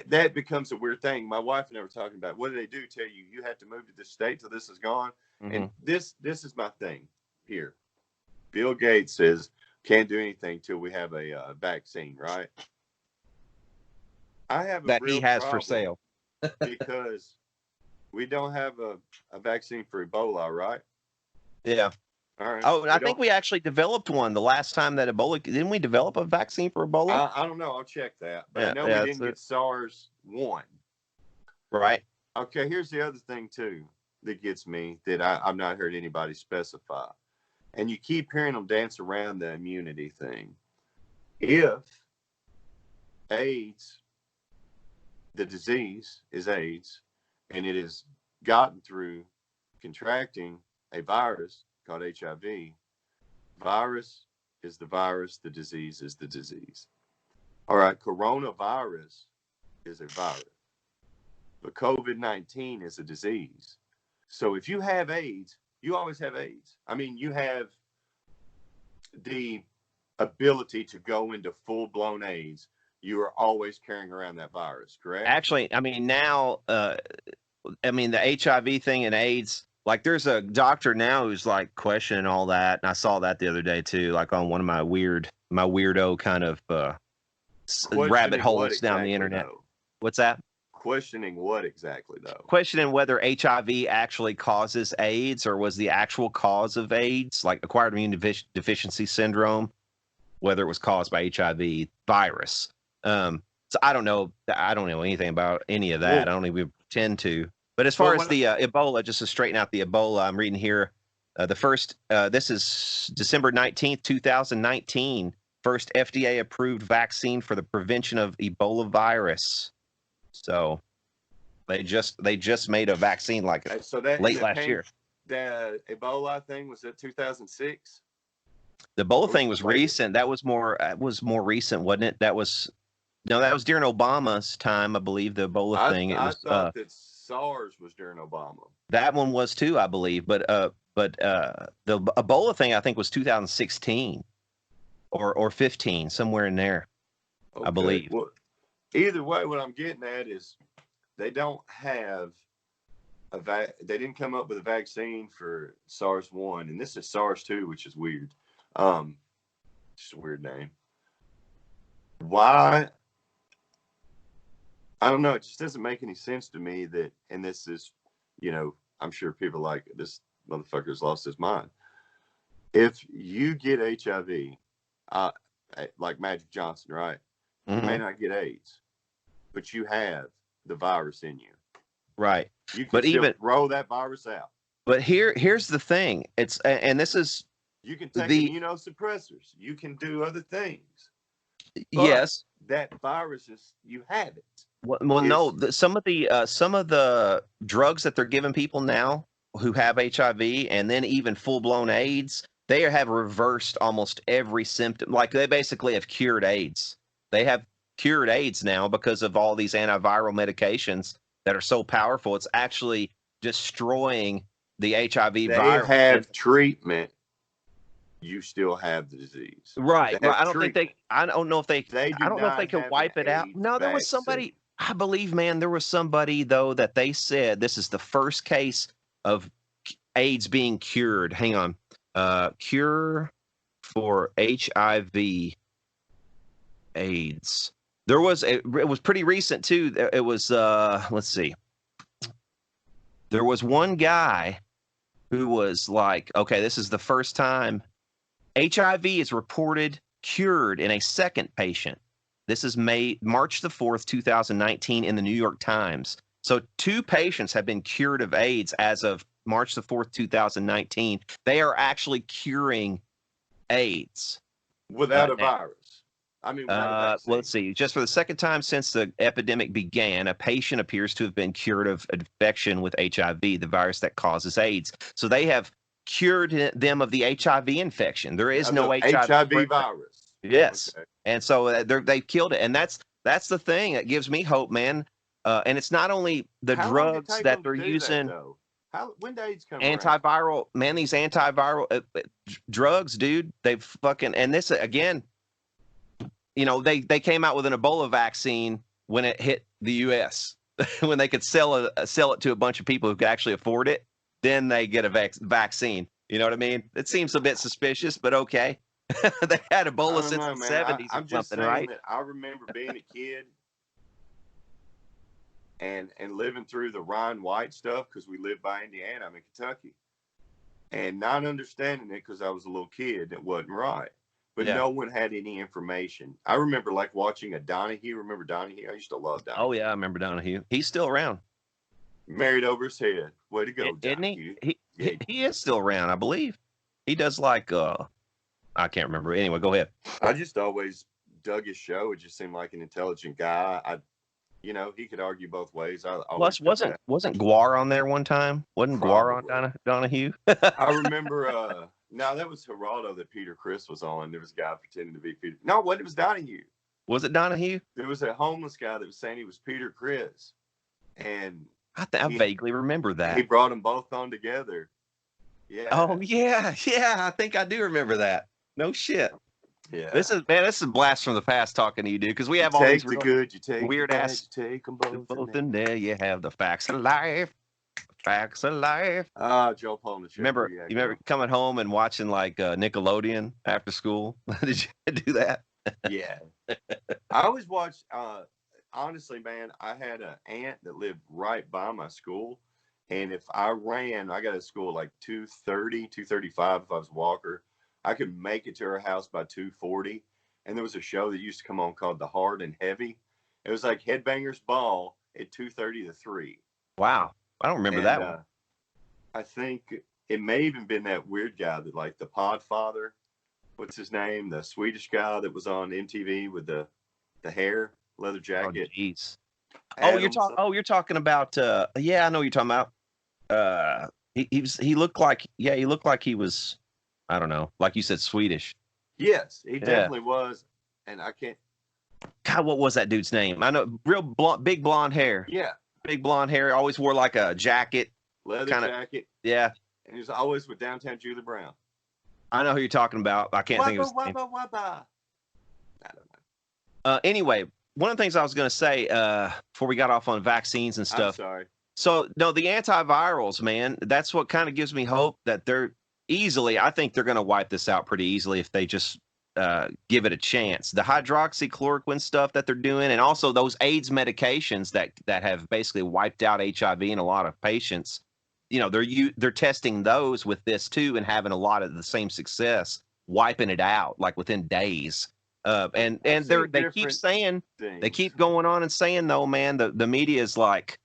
That becomes a weird thing. My wife and I were talking about, what do they do? Tell you have to move to this state till this is gone. Mm-hmm. And this is my thing here. Bill Gates says can't do anything till we have a vaccine, right? I have that he has for sale because we don't have a vaccine for Ebola, right? Yeah. All right. Oh, I think we actually developed one the last time that Ebola. Didn't we develop a vaccine for Ebola? I don't know. I'll check that. But I know we didn't get SARS-1. Right. Okay, here's the other thing, too, that gets me that I've not heard anybody specify. And you keep hearing them dance around the immunity thing. If AIDS, the disease is AIDS, and it is gotten through contracting a virus called HIV. Virus is the virus, the disease is the disease. All right, coronavirus is a virus, but COVID-19 is a disease. So if you have AIDS, you always have AIDS. I mean, you have the ability to go into full-blown AIDS. You are always carrying around that virus, correct? Actually, I mean, now, the HIV thing and AIDS, like there's a doctor now who's like questioning all that. And I saw that the other day too, like on one of my weirdo kind of rabbit holes down the internet. Though? What's that? Questioning what exactly though? Questioning whether HIV actually causes AIDS or was the actual cause of AIDS, like acquired immune deficiency syndrome, whether it was caused by HIV virus. So I don't know. I don't know anything about any of that. Well, I don't even pretend to. But as far as the Ebola, just to straighten out the Ebola, I'm reading here the first, this is December 19th, 2019, first FDA-approved vaccine for the prevention of Ebola virus. So they just made a vaccine like late last year. The Ebola thing, was that 2006? The Ebola thing was recent. That was more recent, wasn't it? That was during Obama's time, I believe, the Ebola thing. I thought that SARS was during Obama. That one was too, I believe. But the Ebola thing, I think, was 2016 or 15, somewhere in there, I believe. Well, either way, what I'm getting at is they don't have they didn't come up with a vaccine for SARS-1, and this is SARS-2, which is weird. Just a weird name. Why? I don't know. It just doesn't make any sense to me that, and this is, I'm sure people like this motherfucker's lost his mind. If you get HIV, like Magic Johnson, right? Mm-hmm. You may not get AIDS, but you have the virus in you. Right. You can still throw that virus out. But here's the thing. You can take immunosuppressors. You can do other things. Yes. That virus you have it. Well, no. Some of the drugs that they're giving people now who have HIV and then even full-blown AIDS, they have reversed almost every symptom. Like they basically have cured AIDS. They have cured AIDS now because of all these antiviral medications that are so powerful. It's actually destroying the HIV virus. They have treatment. You still have the disease. Right. I don't think they. I don't know if they. I don't know if they can wipe it out. No, there was somebody. I believe, man, there was somebody though that they said this is the first case of AIDS being cured. Hang on. Cure for HIV AIDS. There was it was pretty recent too. It was let's see. There was one guy who was like, okay, this is the first time HIV is reported cured in a second patient. This is March the 4th, 2019 in the New York Times. So 2 patients have been cured of AIDS as of March the 4th, 2019. They are actually curing AIDS. Without a virus. I mean, well, let's see. Just for the second time since the epidemic began, a patient appears to have been cured of infection with HIV, the virus that causes AIDS. So they have cured them of the HIV infection. There is no HIV virus. Yes. Okay. And so they've killed it. And that's the thing that gives me hope, man. And it's not only the drugs that they're using. When did AIDS come antiviral around? Man, these antiviral drugs, dude, they've fucking, and this again, you know, they came out with an Ebola vaccine when it hit the US. When they could sell it to a bunch of people who could actually afford it, then they get a vaccine. You know what I mean? It seems a bit suspicious, but okay. They had Ebola since the 70s I'm or just something, saying right? That I remember being a kid and living through the Ryan White stuff because we lived by Indiana. I'm in Kentucky. And not understanding it because I was a little kid, it wasn't right. But no one had any information. I remember like watching a Donahue. Remember Donahue? I used to love Donahue. Oh, yeah, I remember Donahue. He's still around. Married over his head. Way to go, Isn't Donahue. He is still around, I believe. He does like, I can't remember. Anyway, go ahead. I just always dug his show. It just seemed like an intelligent guy. He could argue both ways. Plus, wasn't Guar on there one time? Wasn't Guar on Donahue? I remember... No, that was Geraldo that Peter Chris was on. There was a guy pretending to be Peter. No, it was Donahue. Was it Donahue? There was a homeless guy that was saying he was Peter Chris. And I vaguely remember that. He brought them both on together. Yeah. Oh, yeah. Yeah, I think I do remember that. No shit. Yeah. This is a blast from the past talking to you, dude, because we have all these weird ass. You take them both in there. You have the facts of life. Facts of life. Joe Polish. You remember coming home and watching like Nickelodeon after school? Did you do that? Yeah. I always watched, honestly, man, I had an aunt that lived right by my school. And if I ran, I got to school like 2:30, 2:35 if I was a walker. I could make it to her house by 2:40. And there was a show that used to come on called The Hard and Heavy. It was like Headbangers Ball at 2:30 to 3. Wow. I don't remember that one. I think it may even been that weird guy that like the Podfather. What's his name? The Swedish guy that was on MTV with the hair, leather jacket. Oh, jeez. You're talking about yeah, I know what you're talking about. He looked like he was, I don't know, like you said, Swedish. Yes, he definitely was. And I can't. God, what was that dude's name? I know, big blonde hair. Yeah. Big blonde hair, always wore like a jacket. Leather jacket. Yeah. And he was always with Downtown Julie Brown. I know who you're talking about. I can't think of his name. I don't know. Anyway, one of the things I was going to say before we got off on vaccines and stuff. I'm sorry. So, no, the antivirals, man, that's what kind of gives me hope that I think they're going to wipe this out pretty easily if they just give it a chance. The hydroxychloroquine stuff that they're doing, and also those AIDS medications that have basically wiped out HIV in a lot of patients. You know, they're testing those with this too, and having a lot of the same success, wiping it out like within days. And they keep saying things. They keep going on and saying though, man, the media is like,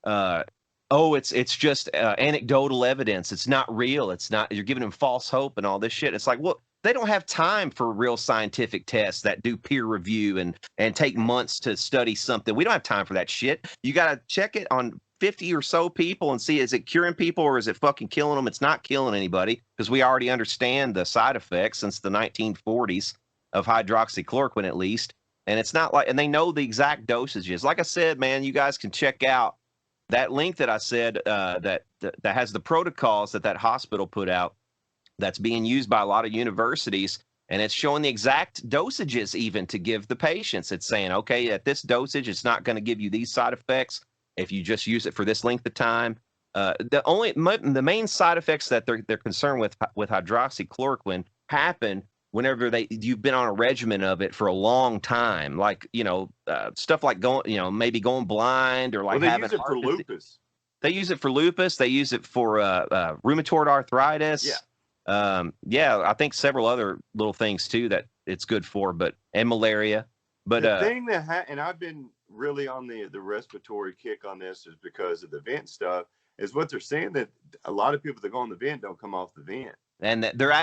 it's just anecdotal evidence. It's not real. It's not. You're giving them false hope and all this shit. It's like, well, they don't have time for real scientific tests that do peer review and take months to study something. We don't have time for that shit. You got to check it on 50 or so people and see, is it curing people or is it fucking killing them? It's not killing anybody because we already understand the side effects since the 1940s of hydroxychloroquine, at least. And it's not like, and they know the exact dosages. Like I said, man, you guys can check out that link that I said that has the protocols that hospital put out that's being used by a lot of universities. And it's showing the exact dosages even to give the patients. It's saying, okay, at this dosage, it's not going to give you these side effects if you just use it for this length of time. The main side effects that they're concerned with hydroxychloroquine happen whenever you've been on a regimen of it for a long time, like stuff like maybe going blind or like having. They use it for lupus. They use it for lupus. They use it for rheumatoid arthritis. Yeah. I think several other little things too that it's good for, and malaria. But the thing and I've been really on the respiratory kick on this is because of the vent stuff. Is what they're saying that a lot of people that go on the vent don't come off the vent, and that they're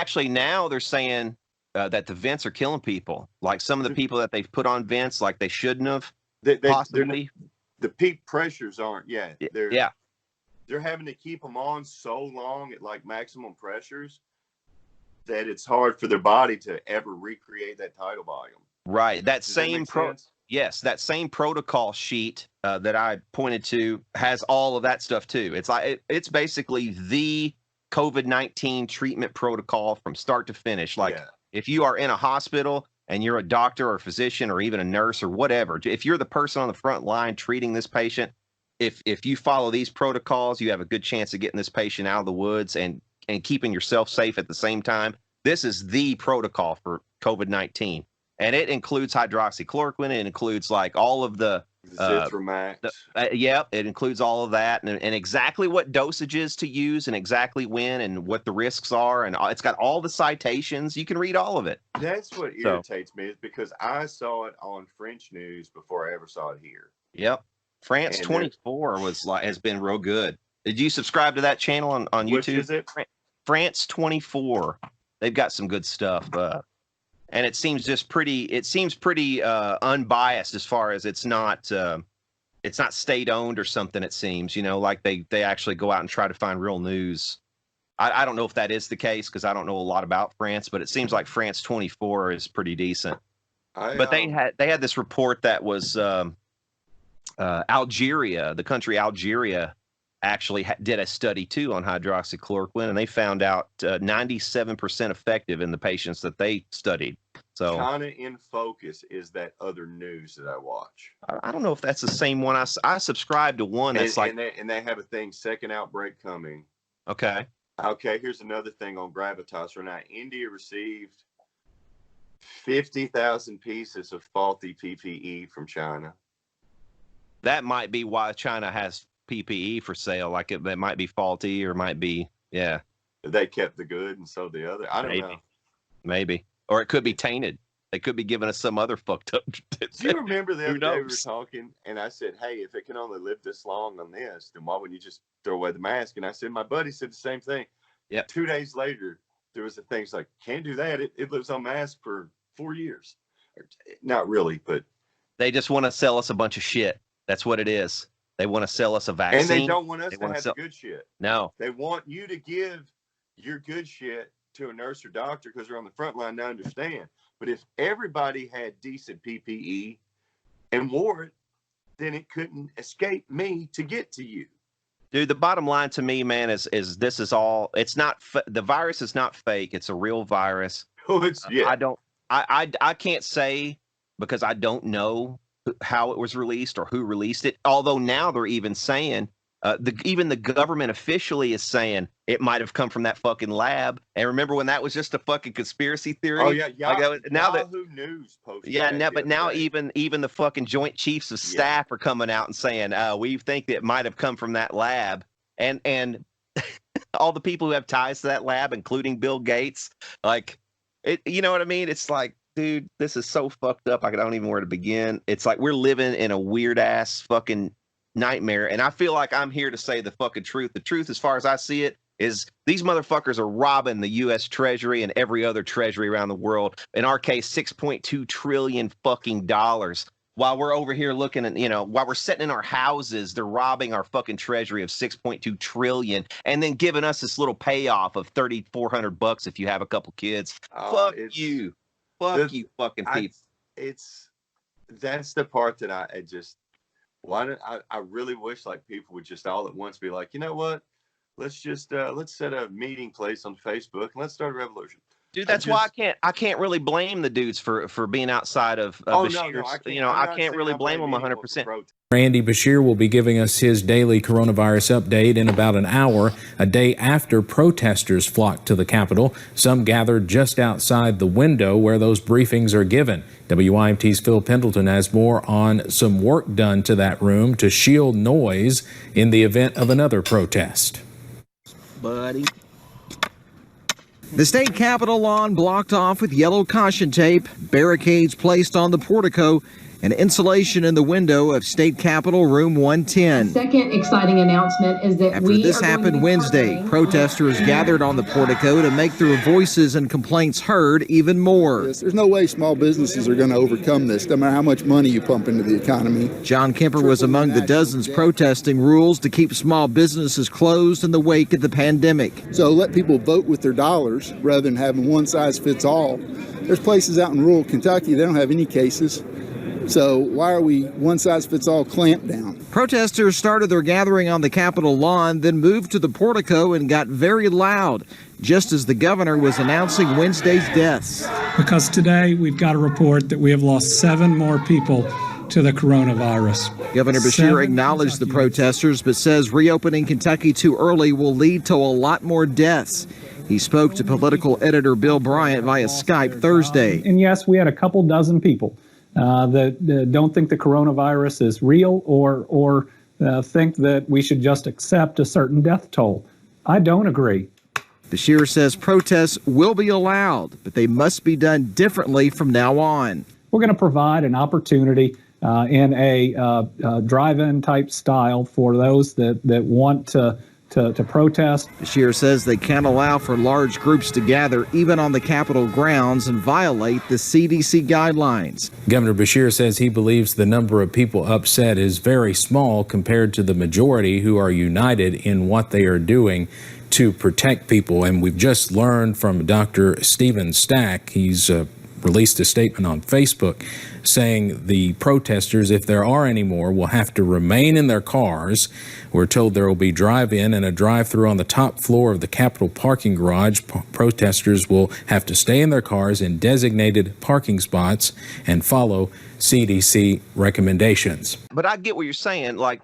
saying that the vents are killing people. Like some of the people that they've put on vents, like they shouldn't have. Possibly. The peak pressures aren't. They're having to keep them on so long at like maximum pressures that it's hard for their body to ever recreate that tidal volume. Right. That same protocol sheet that I pointed to has all of that stuff too. It's like it's basically the COVID-19 treatment protocol from start to finish. Like if you are in a hospital and you're a doctor or a physician or even a nurse or whatever, if you're the person on the front line treating this patient, if you follow these protocols, you have a good chance of getting this patient out of the woods and keeping yourself safe at the same time. This is the protocol for COVID-19. And it includes hydroxychloroquine. It includes like all of the Zithromax. It includes all of that and exactly what dosages to use and exactly when and what the risks are. And it's got all the citations. You can read all of it. That's what irritates me is because I saw it on French news before I ever saw it here. Yep. France 24 has been real good. Did you subscribe to that channel on YouTube? Which is it? France 24. They've got some good stuff. And it seems pretty unbiased as far as it's not state owned or something. It seems, like they actually go out and try to find real news. I don't know if that is the case because I don't know a lot about France, but it seems like France 24 is pretty decent. But they had this report that was Algeria, the country Algeria, actually did a study too on hydroxychloroquine, and they found out 97% effective in the patients that they studied. So China in Focus is that other news that I watch. I don't know if that's the same one. I subscribe to one that's and they have a thing, second outbreak coming. Okay, here's another thing on gravitas right now. India received 50,000 pieces of faulty PPE from China. That might be why China has PPE for sale. Like it might be faulty or might be, They kept the good and sold the other. I don't know. Maybe. Or it could be tainted. They could be giving us some other fucked up. Do you remember the other day we were talking and I said, hey, if it can only live this long on this, then why wouldn't you just throw away the mask? And I said, my buddy said the same thing. Yeah. 2 days later, there was a thing. It's like, can't do that. It lives on mask for 4 years. Not really, but. They just want to sell us a bunch of shit. That's what it is. They want to sell us a vaccine. And they don't want us to have good shit. No. They want you to give your good shit to a nurse or doctor because they're on the front line to understand. But if everybody had decent PPE and wore it, then it couldn't escape me to get to you. Dude, the bottom line to me, man, is this is all. It's not the virus is not fake. It's a real virus. Oh, I can't say because I don't know how it was released or who released it. Although now they're even saying, even the government officially is saying it might have come from that fucking lab. And remember when that was just a fucking conspiracy theory? Oh yeah, Yahoo News posted. Yeah, but now even the fucking Joint Chiefs of Staff are coming out and saying, we think that it might have come from that lab. And all the people who have ties to that lab, including Bill Gates, like it. You know what I mean? It's like, dude, this is so fucked up. I don't even know where to begin. It's like we're living in a weird ass fucking nightmare. And I feel like I'm here to say the fucking truth. The truth, as far as I see it, is these motherfuckers are robbing the U.S. Treasury and every other treasury around the world. In our case, $6.2 trillion fucking dollars. While we're over here looking at, while we're sitting in our houses, they're robbing our fucking treasury of $6.2 trillion and then giving us this little payoff of $3,400 if you have a couple kids. Fuck you. Fuck you fucking people. That's the part that I really wish like people would just all at once be like, you know what? Let's just let's set a meeting place on Facebook and let's start a revolution. Dude, that's why I can't really blame the dudes for being outside of Beshear's. I can't really blame them 100%. Randy Beshear will be giving us his daily coronavirus update in about an hour, a day after protesters flocked to the Capitol. Some gathered just outside the window where those briefings are given. WYMT's Phil Pendleton has more on some work done to that room to shield noise in the event of another protest. Buddy. The state capitol lawn blocked off with yellow caution tape, barricades placed on the portico, and insulation in the window of State Capitol Room 110. Second exciting announcement is that after this happened Wednesday, protesters gathered on the portico to make their voices and complaints heard even more. There's no way small businesses are going to overcome this, no matter how much money you pump into the economy. John Kemper was among the dozens protesting rules to keep small businesses closed in the wake of the pandemic. So let people vote with their dollars rather than having one size fits all. There's places out in rural Kentucky, they don't have any cases. So why are we one-size-fits-all clamp down? Protesters started their gathering on the Capitol lawn, then moved to the portico and got very loud, just as the governor was announcing Wednesday's deaths. Because today we've got a report that we have lost 7 more people to the coronavirus. Governor Beshear acknowledged the protesters, but says reopening Kentucky too early will lead to a lot more deaths. He spoke to political editor Bill Bryant via Skype Thursday. And yes, we had a couple dozen people that don't think the coronavirus is real or think that we should just accept a certain death toll. I don't agree. Beshear says protests will be allowed, but they must be done differently from now on. We're going to provide an opportunity in a drive-in type style for those that want to protest. Beshear says they can't allow for large groups to gather even on the Capitol grounds and violate the CDC guidelines. Governor Beshear says he believes the number of people upset is very small compared to the majority who are united in what they are doing to protect people. And we've just learned from Dr. Stephen Stack, he's released a statement on Facebook saying the protesters, if there are any more, will have to remain in their cars. We're told there will be drive-in and a drive-through on the top floor of the Capitol parking garage. Protesters will have to stay in their cars in designated parking spots and follow CDC recommendations. But I get what you're saying, like,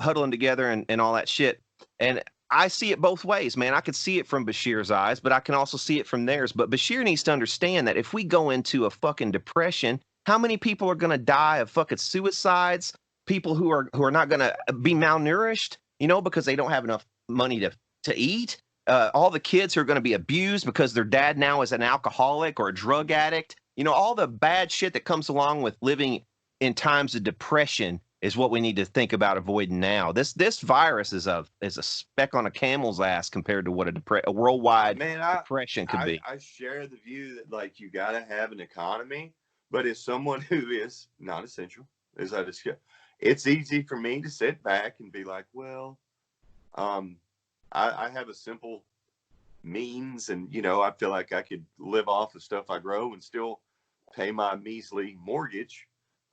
huddling together and all that shit. And I see it both ways, man. I could see it from Beshear's eyes, but I can also see it from theirs. But Beshear needs to understand that if we go into a fucking depression, how many people are going to die of fucking suicides? People who are not going to be malnourished, because they don't have enough money to eat. All the kids who are going to be abused because their dad now is an alcoholic or a drug addict. All the bad shit that comes along with living in times of depression is what we need to think about avoiding now. This virus is a speck on a camel's ass compared to what a worldwide depression could be. I share the view that like you got to have an economy, but as someone who is not essential, as I discussed, it's easy for me to sit back and be like, well, I have a simple means, and I feel like I could live off the stuff I grow and still pay my measly mortgage.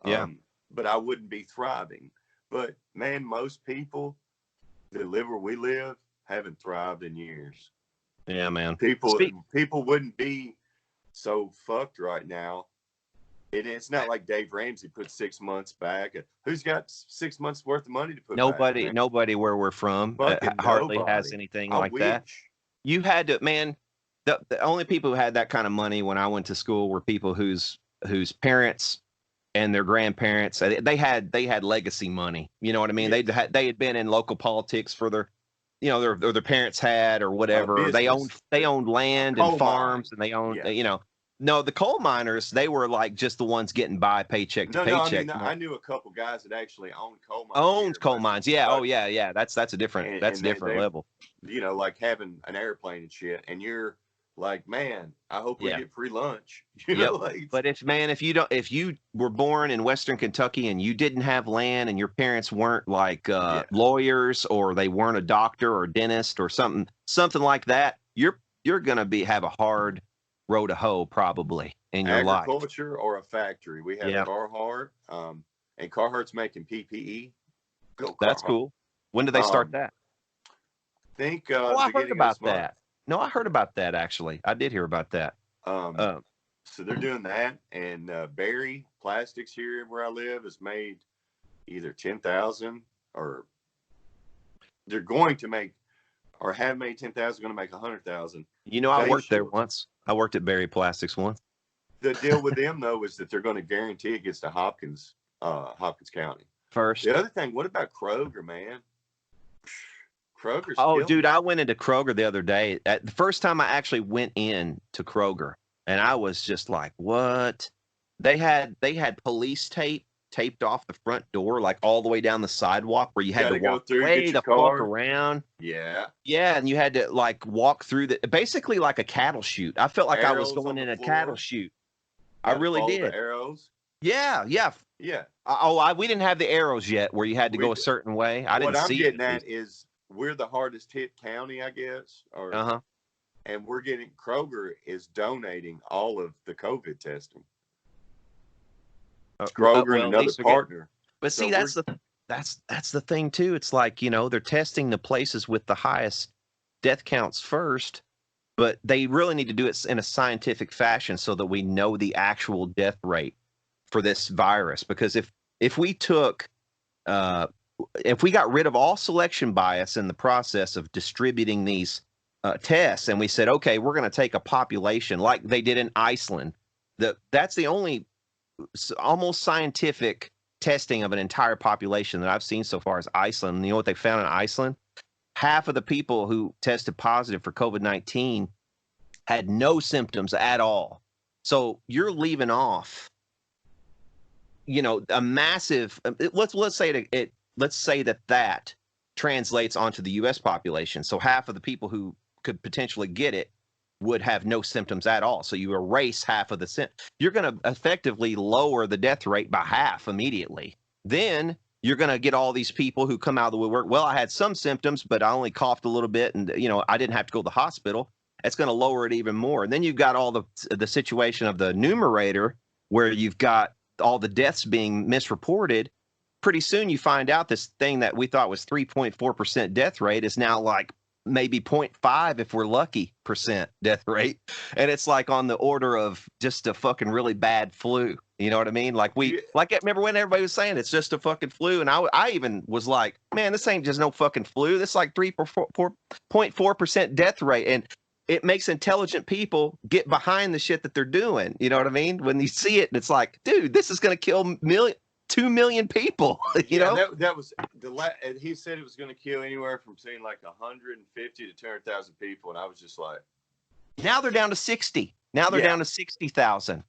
Yeah. But I wouldn't be thriving. But man, most people that live where we live haven't thrived in years. Yeah, man. People wouldn't be so fucked right now. It's not like Dave Ramsey put 6 months back. Who's got 6 months worth of money to put back? Nobody where we're from hardly has anything like that. You had to, man, the only people who had that kind of money when I went to school were people whose parents and their grandparents, they had legacy money. You know what I mean? Yeah. They had been in local politics for their parents had or whatever. They owned land and farms, and they owned, No, the coal miners, they were like just the ones getting by paycheck to paycheck. No, I knew a couple guys that actually owned coal mines. Owned coal mines. Yeah. Oh, yeah. Yeah. That's a different, that's a different level. You know, like having an airplane and shit. And you're like, man, I hope we get free lunch. You know, like, but if you were born in Western Kentucky and you didn't have land and your parents weren't like lawyers, or they weren't a doctor or dentist or something like that, you're going to have a hard row to hoe probably in your life. Agriculture or a factory. We have Carhartt, and Carhartt's making PPE. That's cool. When did they start that? I think I heard about that. No, I heard about that actually. I did hear about that. So they're doing that, and Berry Plastics here where I live has made either 10,000 or they're going to make, or have made 10,000, going to make 100,000. You know, I worked there once. I worked at Berry Plastics once. The deal with them though is that they're going to guarantee it gets to Hopkins County first. The other thing, what about Kroger, man? Kroger's dude, I went into Kroger the other day. The first time I actually went in to Kroger, and I was just like, what? They had police tape taped off the front door, like all the way down the sidewalk, where you had to walk way the fuck around. Yeah. Yeah, and you had to like walk through basically like a cattle chute. I felt like I was going in a cattle chute. I really did. The arrows. Yeah. We didn't have the arrows yet, where you had to go a certain way. I didn't see it. What I'm getting at is we're the hardest hit county, I guess. And we're getting, Kroger is donating all of the COVID testing. Kroger and another partner. But see, that's the thing too. It's like, you know, they're testing the places with the highest death counts first, but they really need to do it in a scientific fashion so that we know the actual death rate for this virus. Because if we got rid of all selection bias in the process of distributing these tests, and we said, okay, we're going to take a population like they did in Iceland, that's the only almost scientific testing of an entire population that I've seen so far is Iceland. And you know what they found in Iceland? Half of the people who tested positive for COVID-19 had no symptoms at all. So you're leaving off, you know, a massive. Let's say that translates onto the U.S. population. So half of the people who could potentially get it would have no symptoms at all. So you erase half of the symptoms. You're going to effectively lower the death rate by half immediately. Then you're going to get all these people who come out of the woodwork. Well, I had some symptoms, but I only coughed a little bit, and you know, I didn't have to go to the hospital. It's going to lower it even more. And then you've got all the situation of the numerator, where you've got all the deaths being misreported. Pretty soon you find out this thing that we thought was 3.4% death rate is now like maybe 0.5 if we're lucky percent death rate. And it's like on the order of just a fucking really bad flu. You know what I mean? Like remember when everybody was saying it's just a fucking flu? And I even was like, man, this ain't just no fucking flu. This is like 3.4% death rate. And it makes intelligent people get behind the shit that they're doing. You know what I mean? When you see it, and it's like, dude, this is going to kill 2 million people. You know, that was he said it was going to kill anywhere from saying like 150 to 200,000 people, and I was just like, now they're down to 60. Now they're down to 60,000.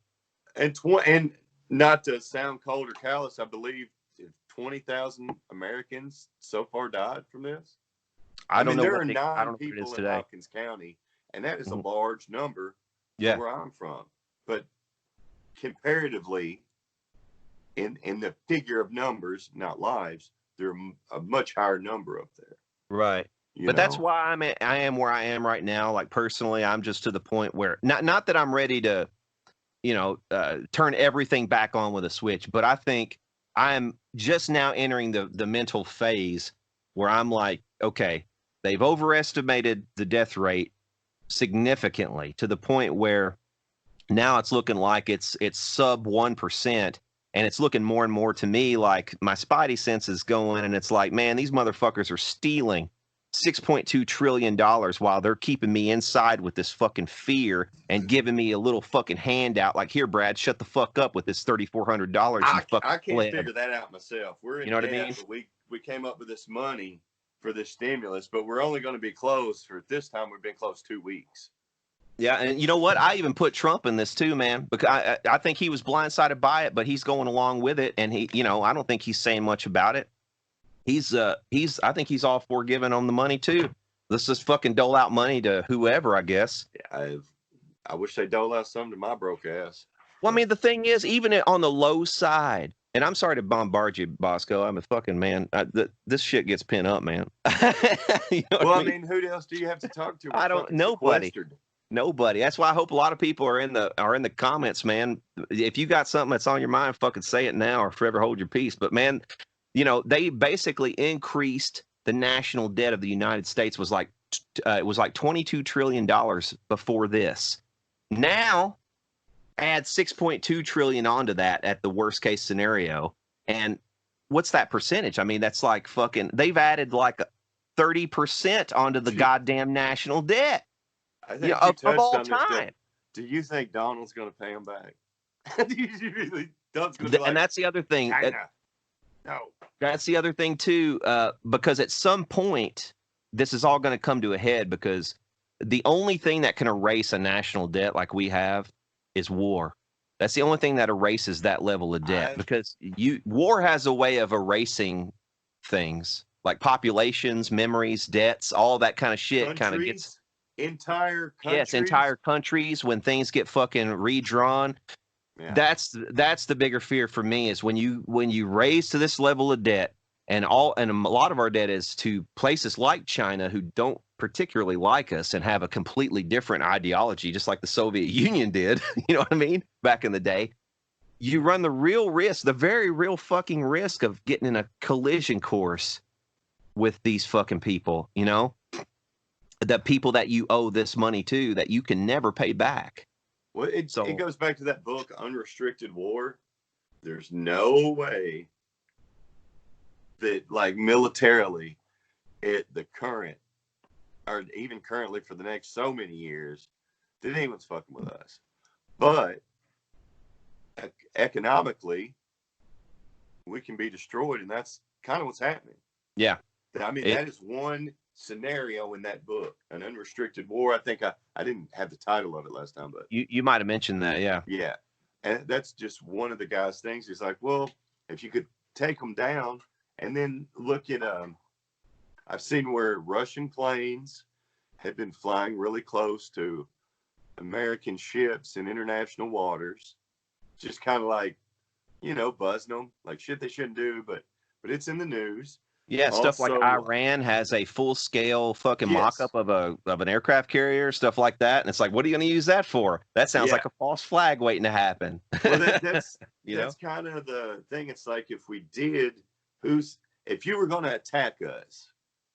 And not to sound cold or callous, I believe 20,000 Americans so far died from this. I don't know. There are 9 people in Hopkins County, and that is a large number where I'm from. But comparatively, in the figure of numbers, not lives, there are a much higher number up there. Right. But that's why I am where I am right now. Like personally, I'm just to the point where not that I'm ready to, you know, turn everything back on with a switch, but I think I'm just now entering the mental phase where I'm like, okay, they've overestimated the death rate significantly to the point where now it's looking like it's sub 1%. And it's looking more and more to me like my spidey sense is going, and it's like, man, these motherfuckers are stealing $6.2 trillion while they're keeping me inside with this fucking fear and giving me a little fucking handout. Like, here, Brad, shut the fuck up with this $3,400. I can't figure that out myself. We're in you know debt, what I mean? But we came up with this money for this stimulus, but we're only going to be closed for this time. We've been closed 2 weeks. Yeah, and you know what? I even put Trump in this too, man, because I think he was blindsided by it, but he's going along with it, and I don't think he's saying much about it. I think he's all for giving on the money too. Let's just fucking dole out money to whoever, I guess. I wish they dole out some to my broke ass. Well, I mean, the thing is, even on the low side, and I'm sorry to bombard you, Bosco. I'm a fucking man. This shit gets pinned up, man. Well, I mean, who else do you have to talk to? I don't. Nobody. Nobody. That's why I hope a lot of people are in the comments, man. If you got something that's on your mind, fucking say it now or forever hold your peace. But man, they basically increased the national debt of the United States it was like $22 trillion before this. Now add 6.2 trillion onto that at the worst case scenario. And what's that percentage? I mean, that's like fucking, they've added like 30% onto the goddamn national debt. I think of all time. Do you think Donald's going to pay him back? Do you really? And that's the other thing. No. That's the other thing too, because at some point this is all going to come to a head, because the only thing that can erase a national debt like we have is war. That's the only thing that erases that level of debt, because war has a way of erasing things like populations, memories, debts, all that kind of shit. Kind of gets. Entire countries. Yes, entire countries, when things get fucking redrawn. Yeah. That's the bigger fear for me, is when you raise to this level of debt, and a lot of our debt is to places like China, who don't particularly like us and have a completely different ideology, just like the Soviet Union did. You know what I mean? Back in the day, you run the real risk, the very real fucking risk of getting in a collision course with these fucking people, the people that you owe this money to, that you can never pay back. Well, it goes back to that book, Unrestricted War. There's no way that, like, militarily, the current, or even currently for the next so many years, that anyone's fucking with us. But economically, we can be destroyed, and that's kind of what's happening. Yeah. I mean, that is one scenario in that book, An Unrestricted War. I think I didn't have the title of it last time, but you might have mentioned that. Yeah And that's just one of the guy's things. He's like, well, if you could take them down, and then look at I've seen where Russian planes had been flying really close to American ships in international waters, just kind of like, buzzing them like shit they shouldn't do, but it's in the news. Yeah, stuff like Iran has a full-scale fucking mock-up of an aircraft carrier, stuff like that, and it's like, what are you going to use that for? That sounds like a false flag waiting to happen. Well, that's kind of the thing. It's like, if we did, if you were going to attack us,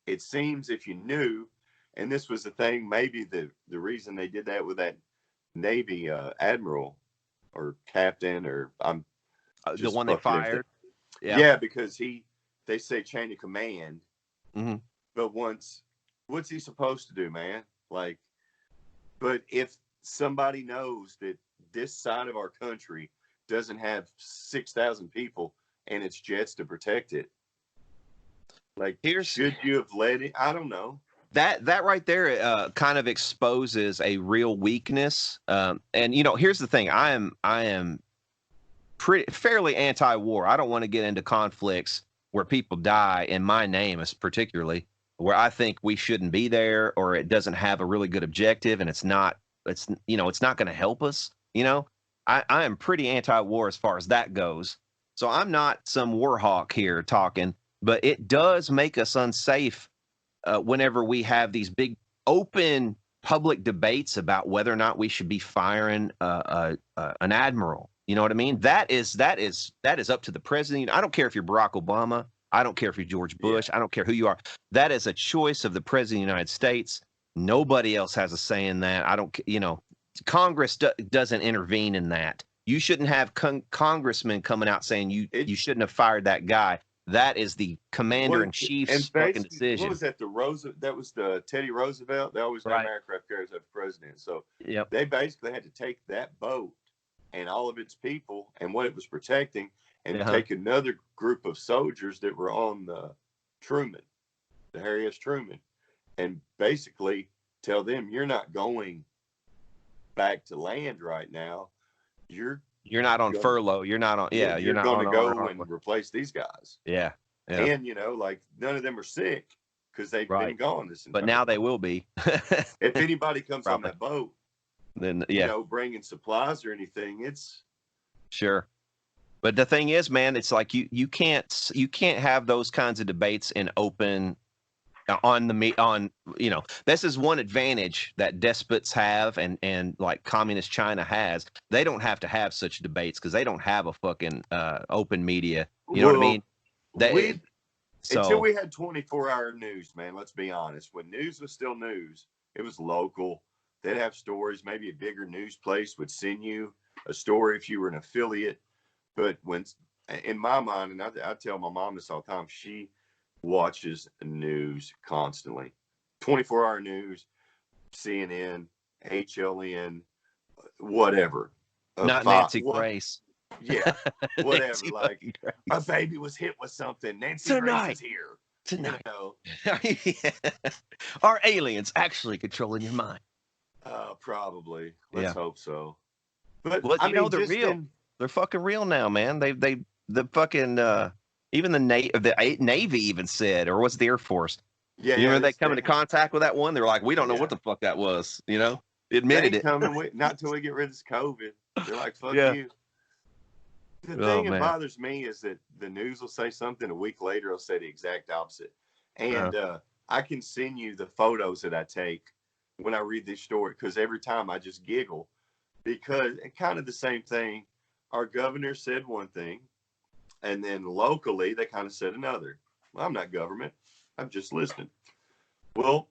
it seems, if you knew, and this was the thing, maybe the reason they did that with that Navy admiral or captain, or the one they fired. Yeah, because they say chain of command, but what's he supposed to do, man? Like, but if somebody knows that this side of our country doesn't have 6,000 people and its jets to protect it, like, should you have let it? I don't know. That right there kind of exposes a real weakness. And here's the thing: I am fairly anti-war. I don't want to get into conflicts where people die in my name, is particularly where I think we shouldn't be there, or it doesn't have a really good objective, and it's not going to help us. I am pretty anti-war as far as that goes. So I'm not some war hawk here talking, but it does make us unsafe whenever we have these big open public debates about whether or not we should be firing an admiral. You know what I mean? That is up to the president. I don't care if you're Barack Obama. I don't care if you're George Bush. I don't care who you are. That is a choice of the president of the United States. Nobody else has a say in that. Congress doesn't intervene in that. You shouldn't have congressmen coming out saying you shouldn't have fired that guy. That is the commander in chief's fucking decision. What was that? That was the Teddy Roosevelt. They always named aircraft carriers after president. So they basically had to take that boat and all of its people and what it was protecting, and take another group of soldiers that were on the Harry S. Truman, and basically tell them, you're not going back to land right now, you're not on furlough. You're not on. Yeah, you're not going to go on and replace these guys. Yeah. And like none of them are sick because they've been gone this entire But now they will be. If anybody comes on that boat, then bringing supplies or anything, it's sure. But the thing is, man, it's like you can't have those kinds of debates in open this is one advantage that despots have and like communist China has. They don't have to have such debates because they don't have a fucking open media. You know what I mean? Until we had 24-hour news, man, let's be honest. When news was still news, it was local. They'd have stories. Maybe a bigger news place would send you a story if you were an affiliate. But in my mind, and I tell my mom this all the time, she watches news constantly. 24-hour news, CNN, HLN, whatever. Not Nancy Grace. Yeah, whatever. Like a baby was hit with something. Nancy Grace is here tonight. Are aliens actually controlling your mind? Probably. Let's hope so. But they're real. They're fucking real now, man. The fucking even the Navy even said, or was it the Air Force? Yeah, you remember they come into contact with that one? They're like, we don't know what the fuck that was. Admitted it. Not till we get rid of this COVID. They're like, fuck you. The thing that bothers me is that the news will say something, a week later it'll say the exact opposite. And I can send you the photos that I take when I read this story, because every time I just giggle, because kind of the same thing. Our governor said one thing, and then locally they kind of said another. Well, I'm not government. I'm just listening. Well,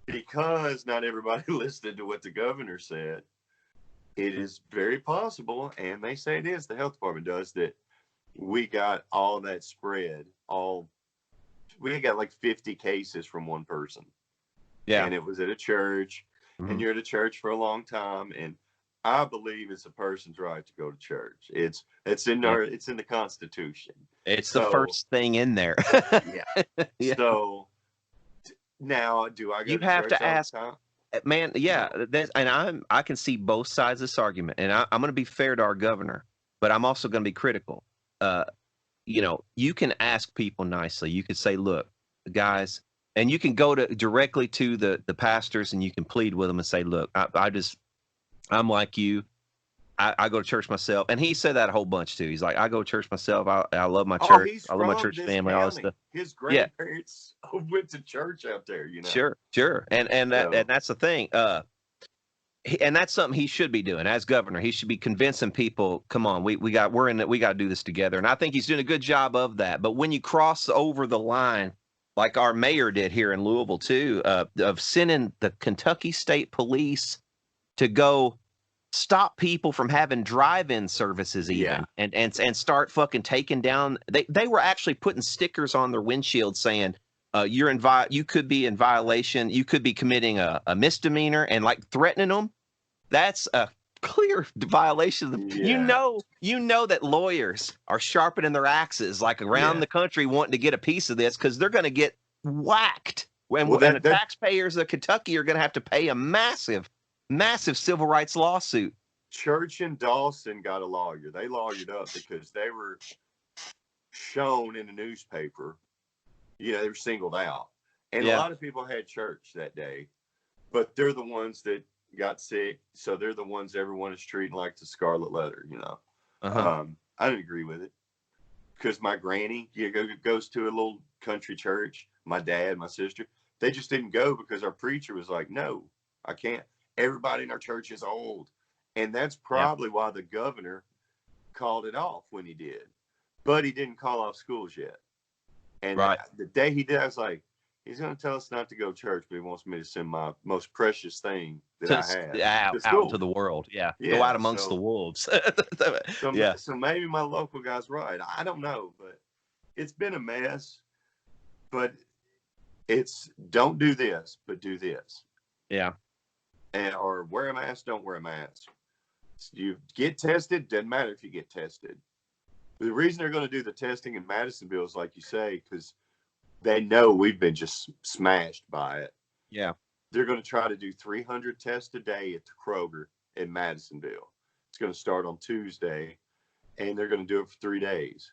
because not everybody listened to what the governor said, it is very possible, and they say it is, the health department does, that we got all that spread. We got like 50 cases from one person. Yeah. And it was at a church, and you're at a church for a long time, and I believe it's a person's right to go to church. It's in the Constitution. It's the first thing in there. Yeah. So now, do I go you to have church to ask, man? Yeah, and I can see both sides of this argument, and I'm going to be fair to our governor, but I'm also going to be critical. You can ask people nicely. You could say, "Look, guys," and you can go directly to the pastors, and you can plead with them and say, "Look, I'm like you. I go to church myself." And he said that a whole bunch too. He's like, I go to church myself. I love my church. I love my church family. All this stuff. His grandparents went to church out there, Sure. And that's the thing. And that's something he should be doing as governor. He should be convincing people, come on, we got to do this together. And I think he's doing a good job of that. But when you cross over the line, like our mayor did here in Louisville too, of sending the Kentucky State Police to go stop people from having drive-in services even and start fucking taking down. They were actually putting stickers on their windshield saying, you could be in violation. You could be committing a misdemeanor, and like threatening them. That's a clear violation of the, you know that lawyers are sharpening their axes like around the country wanting to get a piece of this because they're going to get whacked. And the taxpayers of Kentucky are going to have to pay a massive civil rights lawsuit. Church in Dawson got a lawyer. They lawyered up because they were shown in the newspaper. They were singled out. And a lot of people had church that day, but they're the ones that got sick. So they're the ones everyone is treating like the scarlet letter, I didn't agree with it because my granny goes to a little country church. My dad, my sister, they just didn't go because our preacher was like, no, I can't. Everybody in our church is old. And that's probably why the governor called it off when he did. But he didn't call off schools yet. And the day he did, I was like, he's going to tell us not to go to church, but he wants me to send my most precious thing that I have out to the world. Yeah. Go out amongst the wolves. So maybe my local guy's right. I don't know, but it's been a mess. But it's don't do this, but do this. Yeah. Or wear a mask, don't wear a mask. You get tested, doesn't matter if you get tested. The reason they're going to do the testing in Madisonville is, like you say, because they know we've been just smashed by it. Yeah. they're going to try to do 300 tests a day at the Kroger in Madisonville. It's going to start on Tuesday, and they're going to do it for 3 days.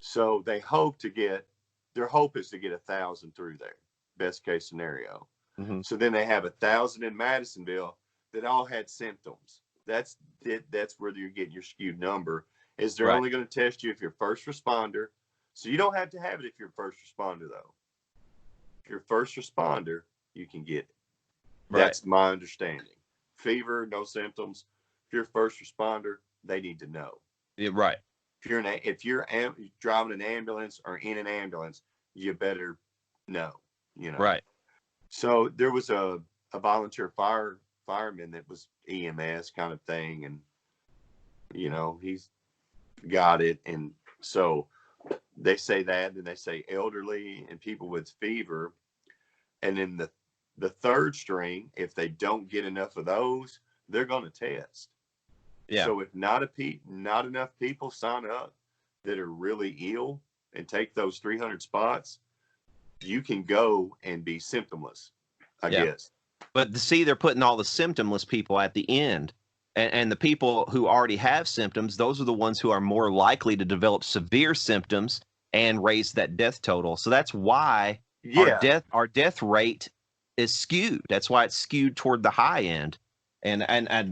So they hope to get, their hope is to get 1,000 through there, best case scenario. Mm-hmm. So then they have 1,000 in Madisonville that all had symptoms. That's where you're getting your skewed number, is they're only going to test you if you're first responder. So you don't have to have it if you're a first responder, though. If you're a first responder, you can get it. That's my understanding. Fever, no symptoms. If you're a first responder, they need to know. Yeah, right. If you're driving an ambulance or in an ambulance, you better know. You know. Right. So there was a volunteer fireman that was EMS kind of thing, and you know, he's got it, and so they say that, and they say elderly and people with fever, and then the third string, if they don't get enough of those, they're going to test. Yeah. So if not enough people sign up that are really ill and take those 300 spots, you can go and be symptomless, I guess. But see, they're putting all the symptomless people at the end. And the people who already have symptoms, those are the ones who are more likely to develop severe symptoms and raise that death total. So that's why our death rate is skewed. That's why it's skewed toward the high end. And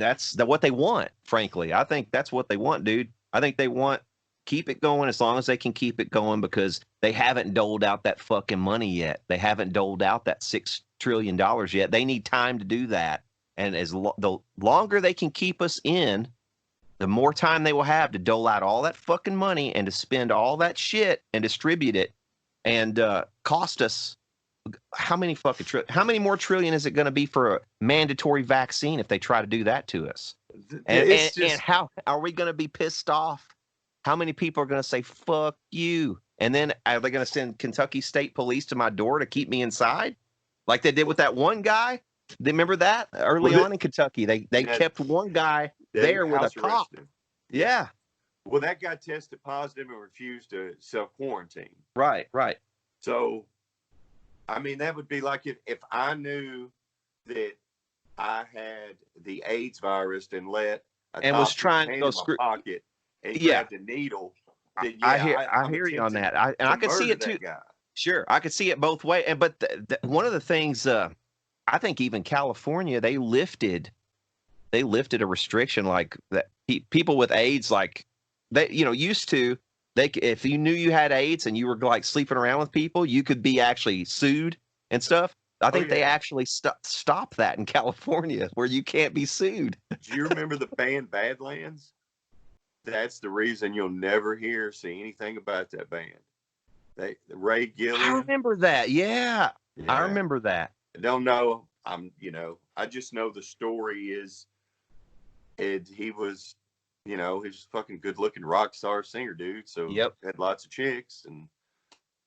that's what they want, frankly. I think that's what they want, dude. I think they want keep it going as long as they can keep it going, because they haven't doled out that fucking money yet. They haven't doled out that $6 trillion yet. They need time to do that. And the longer they can keep us in, the more time they will have to dole out all that fucking money and to spend all that shit and distribute it and cost us how many more trillion is it going to be for a mandatory vaccine if they try to do that to us? And how are we going to be pissed off? How many people are going to say, fuck you? And then are they going to send Kentucky State Police to my door to keep me inside? Like they did with that one guy? Remember that early on in Kentucky? They kept one guy there with a cop. Yeah. Well, that guy tested positive and refused to self-quarantine. Right. So, I mean, that would be like if I knew that I had the AIDS virus and let was trying to go screw pocket and grabbed a needle. Then, I hear you on that. I could see it too. Sure, I could see it both ways. And but one of the things I think even California, they lifted a restriction like that. People with AIDS, like they used to. If you knew you had AIDS and you were like sleeping around with people, you could be actually sued and stuff. I think they actually stopped that in California, where you can't be sued. Do you remember the band Badlands? That's the reason you'll never see anything about that band. Ray Gillian. I remember that. Yeah, I remember that. I don't know. I just know the story is, he was. He's a fucking good-looking rock star singer, dude. So had lots of chicks and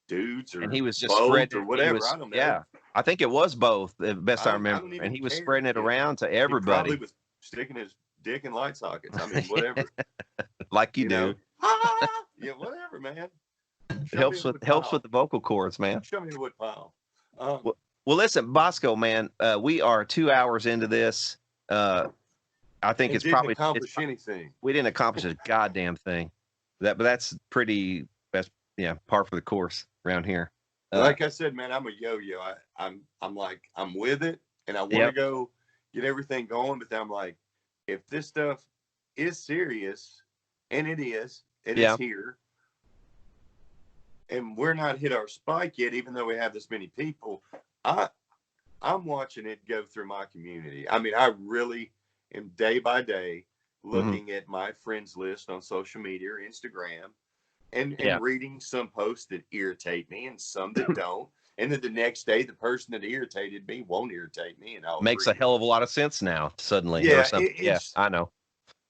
dudes, and he was just both spreading or whatever. I don't know. Yeah, I think it was both. The best I remember, and he was spreading it around to everybody. He probably was sticking his dick in light sockets. I mean, whatever. Like you do. Yeah, whatever, man. Helps with the vocal cords, man. Show me the wood pile. Well, listen, Bosco, man. We are 2 hours into this. I think it's probably anything. We didn't accomplish a goddamn thing. But that's par for the course around here. Like I said, man, I'm a yo-yo. I'm with it, and I want to go get everything going. But then I'm like, if this stuff is serious, and it is, and it's here, and we're not hit our spike yet, even though we have this many people, I'm watching it go through my community. I mean, I really am day by day looking at my friends list on social media or Instagram and reading some posts that irritate me and some that don't. And then the next day, the person that irritated me won't irritate me. And I'll makes a hell of a lot of sense now, suddenly. Yeah, I know.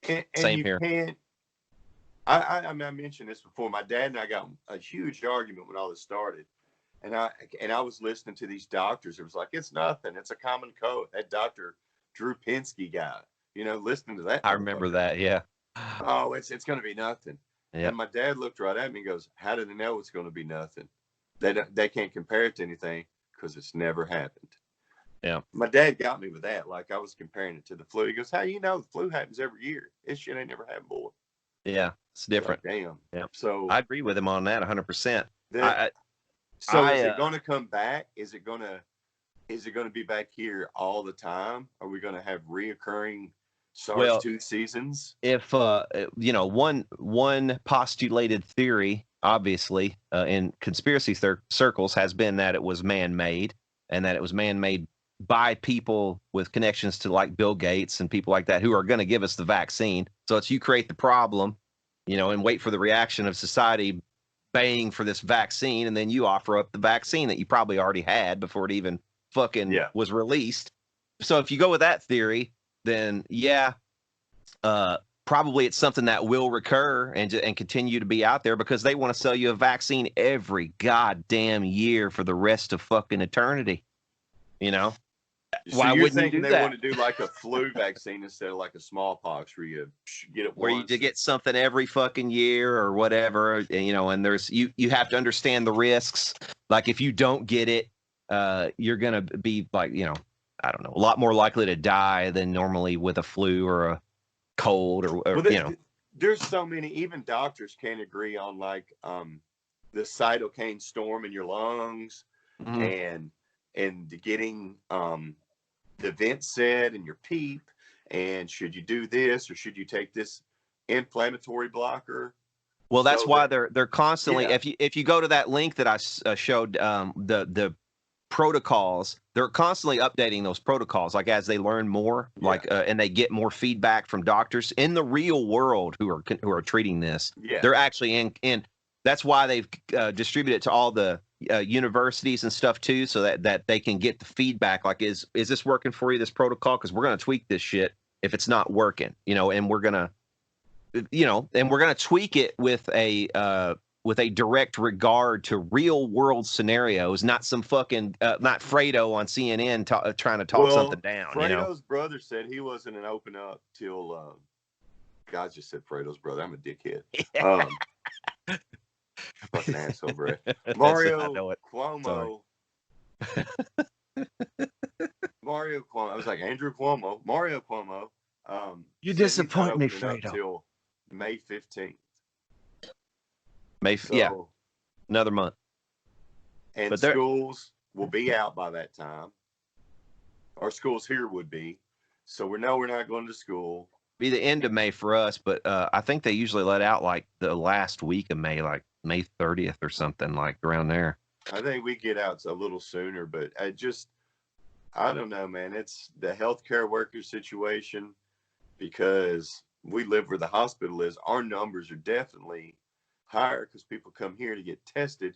And Same here. I mentioned this before. My dad and I got a huge argument when all this started. And I was listening to these doctors. It was like, it's nothing. It's a common cold. That Dr. Drew Pinsky guy, listening to that. I remember that. Yeah. Oh, it's going to be nothing. Yeah. And my dad looked right at me and goes, how do they know it's going to be nothing? They can't compare it to anything because it's never happened. Yeah. My dad got me with that. Like I was comparing it to the flu. He goes, "How you know the flu happens every year? This shit ain't never happened before." Yeah, it's different. Like, damn. Yeah. So I agree with him on that 100%. So is it going to come back? Is it going to be back here all the time? Are we going to have reoccurring SARS-2 seasons? If one postulated theory, obviously, in conspiracy circles, has been that it was man-made, and that it was man-made by people with connections to like Bill Gates and people like that who are going to give us the vaccine. So it's you create the problem, and wait for the reaction of society baying for this vaccine, and then you offer up the vaccine that you probably already had before it even fucking was released. So if you go with that theory, then probably it's something that will recur and continue to be out there because they want to sell you a vaccine every goddamn year for the rest of fucking eternity. So why you're wouldn't thinking you do they that? want to do like a flu vaccine instead of like a smallpox where you get it where once. you get something every fucking year or whatever, and there's you have to understand the risks. Like if you don't get it, you're gonna be like, I don't know, a lot more likely to die than normally with a flu or a cold or There's so many, even doctors can't agree on like the cytokine storm in your lungs and getting the vent set and your PEEP, and should you do this or should you take this inflammatory blocker? Well, that's why they're constantly. If you go to that link that I showed, the protocols, they're constantly updating those protocols, like as they learn more, and they get more feedback from doctors in the real world who are treating this. They're actually in. That's why they've distributed it to all the universities and stuff too, so that they can get the feedback. Like, is this working for you, this protocol? Because we're going to tweak this shit if it's not working, and we're gonna, and we're gonna tweak it with a direct regard to real world scenarios, not some fucking not Fredo on CNN trying to talk something down. Fredo's brother said he wasn't an open up till God just said Fredo's brother. I'm a dickhead. Fucking asshole, bro. Mario Cuomo. Mario Cuomo. I was like Andrew Cuomo. Mario Cuomo. You disappoint me, Fredo. Till May 15th. Another month. And schools will be out by that time. Our schools here would be. So we're not going to school. Be the end of May for us, but I think they usually let out like the last week of May, like May 30th or something, like around there. I think we get out a little sooner, but I don't know, man. It's the healthcare worker situation, because we live where the hospital is. Our numbers are definitely higher because people come here to get tested,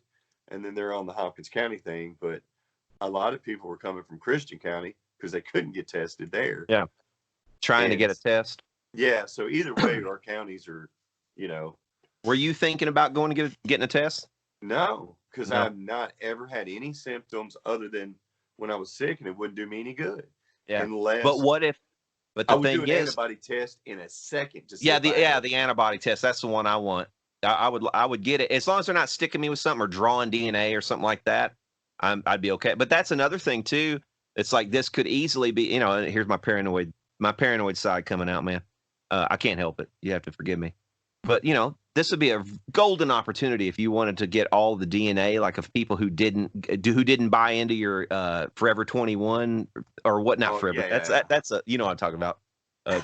and then they're on the Hopkins County thing. But a lot of people were coming from Christian County because they couldn't get tested there. Yeah, trying to get a test. Yeah, so either way, our counties are, Were you thinking about going to getting a test? No, because I've not ever had any symptoms other than when I was sick, and it wouldn't do me any good. Yeah. Unless, but what if? But the I would thing do an antibody test in a second. The antibody test. That's the one I want. I would get it as long as they're not sticking me with something or drawing DNA or something like that. I'd be okay. But that's another thing too. It's like this could easily be. Here's my paranoid side coming out, man. I can't help it. You have to forgive me. But this would be a golden opportunity if you wanted to get all the DNA, like of people who didn't buy into your Forever 21 or whatnot. Forever. Yeah, that's a what I'm talking about.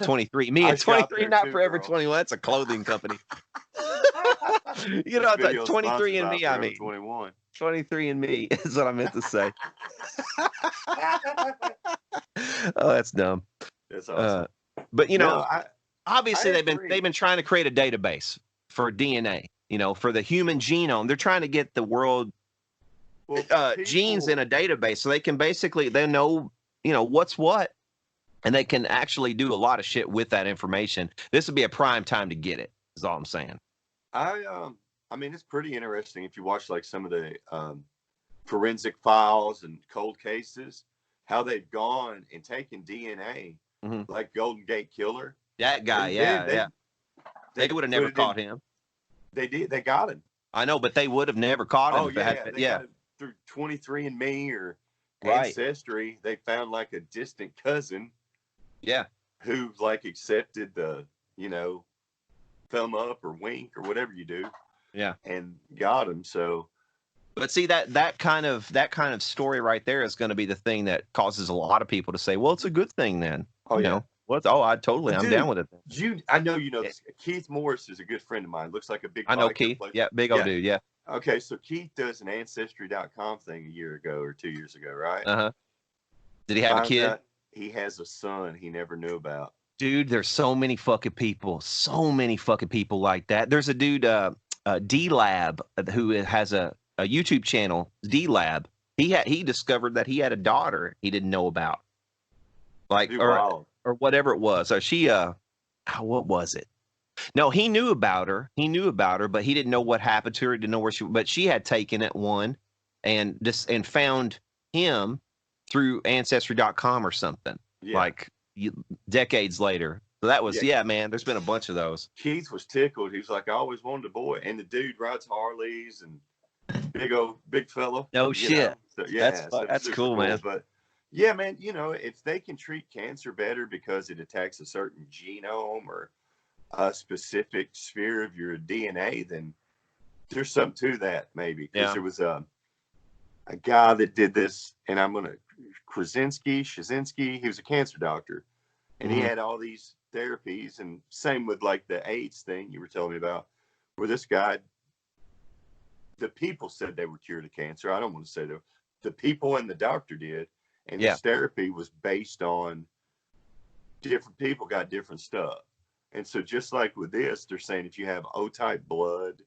23. Me and 23, not Forever 21. That's a clothing company. 23 and me. I mean, 21. 23 and me is what I meant to say. Oh, that's dumb. That's awesome. But obviously they've been trying to create a database for DNA, for the human genome. They're trying to get the world genes in a database so they can they know, what's what, and they can actually do a lot of shit with that information. This would be a prime time to get it, is all I'm saying. I mean, it's pretty interesting if you watch like some of the forensic files and cold cases, how they've gone and taken DNA, like Golden Gate Killer. That guy, they would have never caught him. They did. They got him. I know, but they would have never caught him. They got him through 23andMe or Ancestry, they found like a distant cousin. Yeah. Who like accepted the, thumb up or wink or whatever you do. Yeah. And got him. So. But see, that kind of story right there is going to be the thing that causes a lot of people to say, well, it's a good thing then. Oh, you know? Well, I'm down with it. I know this. Keith Morris is a good friend of mine. Looks like a big. I know Keith. Yeah, big old dude. Yeah. Okay, so Keith does an Ancestry.com thing a year ago or 2 years ago, right? Did he have a kid? He has a son he never knew about. Dude, there's so many fucking people like that. There's a dude, D-Lab, who has a YouTube channel, D-Lab. He discovered that he had a daughter he didn't know about. Or whatever it was. Or she, what was it? No, he knew about her. But he didn't know what happened to her. He didn't know where but she had taken it and found him through Ancestry.com or something. Yeah. Decades later. So that was, man, there's been a bunch of those. Keith was tickled. He was like, I always wanted a boy. And the dude rides Harleys and big fellow. No shit. So, that's cool, man. But yeah, man, if they can treat cancer better because it attacks a certain genome or a specific sphere of your DNA, then there's something to that, maybe. Because there was a guy that did this, and Krasinski, he was a cancer doctor, and he had all these therapies, and same with like the AIDS thing you were telling me about, where this guy, the people said they were cured of cancer. I don't want to say that. The people and the doctor did. And this therapy was based on different people got different stuff. And so just like with this, they're saying if you have O-type blood,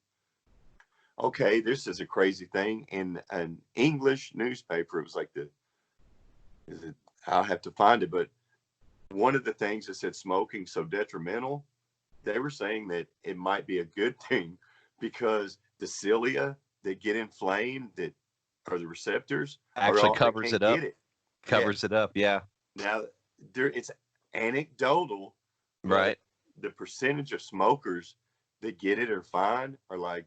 okay, this is a crazy thing. In an English newspaper, it was like I'll have to find it, but one of the things that said smoking so detrimental, they were saying that it might be a good thing because the cilia that get inflamed that are the receptors actually covers it up. Covers it up, yeah. Now, it's anecdotal, right? The percentage of smokers that get it are fine are like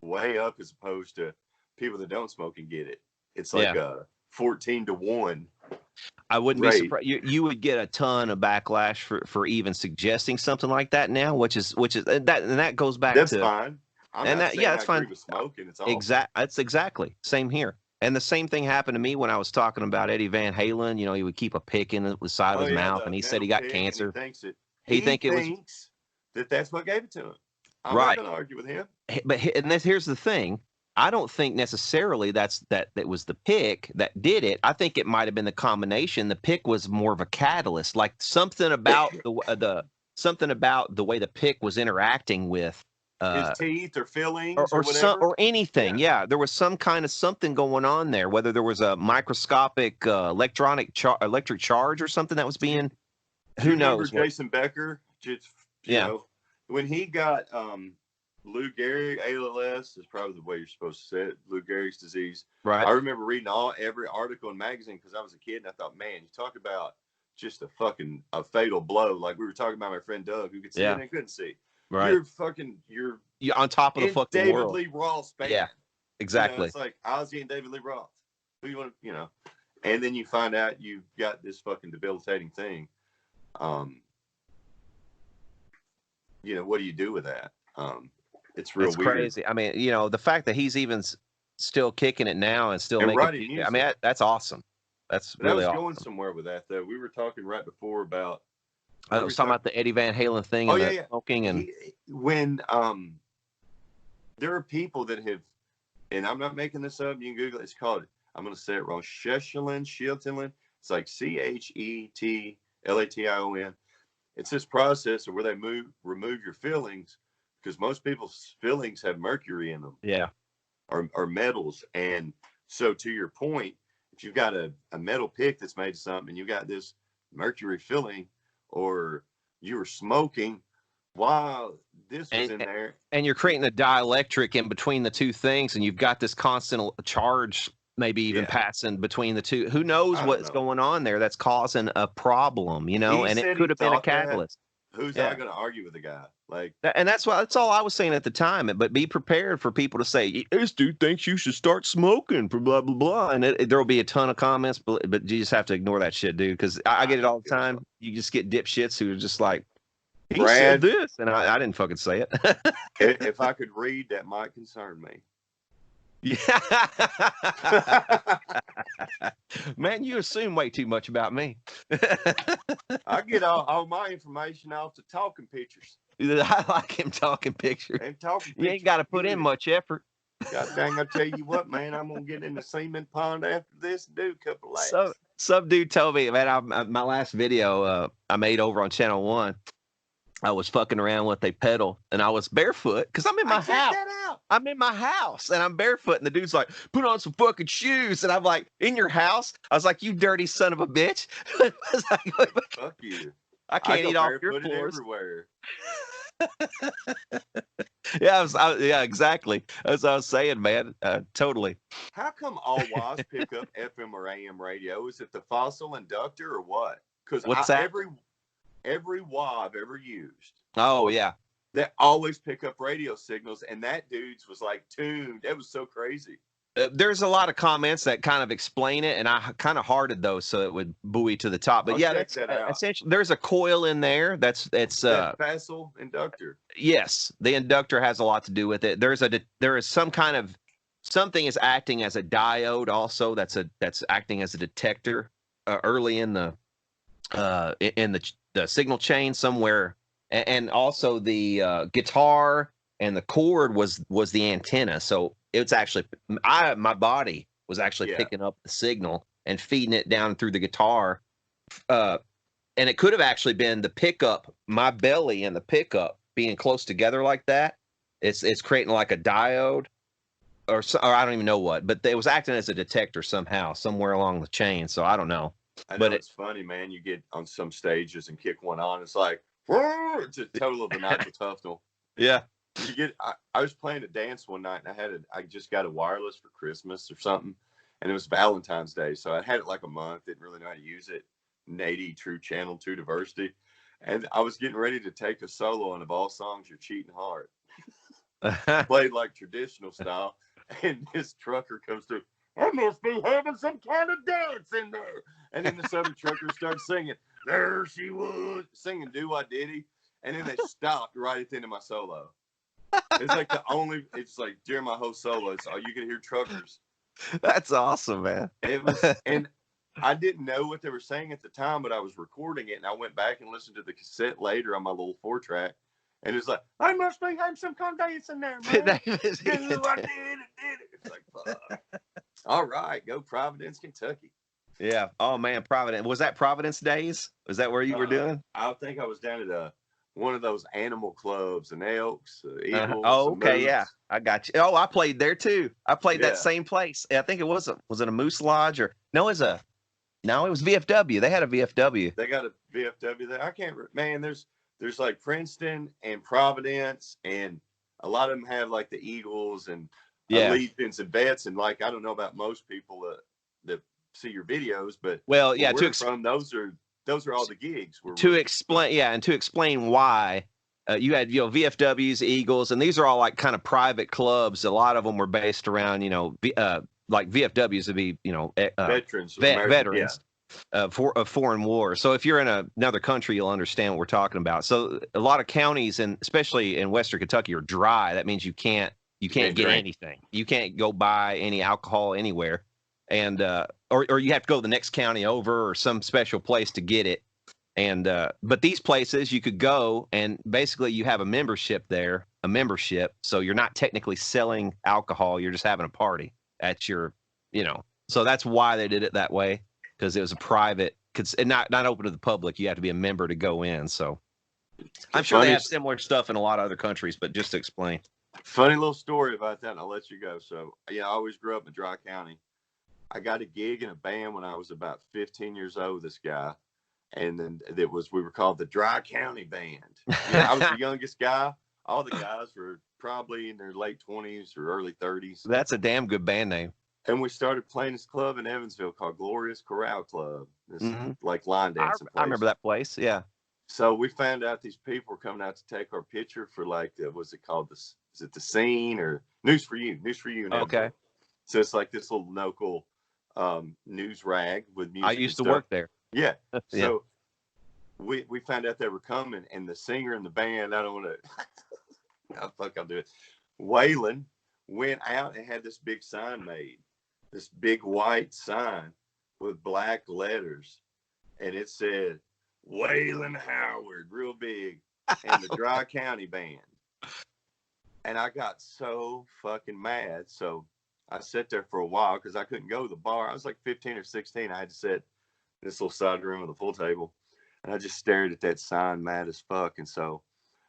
way up as opposed to people that don't smoke and get it. It's like 14 to 1. I wouldn't be surprised. You would get a ton of backlash for even suggesting something like that now, which is that goes back that's to fine. That's fine. With smoking, it's That's exactly same here. And the same thing happened to me when I was talking about Eddie Van Halen. He would keep a pick in the side of his mouth, and he said he got cancer. He thinks that's what gave it to him. I'm not going to argue with him. But here's the thing. I don't think necessarily that was the pick that did it. I think it might have been the combination. The pick was more of a catalyst, like something about the way the pick was interacting with his teeth or fillings or anything. Yeah, there was some kind of something going on there, whether there was a microscopic electric charge or something that was being, who knows. Jason Becker, you know, when he got Lou Gehrig, ALS is probably the way you're supposed to say it, Lou Gehrig's disease. Right. I remember reading every article in magazine because I was a kid and I thought, man, you talk about just a fatal blow. Like we were talking about my friend Doug who could see and couldn't see. Right. You're on top of the fucking David world. Lee Roth band. Yeah, exactly. It's like Ozzy and David Lee Roth. Who you want to, and then you find out you've got this fucking debilitating thing. What do you do with that? It's real weird. Crazy. I mean, the fact that he's even still kicking it now and still making music. I mean, that's awesome. That's really awesome. I was going somewhere with that, though. We were talking right before about. I was talking about the Eddie Van Halen thing and the smoking and when there are people that have, and I'm not making this up. You can Google it. It's called. I'm going to say it wrong. Shetland. It's like CHETLATION. It's this process where they remove your fillings because most people's fillings have mercury in them. Yeah. Or metals. And so to your point, if you've got a metal pick that's made of something and you got this mercury filling or you were smoking while this was in there. And you're creating a dielectric in between the two things and you've got this constant charge maybe even passing between the two. Who knows what's going on there that's causing a problem, and it could have been a catalyst. who's not going to argue with the guy? Like, and that's all I was saying at the time. But be prepared for people to say, "This dude thinks you should start smoking," for blah blah blah, and there will be a ton of comments. But you just have to ignore that shit, dude. Because I get it all the time. You just get dipshits who are just like, "He said this," and I didn't fucking say it. If I could read, that might concern me. Yeah. Man, you assume way too much about me. I get all my information off the talking pictures. I like him talking pictures. And talking you ain't got to put in much effort. God dang, I tell you what, man, I'm going to get in the semen pond after this and do a couple laps. So, some dude told me, man, my last video I made over on Channel 1, I was fucking around with a pedal and I was barefoot because I'm in my house. I'm in my house and I'm barefoot and the dude's like, put on some fucking shoes. And I'm like, in your house? I was like, you dirty son of a bitch. I was like, fuck you. I can't eat off your floors. Everywhere. Yeah, exactly. As I was saying, man, totally. How come all WAs pick up FM or AM radio? Is it the fossil inductor or what? Because every WA I've ever used. Oh, yeah. They always pick up radio signals, and that dude's was like tuned. It was so crazy. There's a lot of comments that kind of explain it, and I kind of hearted those so it would buoy to the top. But yeah, that's essentially, there's a coil in there. It's fossil inductor. Yes, the inductor has a lot to do with it. There is some kind of something is acting as a diode also. That's acting as a detector early in the signal chain somewhere, and also the guitar and the cord was the antenna. So it's actually my body was actually picking up the signal and feeding it down through the guitar, and it could have actually been the pickup, my belly and the pickup being close together like that. It's creating like a diode, or I don't even know what, but it was acting as a detector somehow somewhere along the chain. So I don't know. I know, but it's funny, man. You get on some stages and kick one on, it's like, it's a total of a natural tunnel. Yeah. You get. I was playing a dance one night, and I just got a wireless for Christmas or something, and it was Valentine's Day, so I had it like a month. Didn't really know how to use it. 80 true channel 2 diversity, and I was getting ready to take a solo, and of all songs, "You're Cheating Hard." Played like traditional style, and this trucker comes through. I must be having some kind of dance in there. And then the other trucker starts singing, "There she was," singing "Do Wah Diddy," and then they stopped right at the end of my solo. It's like it's like during my whole solo, it's all you can hear truckers. That's awesome, man. It was, and I didn't know what they were saying at the time, but I was recording it, and I went back and listened to the cassette later on my little 4-track, and it's like, I must be having some kind of dance in there, man. I did it. It's like, fuck. All right, go Providence, Kentucky. Yeah. Oh man, Providence. Was that Providence days? Was that where you were doing? I think I was down at one of those animal clubs in Elks. Eagles, oh, okay, yeah, I got you. Oh, I played there too. I played that same place. I think it was it a Moose Lodge or no? It was VFW. They had a VFW. They got a VFW there. I can't. Man, there's like Princeton and Providence, and a lot of them have like the Eagles and Allegiance and Vets, and like I don't know about most people that see your videos, but well, yeah, those are all the gigs. To explain why you had VFWs, Eagles, and these are all like kind of private clubs. A lot of them were based around like VFWs would be veterans, veterans of foreign wars. So if you're in another country, you'll understand what we're talking about. So a lot of counties, and especially in Western Kentucky, are dry. That means you can't get anything. You can't go buy any alcohol anywhere. And or you have to go to the next county over or some special place to get it. And but these places you could go and basically you have a membership there, so you're not technically selling alcohol, you're just having a party at your, so that's why they did it that way, because it was a private, and not open to the public. You have to be a member to go in. So I'm sure they have similar stuff in a lot of other countries, but just to explain. Funny little story about that, and I'll let you go. So I always grew up in Dry County. I got a gig in a band when I was about 15 years old, this guy. And then we were called the Dry County Band. I was the youngest guy. All the guys were probably in their late 20s or early 30s. That's a damn good band name. And we started playing this club in Evansville called Glorious Corral Club. This like line dancing place. I remember that place, yeah. So we found out these people were coming out to take our picture for like, what's it called? Is it The Scene or News for You? News for You. Okay. So it's like this little local news rag with music. I used to work there. Yeah. Yeah. So we found out they were coming, and the singer in the band, I don't want to, oh, fuck, I'll do it. Waylon went out and had this big sign made, this big white sign with black letters, and it said Waylon Howard, real big, and the Dry County Band. And I got so fucking mad. So I sat there for a while because I couldn't go to the bar. I was like 15 or 16. I had to sit in this little side room with a pool table. And I just stared at that sign, mad as fuck. And so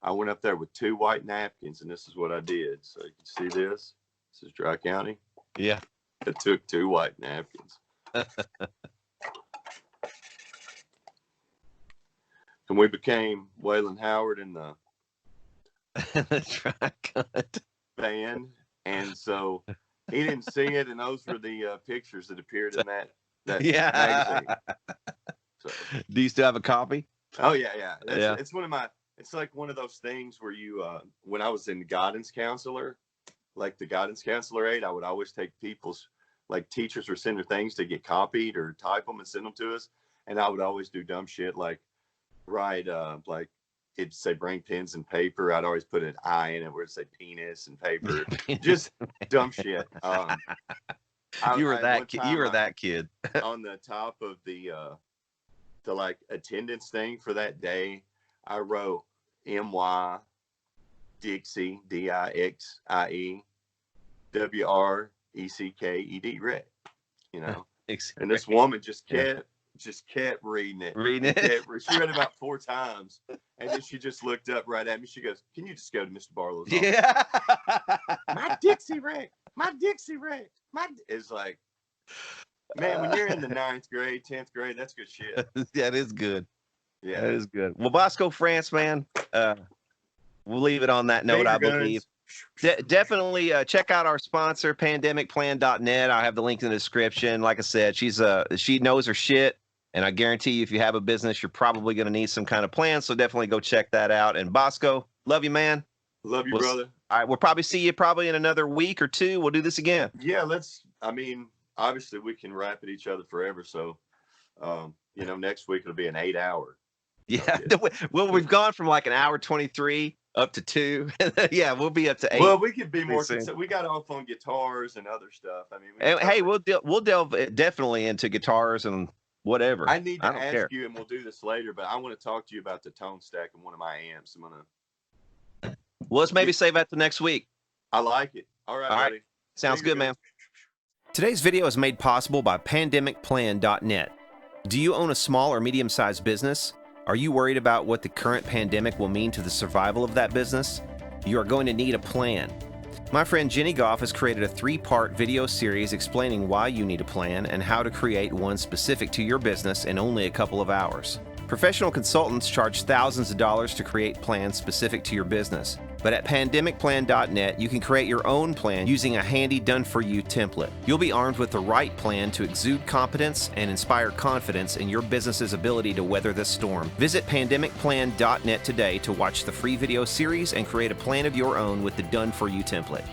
I went up there with 2 white napkins, and this is what I did. So you can see this. This is Dry County. Yeah. I took 2 white napkins. And we became Waylon Howard and the band. And so he didn't see it, and those were the pictures that appeared in that magazine. So, do you still have a copy? Oh yeah. It's one of my. It's like one of those things where you, when I was in guidance counselor, like the guidance counselor aid, I would always take people's, like teachers would send their things to get copied or type them and send them to us, and I would always do dumb shit like write, like it'd say bring pens and paper. I'd always put an I in it where it'd say penis and paper, just dumb shit. You were that kid. On the top of the like attendance thing for that day, I wrote M-Y Dixie, D-I-X-I-E W-R-E-C-K-E-D, Rec, you know. And this woman just kept reading it. She read it about 4 times, and then she just looked up right at me. She goes, "Can you just go to Mr. Barlow's office?" Yeah. My Dixie Rec. It's like, man, when you're in the 9th grade, 10th grade, that's good shit. That is good. Yeah, that is good. Well, Bosco France, man, we'll leave it on that note, I believe. Definitely check out our sponsor, pandemicplan.net. I have the link in the description. Like I said, she knows her shit, and I guarantee you, if you have a business, you're probably going to need some kind of plan. So definitely go check that out. And Bosco, love you, man. Love you, brother. All right, we'll probably see you in another week or 2. We'll do this again. Yeah, obviously we can rap at each other forever. So, next week it'll be an 8-hour. Yeah. Well, we've gone from like an hour 23 up to 2. Yeah, we'll be up to 8. Well, we could be more. We got off on guitars and other stuff. We'll delve definitely into guitars and whatever. I need to ask you, and we'll do this later, but I want to talk to you about the tone stack in one of my amps. Well, let's maybe save that to next week. I like it. All right, buddy. Sounds good, man. Today's video is made possible by pandemicplan.net. Do you own a small or medium-sized business? Are you worried about what the current pandemic will mean to the survival of that business? You are going to need a plan. My friend Jenny Goff has created a 3-part video series explaining why you need a plan and how to create one specific to your business in only a couple of hours. Professional consultants charge thousands of dollars to create plans specific to your business. But at pandemicplan.net, you can create your own plan using a handy done-for-you template. You'll be armed with the right plan to exude competence and inspire confidence in your business's ability to weather this storm. Visit pandemicplan.net today to watch the free video series and create a plan of your own with the done-for-you template.